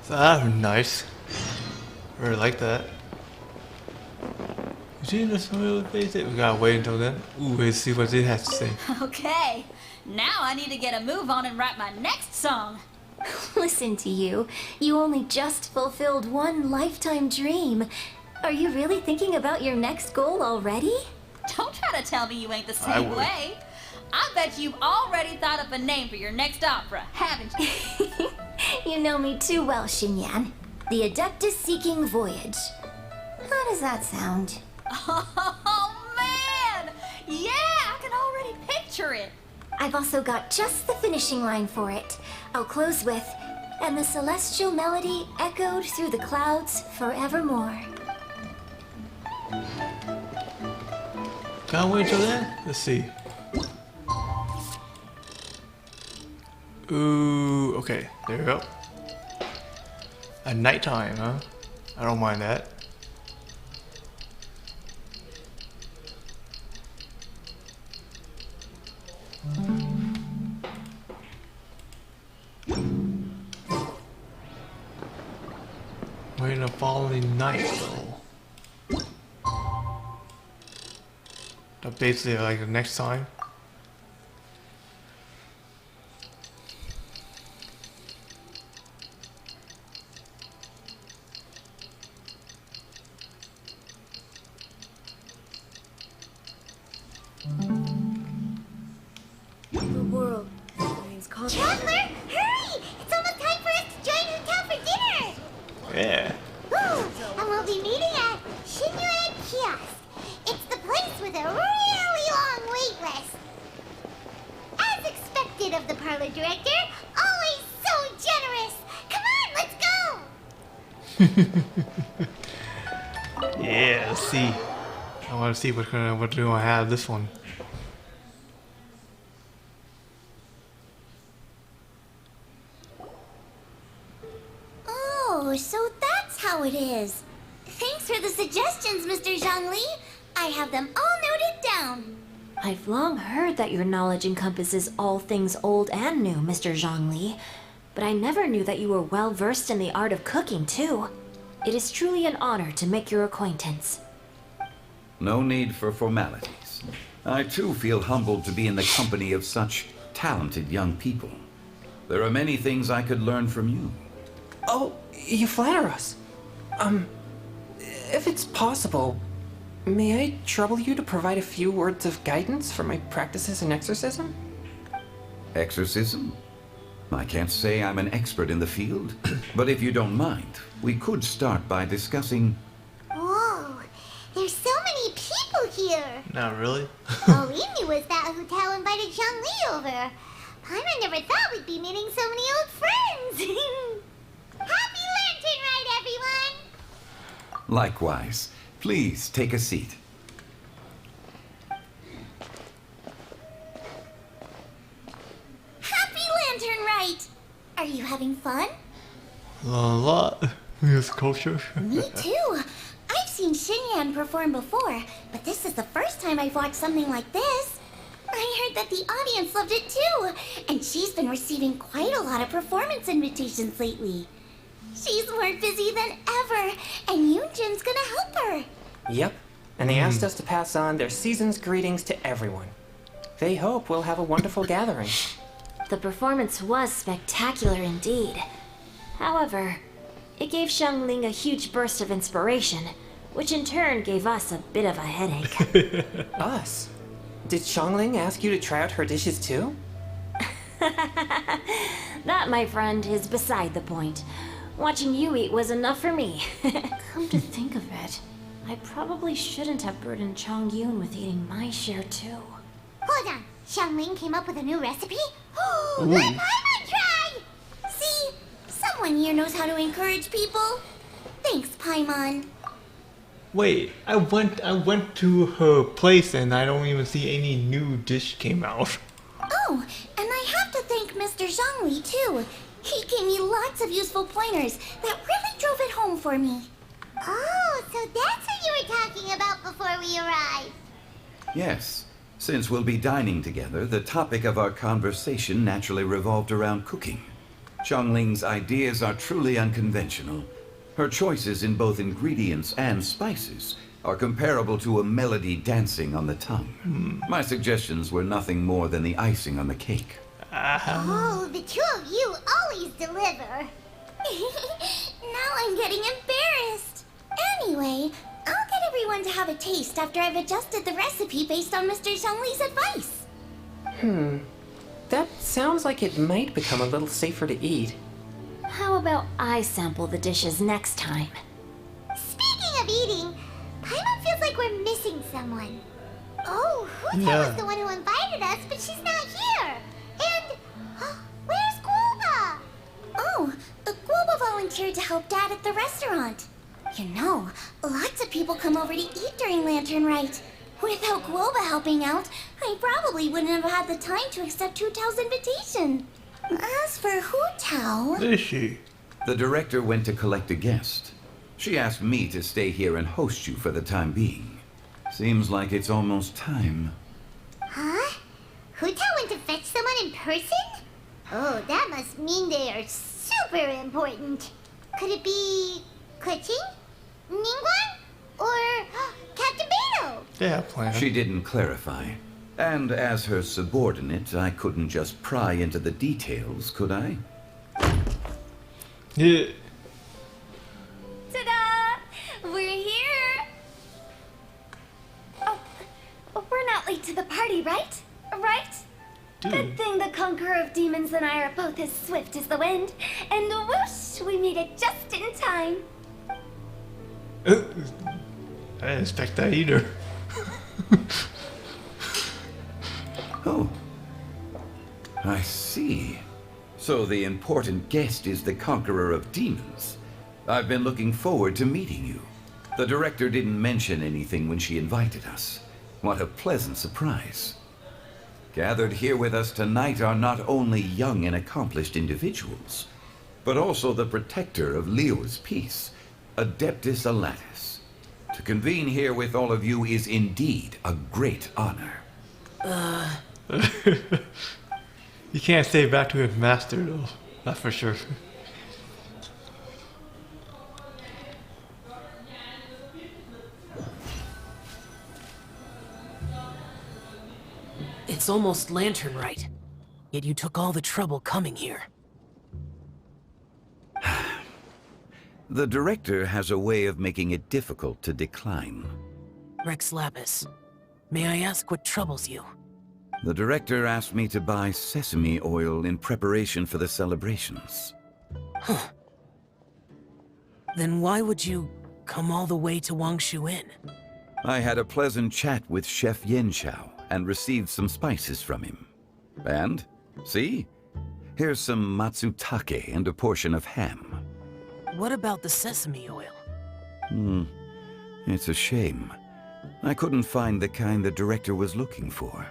That was nice. Really like that. seen this familiar face? We gotta wait until then. Ooh, let's see what it has to say. Okay, now I need to get a move on and write my next song. Listen to you. You only just fulfilled one lifetime dream. Are you really thinking about your next goal already? Don't try to tell me you ain't the I same would. way. I bet you've already thought up a name for your next opera, haven't you? You know me too well, Xinyan. The Adeptus Seeking Voyage. How does that sound? Oh, man! Yeah, I can already picture it. I've also got just the finishing line for it. I'll close with, and the celestial melody echoed through the clouds forevermore. Can't wait till then. Let's see. Ooh, okay, there we go. At nighttime, huh? I don't mind that. Wait the following night, though. That basically like the next time. The world remains constant. Traveler, hurry! It's almost time for us to join Hotel for dinner! Yeah. Woo! And we'll be meeting at Shinyue Kiosk. It's the place with a really long wait list. As expected of the parlor director, always so generous. Come on, let's go! Yeah, let's see. I want to see what do I have this one. Oh, so that's how it is. Thanks for the suggestions, Mr. Zhongli. I have them all noted down. I've long heard that your knowledge encompasses all things old and new, Mr. Zhongli. But I never knew that you were well versed in the art of cooking, too. It is truly an honor to make your acquaintance. No need for formalities. I too feel humbled to be in the company of such talented young people. There are many things I could learn from you. Oh, you flatter us. If it's possible, may I trouble you to provide a few words of guidance for my practices in exorcism? Exorcism? I can't say I'm an expert in the field, but if you don't mind, we could start by discussing... Whoa, there's so many people here. Not really. All we knew was that Hotel invited Zhongli over. Paimon never thought we'd be meeting so many old friends. Happy Lantern Rite, everyone! Likewise. Please take a seat. Happy Lantern Rite! Are you having fun? A lot. Yes, culture. Me too. I've seen Xinyan perform before, but this is the first time I've watched something like this. I heard that the audience loved it too, and she's been receiving quite a lot of performance invitations lately. She's more busy than ever, and Yoonjin's gonna help her. Yep, and they asked us to pass on their season's greetings to everyone. They hope we'll have a wonderful gathering. The performance was spectacular indeed. However, it gave Xiangling a huge burst of inspiration, which in turn gave us a bit of a headache. Us? Did Xiangling ask you to try out her dishes too? That, my friend, is beside the point. Watching you eat was enough for me. Come to think of it, I probably shouldn't have burdened Chong Yun with eating my share too. Hold on, Xiangling came up with a new recipe? Ooh. Let Paimon try! See? Someone here knows how to encourage people. Thanks, Paimon. Wait, I went to her place and I don't even see any new dish came out. Oh, and I have to thank Mr. Zhongli too. He gave me lots of useful pointers that really drove it home for me. Oh, so that's what you were talking about before we arrived. Yes. Since we'll be dining together, the topic of our conversation naturally revolved around cooking. Xiangling's ideas are truly unconventional. Her choices in both ingredients and spices are comparable to a melody dancing on the tongue. My suggestions were nothing more than the icing on the cake. Oh, the two of you always deliver. Now I'm getting embarrassed. Anyway, I'll get everyone to have a taste after I've adjusted the recipe based on Mr. Zhongli's advice. That sounds like it might become a little safer to eat. How about I sample the dishes next time? Speaking of eating, Paimon feels like we're missing someone. Oh, Huta Yeah. was the one who invited us, but she's not here. And where's Guoba? Oh, Guoba volunteered to help Dad at the restaurant. You know, lots of people come over to eat during Lantern Rite. Without Guoba helping out, I probably wouldn't have had the time to accept Hu Tao's invitation. As for Hu Tao... Is she? The director went to collect a guest. She asked me to stay here and host you for the time being. Seems like it's almost time. Huh? Hu Tao went to fetch someone in person? Oh, that must mean they are super important. Could it be... Kuching? Ningguang? Or Captain Beto? They have plans. She didn't clarify. And as her subordinate, I couldn't just pry into the details, could I? Yeah. Ta-da! We're here! Oh, we're not late to the party, right? Right? Good thing the Conqueror of Demons and I are both as swift as the wind. And whoosh, we made it just in time. I didn't expect that either. Oh. I see. So the important guest is the Conqueror of Demons. I've been looking forward to meeting you. The director didn't mention anything when she invited us. What a pleasant surprise. Gathered here with us tonight are not only young and accomplished individuals, but also the protector of Leo's peace, Adeptus Alatus. To convene here with all of you is indeed a great honor. You can't say back to his master though, that's for sure. It's almost Lantern Rite, yet you took all the trouble coming here. The director has a way of making it difficult to decline. Rex Lapis, may I ask what troubles you? The director asked me to buy sesame oil in preparation for the celebrations. Huh. Then why would you come all the way to Wangshu Inn? I had a pleasant chat with Chef Yanxiao and received some spices from him. And, see? Here's some matsutake and a portion of ham. What about the sesame oil? It's a shame. I couldn't find the kind the director was looking for.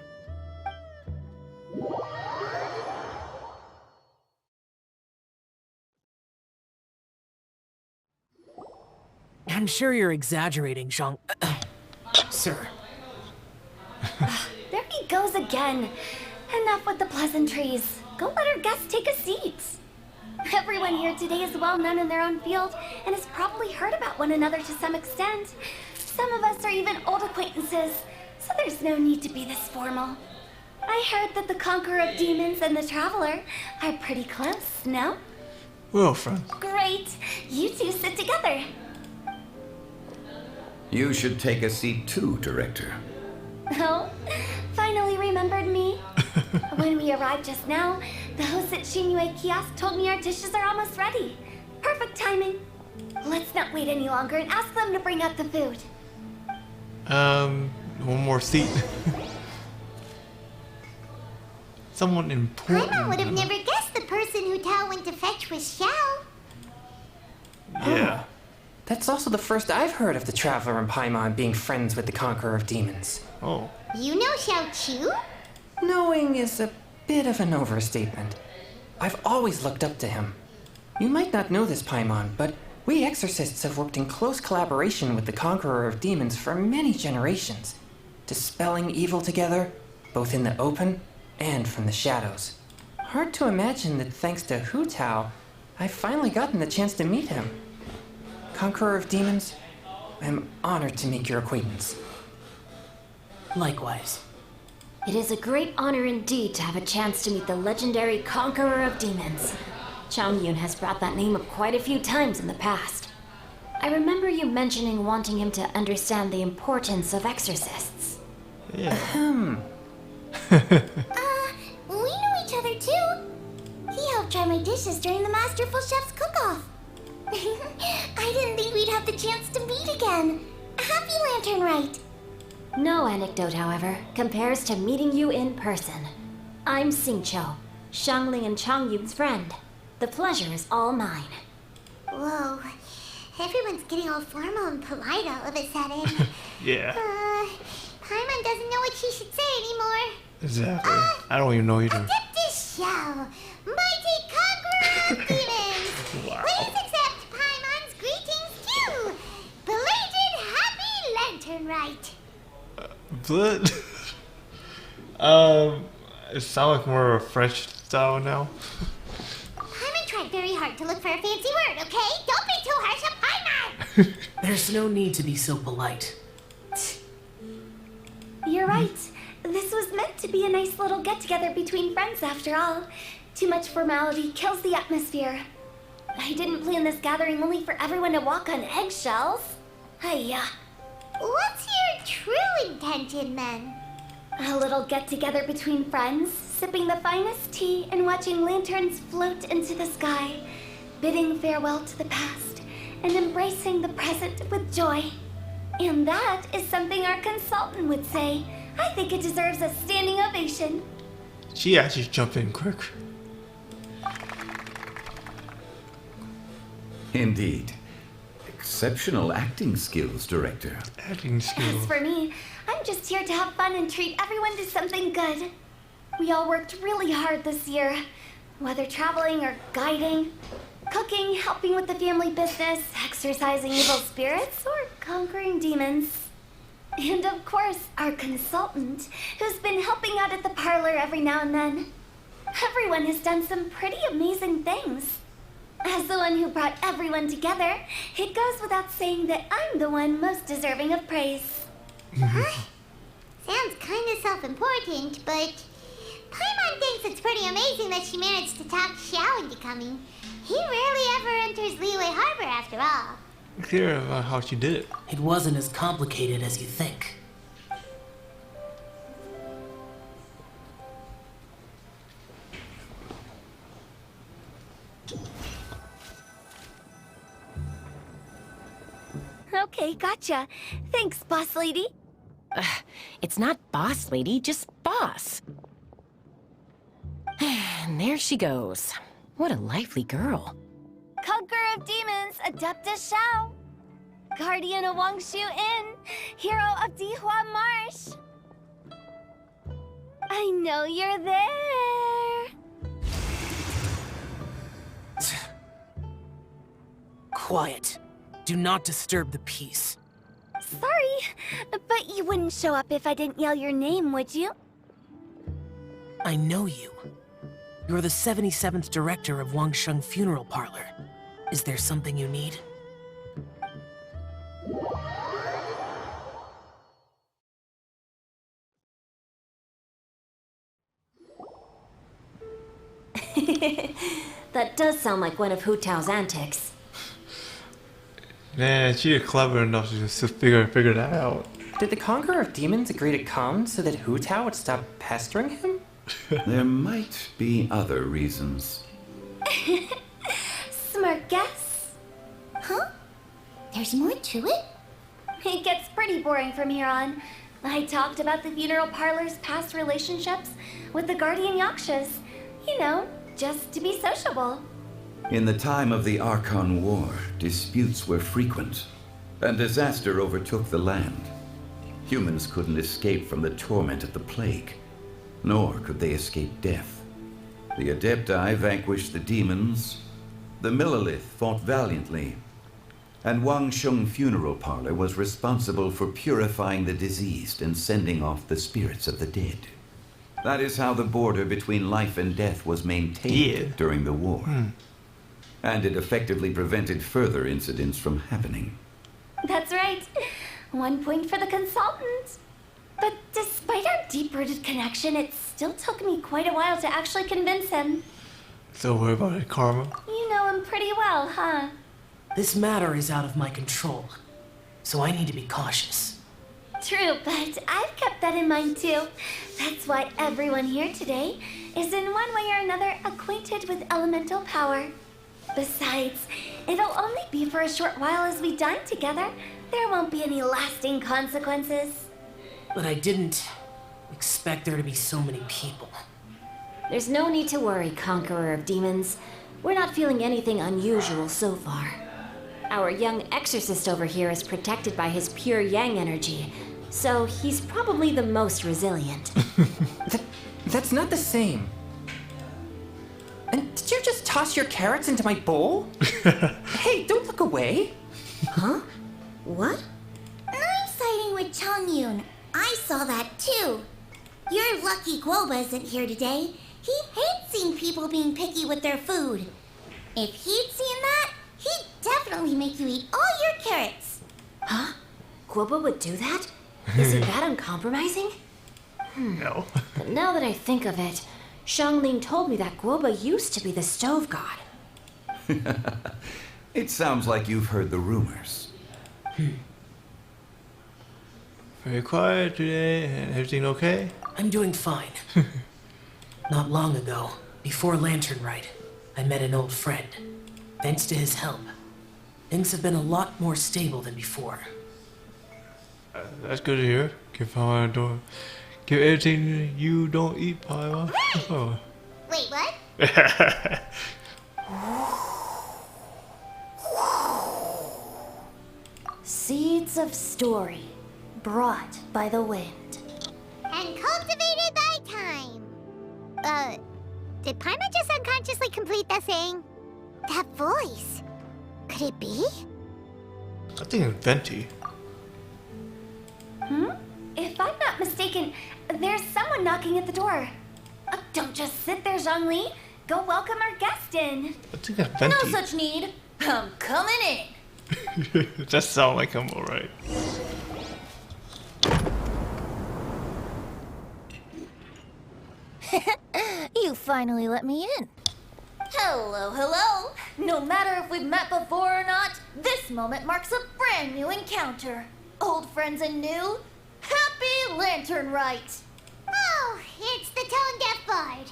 I'm sure you're exaggerating, Zhang... Sir. There he goes again. Enough with the pleasantries. Go let our guests take a seat. Everyone here today is well known in their own field and has probably heard about one another to some extent. Some of us are even old acquaintances, so there's no need to be this formal. I heard that the Conqueror of Demons and the Traveler are pretty close, no? Well, friends. Great. You two sit together. You should take a seat too, Director. Oh, finally remembered me. When we arrived just now, the host at Xinyue Kiosk told me our dishes are almost ready. Perfect timing. Let's not wait any longer and ask them to bring out the food. One more seat. Someone important. Paimon would have never guessed the person Hu Tao went to fetch was Xiao. Yeah. That's also the first I've heard of the Traveler and Paimon being friends with the Conqueror of Demons. Oh. You know Xiao Chu? Knowing is a bit of an overstatement. I've always looked up to him. You might not know this, Paimon, but we exorcists have worked in close collaboration with the Conqueror of Demons for many generations, dispelling evil together, both in the open and from the shadows. Hard to imagine that thanks to Hu Tao, I've finally gotten the chance to meet him. Conqueror of Demons, I'm honored to make your acquaintance. Likewise. It is a great honor indeed to have a chance to meet the legendary Conqueror of Demons. Changyun has brought that name up quite a few times in the past. I remember you mentioning wanting him to understand the importance of exorcists. Yeah. We know each other too. He helped try my dishes during the Masterful Chef's cook-off. I didn't think we'd have the chance to meet again. Happy Lantern Rite. No anecdote, however, compares to meeting you in person. I'm Xingqiu, Shangling and Changyun's friend. The pleasure is all mine. Whoa. Everyone's getting all formal and polite all of a sudden. Yeah. Paimon doesn't know what she should say anymore. Exactly. I don't even know either. Adeptus Shell, mighty conqueror of demons. Wow. Please accept Paimon's greetings too. Belated Happy Lantern Rite. But it sounds like more of a French style now. Paimon tried very hard to look for a fancy word, okay? Don't be too harsh on Paimon. There's no need to be so polite. You're right. This was meant to be a nice little get-together between friends after all. Too much formality kills the atmosphere. I didn't plan this gathering only for everyone to walk on eggshells. Hiya. What's your true intention then? A little get-together between friends, sipping the finest tea and watching lanterns float into the sky, bidding farewell to the past and embracing the present with joy. And that is something our consultant would say. I think it deserves a standing ovation. She actually jumped in quick. Indeed. Exceptional acting skills, Director. Acting As skills. for me, I'm just here to have fun and treat everyone to something good. We all worked really hard this year, whether traveling or guiding, cooking, helping with the family business, exorcising evil spirits, or conquering demons. And of course, our consultant, who's been helping out at the parlor every now and then. Everyone has done some pretty amazing things. As the one who brought everyone together, it goes without saying that I'm the one most deserving of praise. Sounds kind of self-important, but Paimon thinks it's pretty amazing that she managed to talk Xiao into coming. He rarely ever enters Liyue Harbor after all. Clear about how she did it. It wasn't as complicated as you think. Okay, gotcha. Thanks, boss lady. It's not boss lady, just boss. And there she goes. What a lively girl. Conqueror of Demons, Adeptus Shao. Guardian of Wangshu Inn, hero of Dihua Marsh. I know you're there. Quiet. Do not disturb the peace. Sorry, but you wouldn't show up if I didn't yell your name, would you? I know you. You're the 77th director of Wangsheng Funeral Parlor. Is there something you need? That does sound like one of Hu Tao's antics. Man, she is clever enough to just figure that out. Did the Conqueror of Demons agree to come so that Hu Tao would stop pestering him? There might be other reasons. Smart guess. Huh? There's more to it? It gets pretty boring from here on. I talked about the funeral parlor's past relationships with the guardian yakshas. You know, just to be sociable. In the time of the Archon War, disputes were frequent, and disaster overtook the land. Humans couldn't escape from the torment of the plague, nor could they escape death. The Adepti vanquished the demons, the Millelith fought valiantly, and Wangsheng Funeral Parlor was responsible for purifying the diseased and sending off the spirits of the dead. That is how the border between life and death was maintained during the war. And it effectively prevented further incidents from happening. That's right. 1 point for the consultant. But despite our deep-rooted connection, it still took me quite a while to actually convince him. So worry about it, Karma. You know him pretty well, huh? This matter is out of my control, so I need to be cautious. True, but I've kept that in mind too. That's why everyone here today is in one way or another acquainted with elemental power. Besides, it'll only be for a short while as we dine together. There won't be any lasting consequences. But I didn't expect there to be so many people. There's no need to worry, Conqueror of Demons. We're not feeling anything unusual so far. Our young exorcist over here is protected by his pure yang energy, so he's probably the most resilient. That's not the same. And did you just toss your carrots into my bowl? Hey, don't look away. Huh? What? Nice sighting with Chongyun. I saw that too. You're lucky Guoba isn't here today. He hates seeing people being picky with their food. If he'd seen that, he'd definitely make you eat all your carrots. Huh? Guoba would do that? Is it that uncompromising? No. But now that I think of it, Xiangling told me that Guoba used to be the stove god. It sounds like you've heard the rumors. Very quiet today. Everything okay? I'm doing fine. Not long ago, before Lantern Rite, I met an old friend. Thanks to his help, things have been a lot more stable than before. That's good to hear. Give everything you don't eat, Paimon. Oh. Wait, what? Seeds of story, brought by the wind. And cultivated by time. Did Paimon just unconsciously complete that saying? That voice. Could it be? I think it's Venti. If I'm not mistaken, there's someone knocking at the door. Don't just sit there, Zhongli. Go welcome our guest in. I think that's Venti. No such need. I'm coming in. That sounds like him, alright. You finally let me in. Hello, hello. No matter if we've met before or not, this moment marks a brand new encounter. Old friends and new. Happy Lantern Rite. Oh, it's the tone-deaf bard.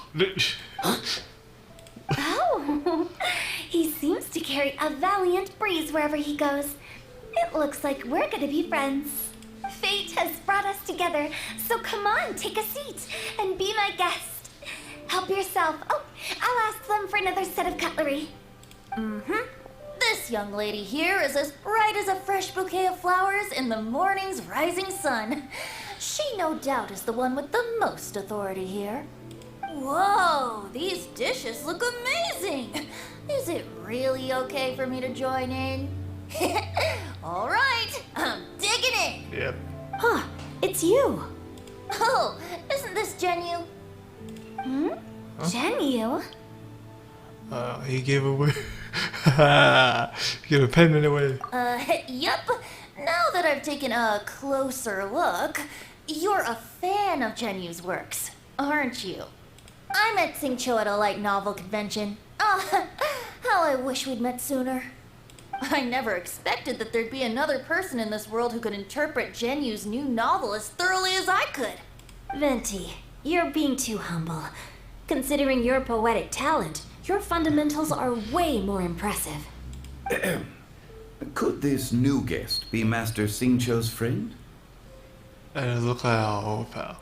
Oh, he seems to carry a valiant breeze wherever he goes. It looks like we're gonna be friends. Fate has brought us together, so come on, take a seat and be my guest. Help yourself. Oh, I'll ask them for another set of cutlery. This young lady here is as bright as a fresh bouquet of flowers in the morning's rising sun. She no doubt is the one with the most authority here. Whoa, these dishes look amazing. Is it really okay for me to join in? All right, I'm digging in. Yep. Huh, it's you. Oh, isn't this Genyu? Huh? Genyu? He gave away. He gave a pen away. Yep. Now that I've taken a closer look, you're a fan of Genyu's works, aren't you? I met Xingqiu at a light novel convention. Oh, how I wish we'd met sooner. I never expected that there'd be another person in this world who could interpret Genyu's new novel as thoroughly as I could. Venti, you're being too humble. Considering your poetic talent, your fundamentals are way more impressive. Could this new guest be Master Xingqiu's friend? Look like our old pal.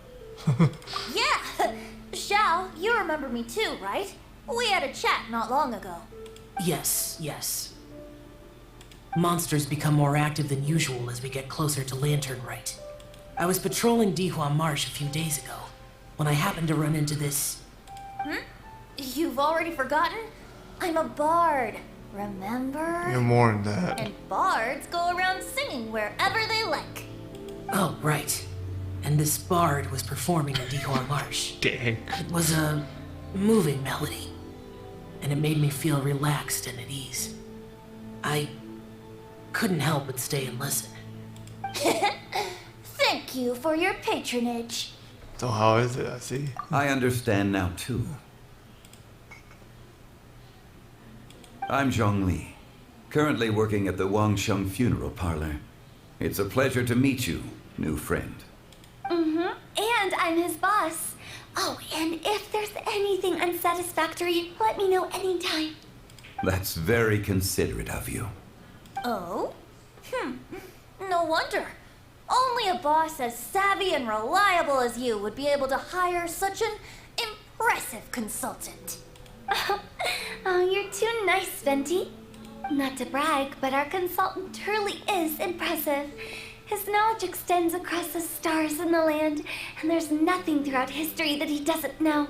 Yeah! Xiao, you remember me too, right? We had a chat not long ago. Yes, yes. Monsters become more active than usual as we get closer to Lantern Rite. I was patrolling Dihua Marsh a few days ago when I happened to run into this. You've already forgotten? I'm a bard, remember? You're more than that. And bards go around singing wherever they like. Oh, right. And this bard was performing in Dihua Marsh. Dang. It was a moving melody, and it made me feel relaxed and at ease. I couldn't help but stay and listen. Thank you for your patronage. So how is it? I see. I understand now too. I'm Zhongli, currently working at the Wangsheng Funeral Parlor. It's a pleasure to meet you, new friend. Mm-hmm. And I'm his boss. Oh, and if there's anything unsatisfactory, let me know anytime. That's very considerate of you. Oh? No wonder. Only a boss as savvy and reliable as you would be able to hire such an impressive consultant. Oh, you're too nice, Venti. Not to brag, but our consultant truly is impressive. His knowledge extends across the stars and the land, and there's nothing throughout history that he doesn't know.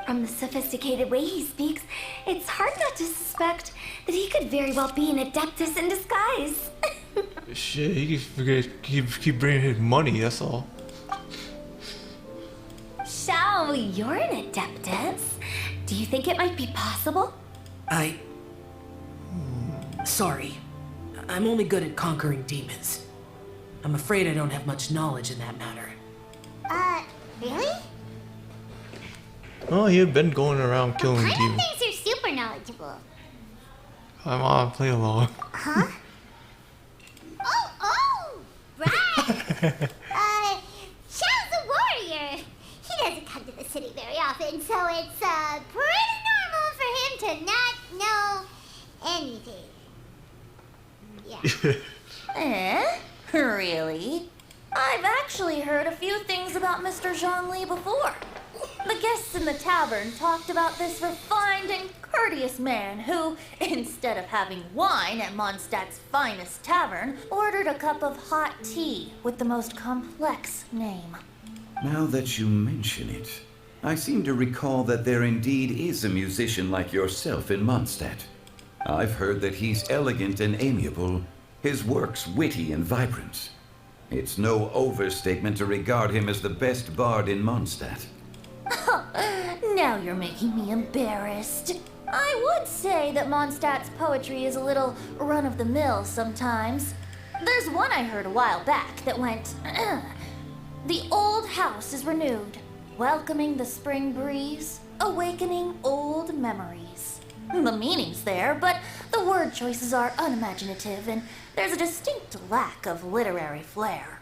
From the sophisticated way he speaks, it's hard not to suspect that he could very well be an adeptus in disguise. Shit, he keep bringing his money, that's all. So, you're an adeptus? Do you think it might be possible? Sorry. I'm only good at conquering demons. I'm afraid I don't have much knowledge in that matter. Really? Oh, he had been going around killing Paimon demons. thinks you're super knowledgeable. I'm on, play along. Huh? Oh! Right! Xiao's a warrior. He doesn't come to the city very often, so it's, pretty normal for him to not know anything. Yeah. Really? I've actually heard a few things about Mr. Zhongli before. The guests in the tavern talked about this refined and courteous man who, instead of having wine at Mondstadt's finest tavern, ordered a cup of hot tea with the most complex name. Now that you mention it, I seem to recall that there indeed is a musician like yourself in Mondstadt. I've heard that he's elegant and amiable, his works witty and vibrant. It's no overstatement to regard him as the best bard in Mondstadt. Now you're making me embarrassed. I would say that Mondstadt's poetry is a little run-of-the-mill sometimes. There's one I heard a while back that went, The old house is renewed, welcoming the spring breeze, awakening old memories. The meaning's there, but the word choices are unimaginative, and there's a distinct lack of literary flair.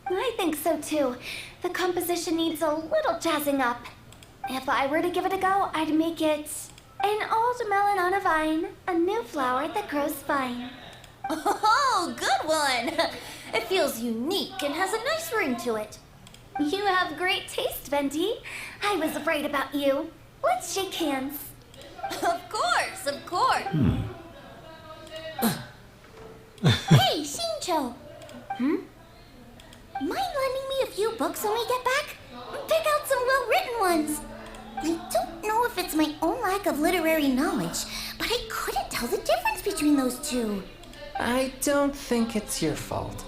I think so too. The composition needs a little jazzing up. If I were to give it a go, I'd make it an old melon on a vine, a new flower that grows fine. Oh, good one! It feels unique and has a nice ring to it. You have great taste, Venti. I was right about you. Let's shake hands. Of course, of course. Hey, Shincho! Mind lending me a few books when we get back? Pick out some well-written ones. I don't know if it's my own lack of literary knowledge, but I couldn't tell the difference between those two. I don't think it's your fault.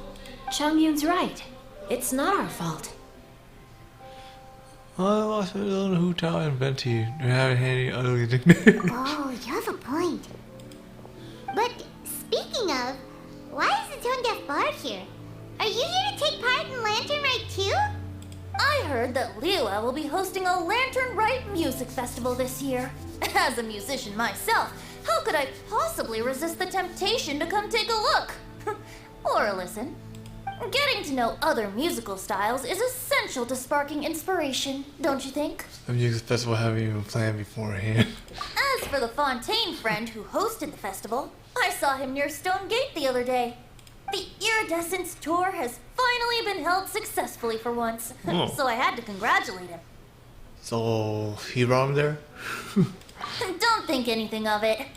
Changyun's right. It's not our fault. I lost it on Hu Tao and Venti. They're having any ugly nicknames. Oh, you have a point. But speaking of, why is the Tone Deaf Bard here? Are you here to take part in Lantern Rite too? I heard that Liyue will be hosting a Lantern Rite music festival this year. As a musician myself, how could I possibly resist the temptation to come take a look? Or listen. Getting to know other musical styles is essential to sparking inspiration, don't you think? The music festival haven't even planned beforehand. As for the Fontaine friend who hosted the festival, I saw him near Stone Gate the other day. The Iridescence tour has finally been held successfully for once, Oh. so I had to congratulate him. So, he brought him there? Don't think anything of it.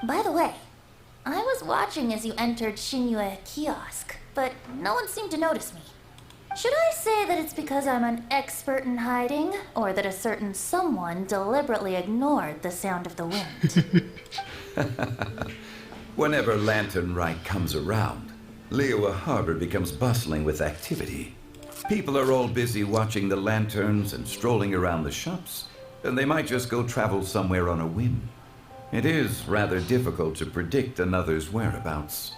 By the way, I was watching as you entered Xinyue Kiosk, but no one seemed to notice me. Should I say that it's because I'm an expert in hiding, or that a certain someone deliberately ignored the sound of the wind? Whenever Lantern Rite comes around, Liyue Harbor becomes bustling with activity. People are all busy watching the lanterns and strolling around the shops, and they might just go travel somewhere on a whim. It is rather difficult to predict another's whereabouts.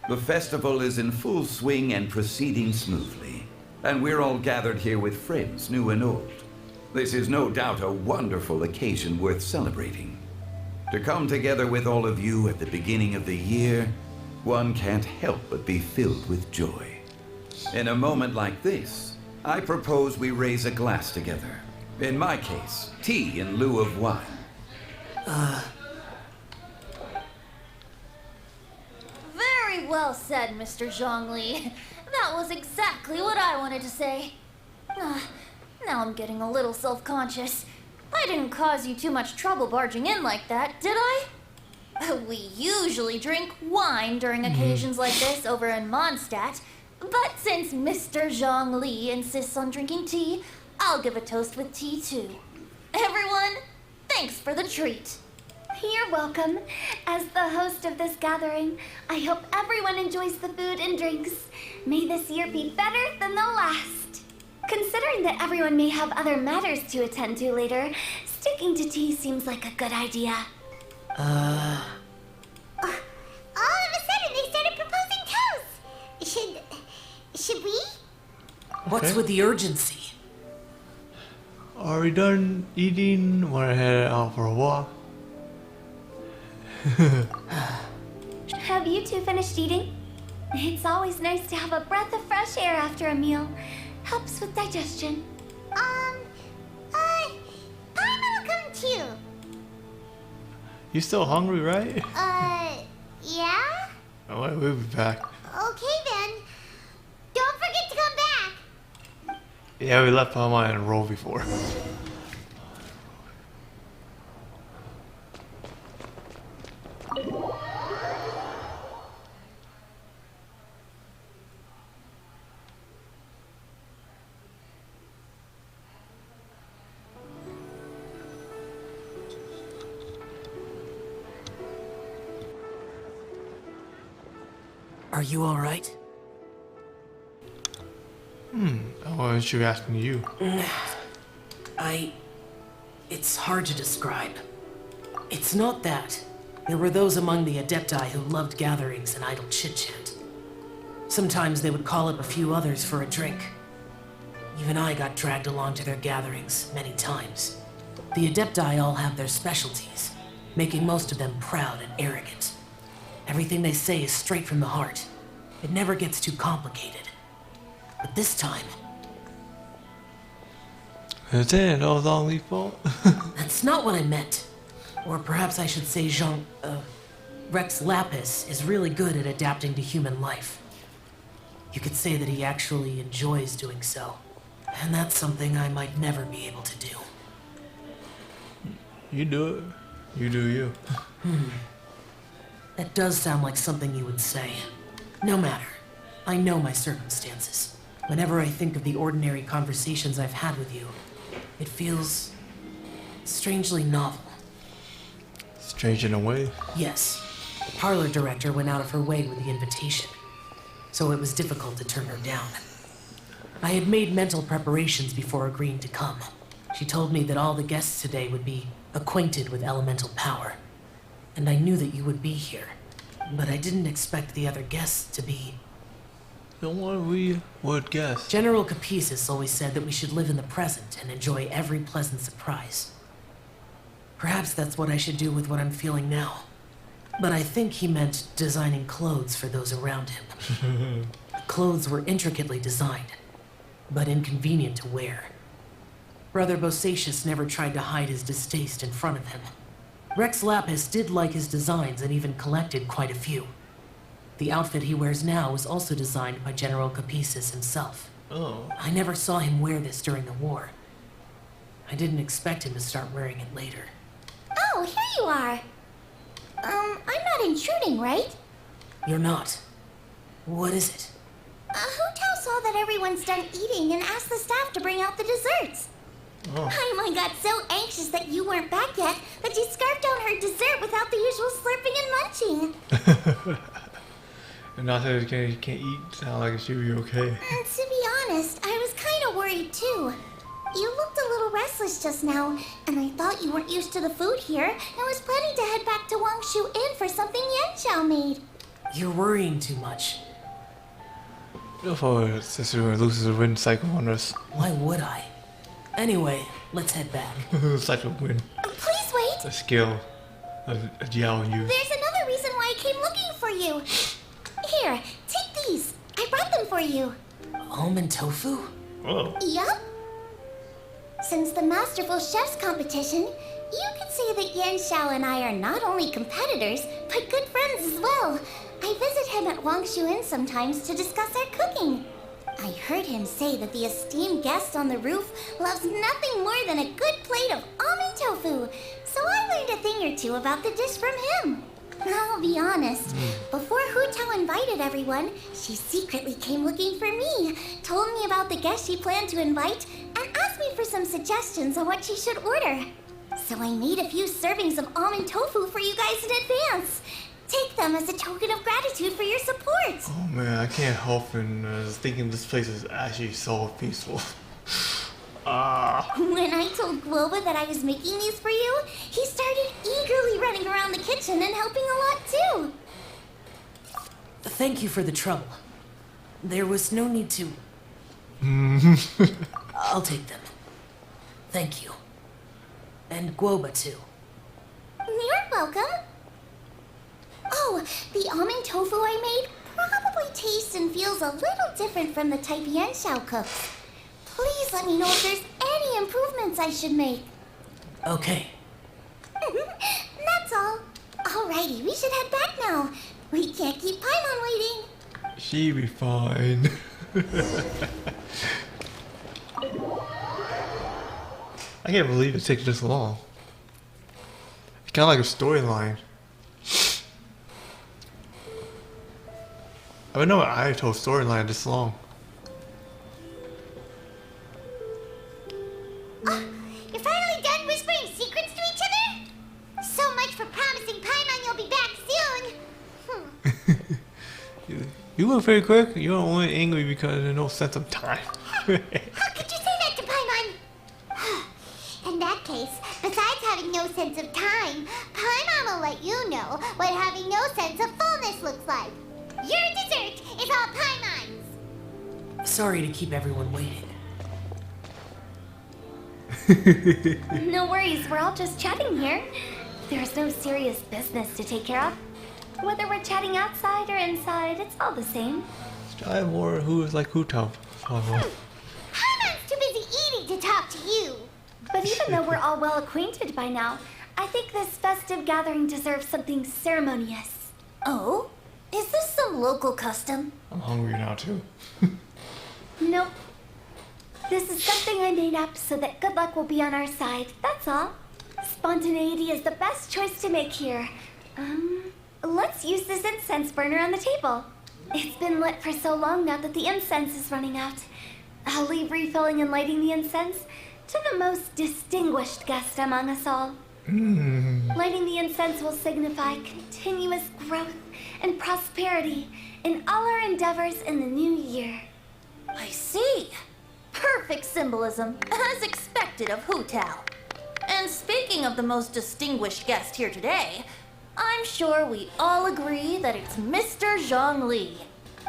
The festival is in full swing and proceeding smoothly. And we're all gathered here with friends, new and old. This is no doubt a wonderful occasion worth celebrating. To come together with all of you at the beginning of the year, one can't help but be filled with joy. In a moment like this, I propose we raise a glass together. In my case, tea in lieu of wine. Very well said, Mr. Zhongli. That was exactly what I wanted to say. Now I'm getting a little self-conscious. I didn't cause you too much trouble barging in like that, did I? We usually drink wine during occasions like this over in Mondstadt, but since Mr. Zhongli insists on drinking tea, I'll give a toast with tea too. Everyone, thanks for the treat. You're welcome. As the host of this gathering, I hope everyone enjoys the food and drinks. May this year be better than the last. Considering that everyone may have other matters to attend to later, sticking to tea seems like a good idea. All of a sudden, they started proposing toasts. Should we? What's with the urgency? Are we done eating? Wanna head out for a walk? Have you two finished eating? It's always nice to have a breath of fresh air after a meal. Helps with digestion. I'm gonna come too. You still hungry, right? Yeah? Oh, wait, we'll be back. Okay then. Don't forget to come back. Yeah, we left Palma in a row before. Are you all right? Why aren't you asking you? It's hard to describe. It's not that. There were those among the Adepti who loved gatherings and idle chit-chat. Sometimes they would call up a few others for a drink. Even I got dragged along to their gatherings many times. The Adepti all have their specialties, making most of them proud and arrogant. Everything they say is straight from the heart. It never gets too complicated. But this time... Is it no Zhongli fault? That's not what I meant. Or perhaps I should say Rex Lapis is really good at adapting to human life. You could say that he actually enjoys doing so. And that's something I might never be able to do. You do it. You do you. That does sound like something you would say. No matter. I know my circumstances. Whenever I think of the ordinary conversations I've had with you, it feels strangely novel. Strange in a way? Yes. The parlor director went out of her way with the invitation, so it was difficult to turn her down. I had made mental preparations before agreeing to come. She told me that all the guests today would be acquainted with elemental power, and I knew that you would be here, but I didn't expect the other guests to be... The one we would guess. General Capisis always said that we should live in the present and enjoy every pleasant surprise. Perhaps that's what I should do with what I'm feeling now. But I think he meant designing clothes for those around him. The clothes were intricately designed, but inconvenient to wear. Brother Bosacius never tried to hide his distaste in front of him. Rex Lapis did like his designs and even collected quite a few. The outfit he wears now was also designed by General Capisis himself. Oh. I never saw him wear this during the war. I didn't expect him to start wearing it later. Oh, here you are. I'm not intruding, right? You're not. What is it? Hu-Tao saw that everyone's done eating and asked the staff to bring out the desserts. Oh. Paimon got so anxious that you weren't back yet that she scarfed down her dessert without the usual slurping and munching. And not that you can't eat, sound like it should be okay. And to be honest, I was kind of worried too. You looked a little restless just now, and I thought you weren't used to the food here and was planning to head back to Wangshu Inn for something Yanxiao made. You're worrying too much. Oh, Sister loses a win cycle on us. Why would I? Anyway, let's head back. Cycle win. Please wait. A skill. A Jiao use. There's another reason why I came looking for you. Here, take these. I brought them for you. Almond tofu? Whoa. Yup. Since the Masterful Chef's competition, you could say that Yan Xiao and I are not only competitors, but good friends as well. I visit him at Wangshu Inn sometimes to discuss our cooking. I heard him say that the esteemed guest on the roof loves nothing more than a good plate of almond tofu, so I learned a thing or two about the dish from him. I'll be honest, before Hu Tao invited everyone, she secretly came looking for me, told me about the guests she planned to invite, and asked me for some suggestions on what she should order. So I made a few servings of almond tofu for you guys in advance. Take them as a token of gratitude for your support. Oh man, I can't help in thinking this place is actually so peaceful. When I told Globa that I was making these for you, he started eagerly running around the kitchen and helping a lot too. Thank you for the trouble. There was no need to... I'll take them. Thank you. And Guoba too. You're welcome. Oh, the almond tofu I made probably tastes and feels a little different from the type Yan Xiao cooks. Please let me know if there's any improvements I should make. Okay. That's all. Alrighty, we should head back now. We can't keep Paimon waiting. She be fine. I can't believe it takes this long. It's kind of like a storyline. I don't know what I told storyline this long. You're finally done whispering secrets to each other? So much for promising Paimon you'll be back soon. You went very quick. You're only angry because there's no sense of time. How could you say that to Paimon? In that case, besides having no sense of time, Paimon will let you know what having no sense of fullness looks like. Your dessert is all Paimon's. Sorry to keep everyone waiting. No worries, we're all just chatting here. There's no serious business to take care of. Whether we're chatting outside or inside, it's all the same. Try more who is like Hu Tao. Paimon's too busy eating to talk to you. But even though we're all well acquainted by now, I think this festive gathering deserves something ceremonious. Oh? Is this some local custom? I'm hungry now too. Nope. This is something I made up so that good luck will be on our side, that's all. Spontaneity is the best choice to make here. Let's use this incense burner on the table. It's been lit for so long now that the incense is running out. I'll leave refilling and lighting the incense to the most distinguished guest among us all. Lighting the incense will signify continuous growth and prosperity in all our endeavors in the new year. I see. Perfect symbolism, as expected of Hu Tao. And speaking of the most distinguished guest here today, I'm sure we all agree that it's Mr. Zhang Li.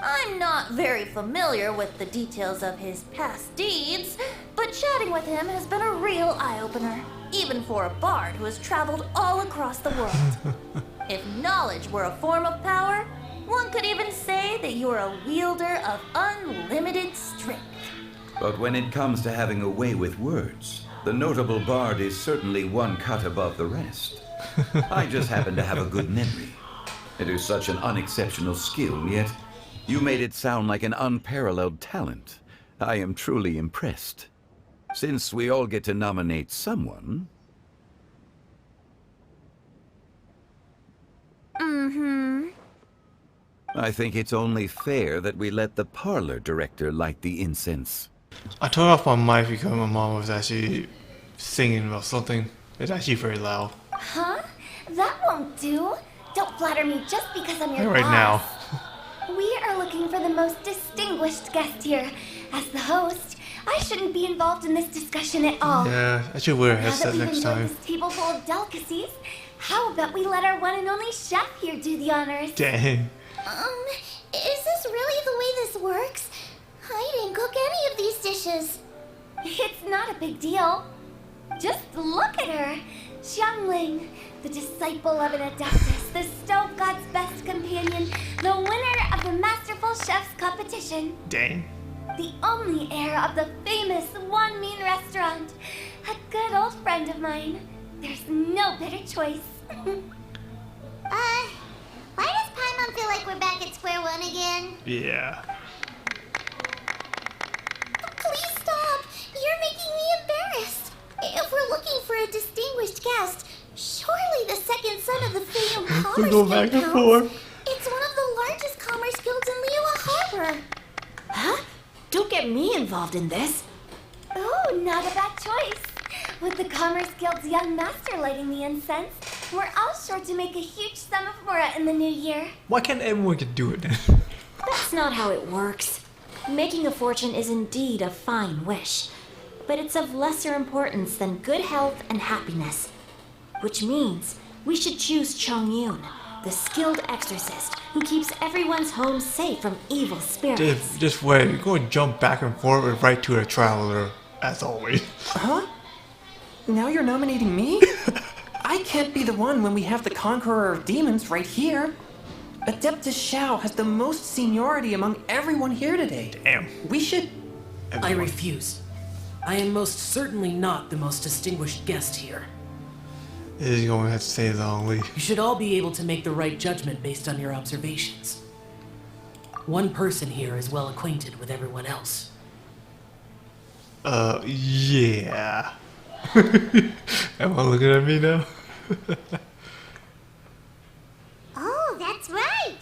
I'm not very familiar with the details of his past deeds, but chatting with him has been a real eye-opener, even for a bard who has traveled all across the world. If knowledge were a form of power, one could even say that you are a wielder of unlimited strength. But when it comes to having a way with words, the notable bard is certainly one cut above the rest. I just happen to have a good memory. It is such an unexceptional skill, yet you made it sound like an unparalleled talent. I am truly impressed. Since we all get to nominate someone... I think it's only fair that we let the parlor director light the incense. I turned off my mic because my mom was actually singing about something. It's actually very loud. Huh? That won't do. Don't flatter me just because I'm your Right now. boss. We are looking for the most distinguished guest here. As the host, I shouldn't be involved in this discussion at all. Yeah, I should wear a Now that headset we've next enjoyed time. this table full of delicacies, how about we let our one and only chef here do the honors? Dang. Is this really the way this works? I didn't cook any of these dishes. It's not a big deal. Just look at her. Xiangling, the disciple of an adeptus, the stove god's best companion, the winner of the Masterful Chef's competition. Dang. The only heir of the famous One Mean restaurant. A good old friend of mine. There's no better choice. Why does Paimon feel like we're back at square one again? Yeah. Please stop! You're making me embarrassed. If we're looking for a distinguished guest, surely the second son of the Fatum Commerce go Guild back and counts. forth. It's one of the largest commerce guilds in Liyue Harbor. Huh? Don't get me involved in this. Oh, not a bad choice. With the Commerce Guild's young master lighting the incense, we're all sure to make a huge sum of mora in the new year. Why can't everyone get do it then? That's not how it works. Making a fortune is indeed a fine wish, but it's of lesser importance than good health and happiness. Which means we should choose Chongyun, the skilled exorcist who keeps everyone's home safe from evil spirits. Just wait. You're going to jump back and forth and right to a traveler, as always. Huh? Now you're nominating me? I can't be the one when we have the Conqueror of Demons right here. Adeptus Xiao has the most seniority among everyone here today. Damn. We should... I refuse. I am most certainly not the most distinguished guest here. He's going to have to say it only. You should all be able to make the right judgment based on your observations. One person here is well acquainted with everyone else. Yeah. Everyone looking at me now? Oh, that's right.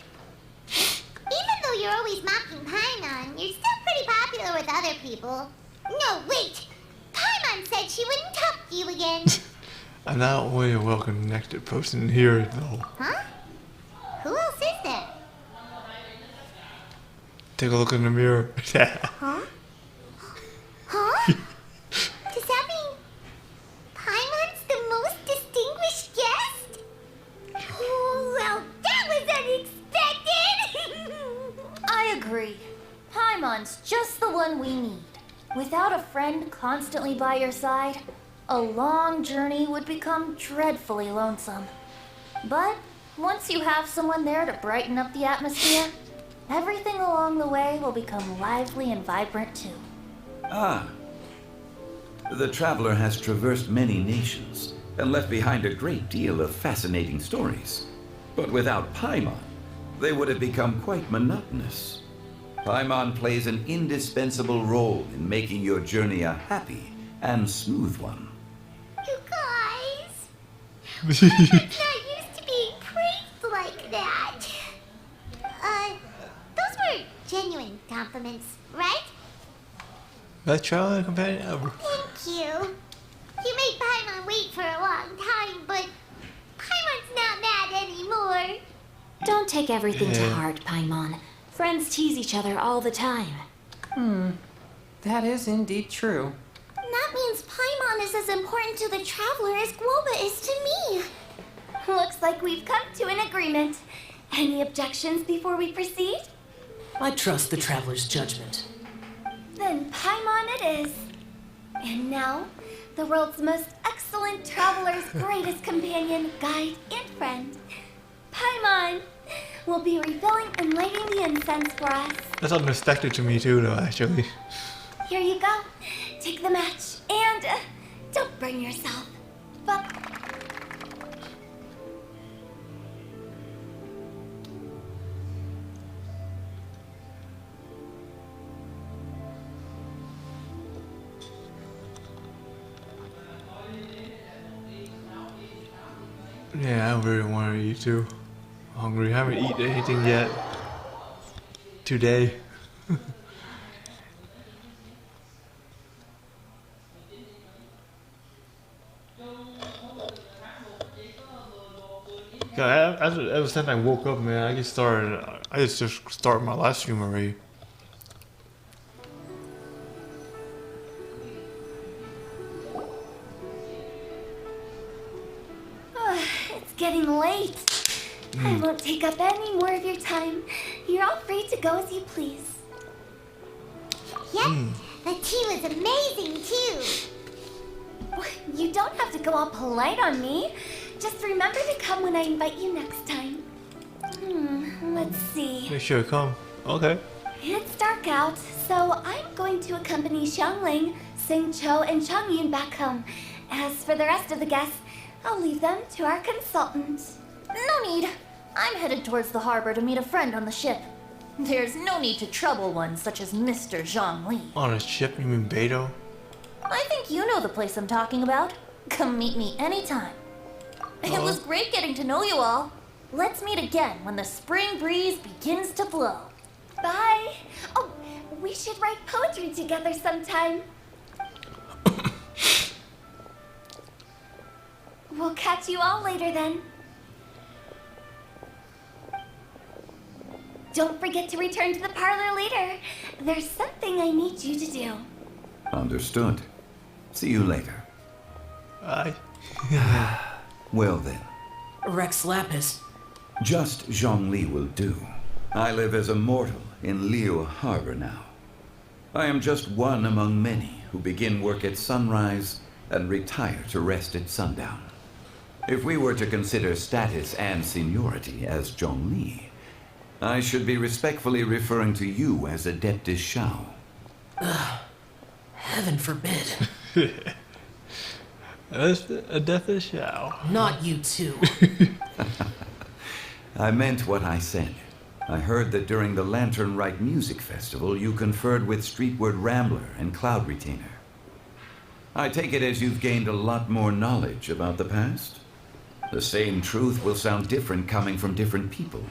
Even though you're always mocking Paimon, you're still pretty popular with other people. No, wait. Paimon said she wouldn't talk to you again. I'm not only a well-connected person here, though. Huh? Who else is there? Take a look in the mirror. Huh? Huh? Does that mean Paimon's the most distinguished guest? Oh, well, that was unexpected! I agree. Paimon's just the one we need. Without a friend constantly by your side, a long journey would become dreadfully lonesome. But once you have someone there to brighten up the atmosphere, everything along the way will become lively and vibrant too. Ah. The traveler has traversed many nations and left behind a great deal of fascinating stories. But without Paimon, they would have become quite monotonous. Paimon plays an indispensable role in making your journey a happy and smooth one. You guys, I'm not used to being praised like that. Those were genuine compliments, right? Best traveler companion ever. Thank you. You made Paimon wait for a long time, but Paimon's not mad anymore. Don't take everything to Yeah. heart, Paimon. Friends tease each other all the time. That is indeed true. That means Paimon is as important to the traveler as Guoba is to me. Looks like we've come to an agreement. Any objections before we proceed? I trust the traveler's judgment. Then Paimon it is. And now, the world's most excellent traveler's greatest companion, guide, and friend, Paimon, will be refilling and lighting the incense for us. That's unexpected to me too, though, actually. Here you go. Take the match and don't burn yourself. But Yeah, I really want to eat too. Hungry. Haven't eaten anything yet. Today. God, ever since I woke up, man, I just started my live stream already. it's getting late. I won't take up any more of your time. You're all free to go as you please. Yep, the tea was amazing too. You don't have to go all polite on me. Just remember to come when I invite you next time. Let's see. Make sure to come. Okay. It's dark out, so I'm going to accompany Xiangling, Xingqiu, and Changyun back home. As for the rest of the guests, I'll leave them to our consultant. No need. I'm headed towards the harbor to meet a friend on the ship. There's no need to trouble one such as Mr. Zhongli. On a ship, you mean Beidou? I think you know the place I'm talking about. Come meet me anytime. It was great getting to know you all. Let's meet again when the spring breeze begins to blow. Bye. Oh, we should write poetry together sometime. We'll catch you all later then. Don't forget to return to the parlor later. There's something I need you to do. Understood. See you later. Bye. Well then. Rex Lapis. Just Zhongli will do. I live as a mortal in Liyue Harbor now. I am just one among many who begin work at sunrise and retire to rest at sundown. If we were to consider status and seniority as Zhongli, I should be respectfully referring to you as Adeptus Shao. Heaven forbid. Adeptus Shao. Not you too. I meant what I said. I heard that during the Lantern Rite Music Festival, you conferred with Streetward Rambler and Cloud Retainer. I take it as you've gained a lot more knowledge about the past? The same truth will sound different coming from different people.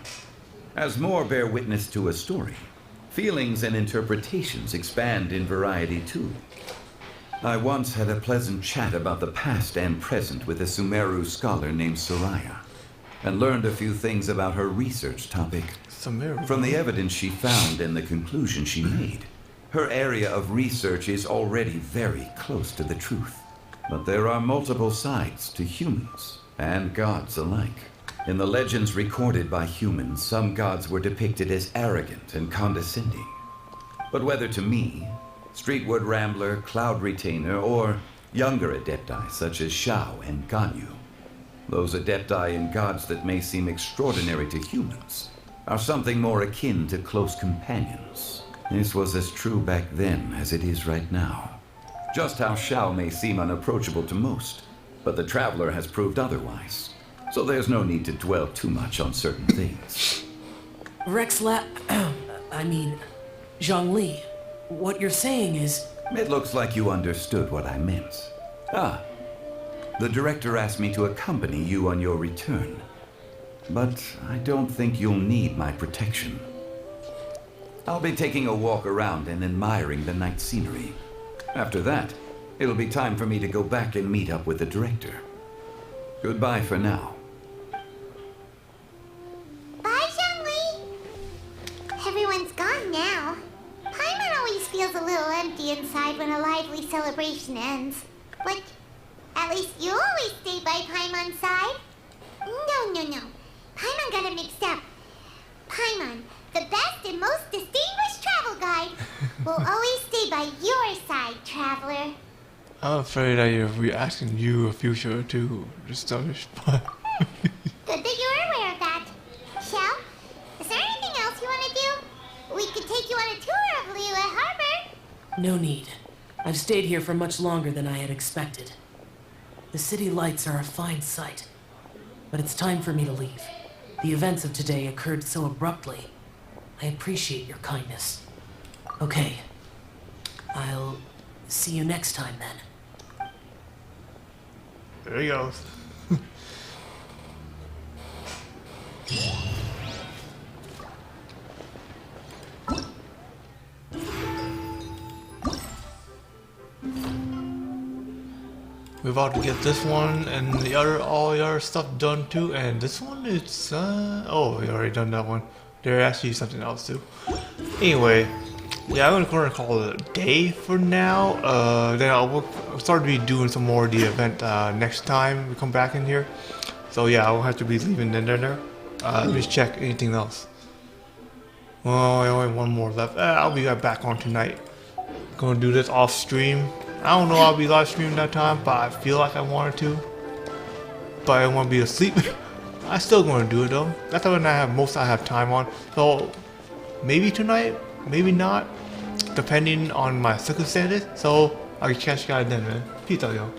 As more bear witness to a story, feelings and interpretations expand in variety too. I once had a pleasant chat about the past and present with a Sumeru scholar named Soraya, and learned a few things about her research topic. Sumeru? From the evidence she found and the conclusion she made, her area of research is already very close to the truth. But there are multiple sides to humans and gods alike. In the legends recorded by humans, some gods were depicted as arrogant and condescending. But whether to me, Streetward Rambler, Cloud Retainer, or younger adepti such as Shao and Ganyu, those adepti and gods that may seem extraordinary to humans are something more akin to close companions. This was as true back then as it is right now. Just how Shao may seem unapproachable to most, but the Traveler has proved otherwise. So there's no need to dwell too much on certain things. Zhongli, what you're saying is... It looks like you understood what I meant. The director asked me to accompany you on your return. But I don't think you'll need my protection. I'll be taking a walk around and admiring the night scenery. After that, it'll be time for me to go back and meet up with the director. Goodbye for now. Bye, Zhongli. Everyone's gone now. Paimon always feels a little empty inside when a lively celebration ends. But at least you always stay by Paimon's side. No. Paimon got it mixed up. Paimon, the best and most distinguished travel guide, will always stay by your side, traveler. I'm afraid we're asking you a future too. Just don't respond. Good that you're aware of that. Shell, is there anything else you want to do? We could take you on a tour of Liyue Harbor. No need. I've stayed here for much longer than I had expected. The city lights are a fine sight. But it's time for me to leave. The events of today occurred so abruptly. I appreciate your kindness. Okay. I'll see you next time then. There he goes. We're about to get this one and all the other stuff done too, and this one it's oh, we already done that one. There actually something else too. Anyway, yeah, I'm gonna call it a day for now. Then I'll start to be doing some more of the event next time we come back in here. So yeah, I'll have to be leaving then there. Let me check anything else. Oh, only one more left. I'll be right back on tonight. Gonna do this off stream. I don't know I'll be live streaming that time, but I feel like I wanted to. But I want to be asleep. I still gonna do it though. That's when I have time on. So maybe tonight, maybe not, depending on my circumstances. So I'll catch you guys then, man. Peace out, yo.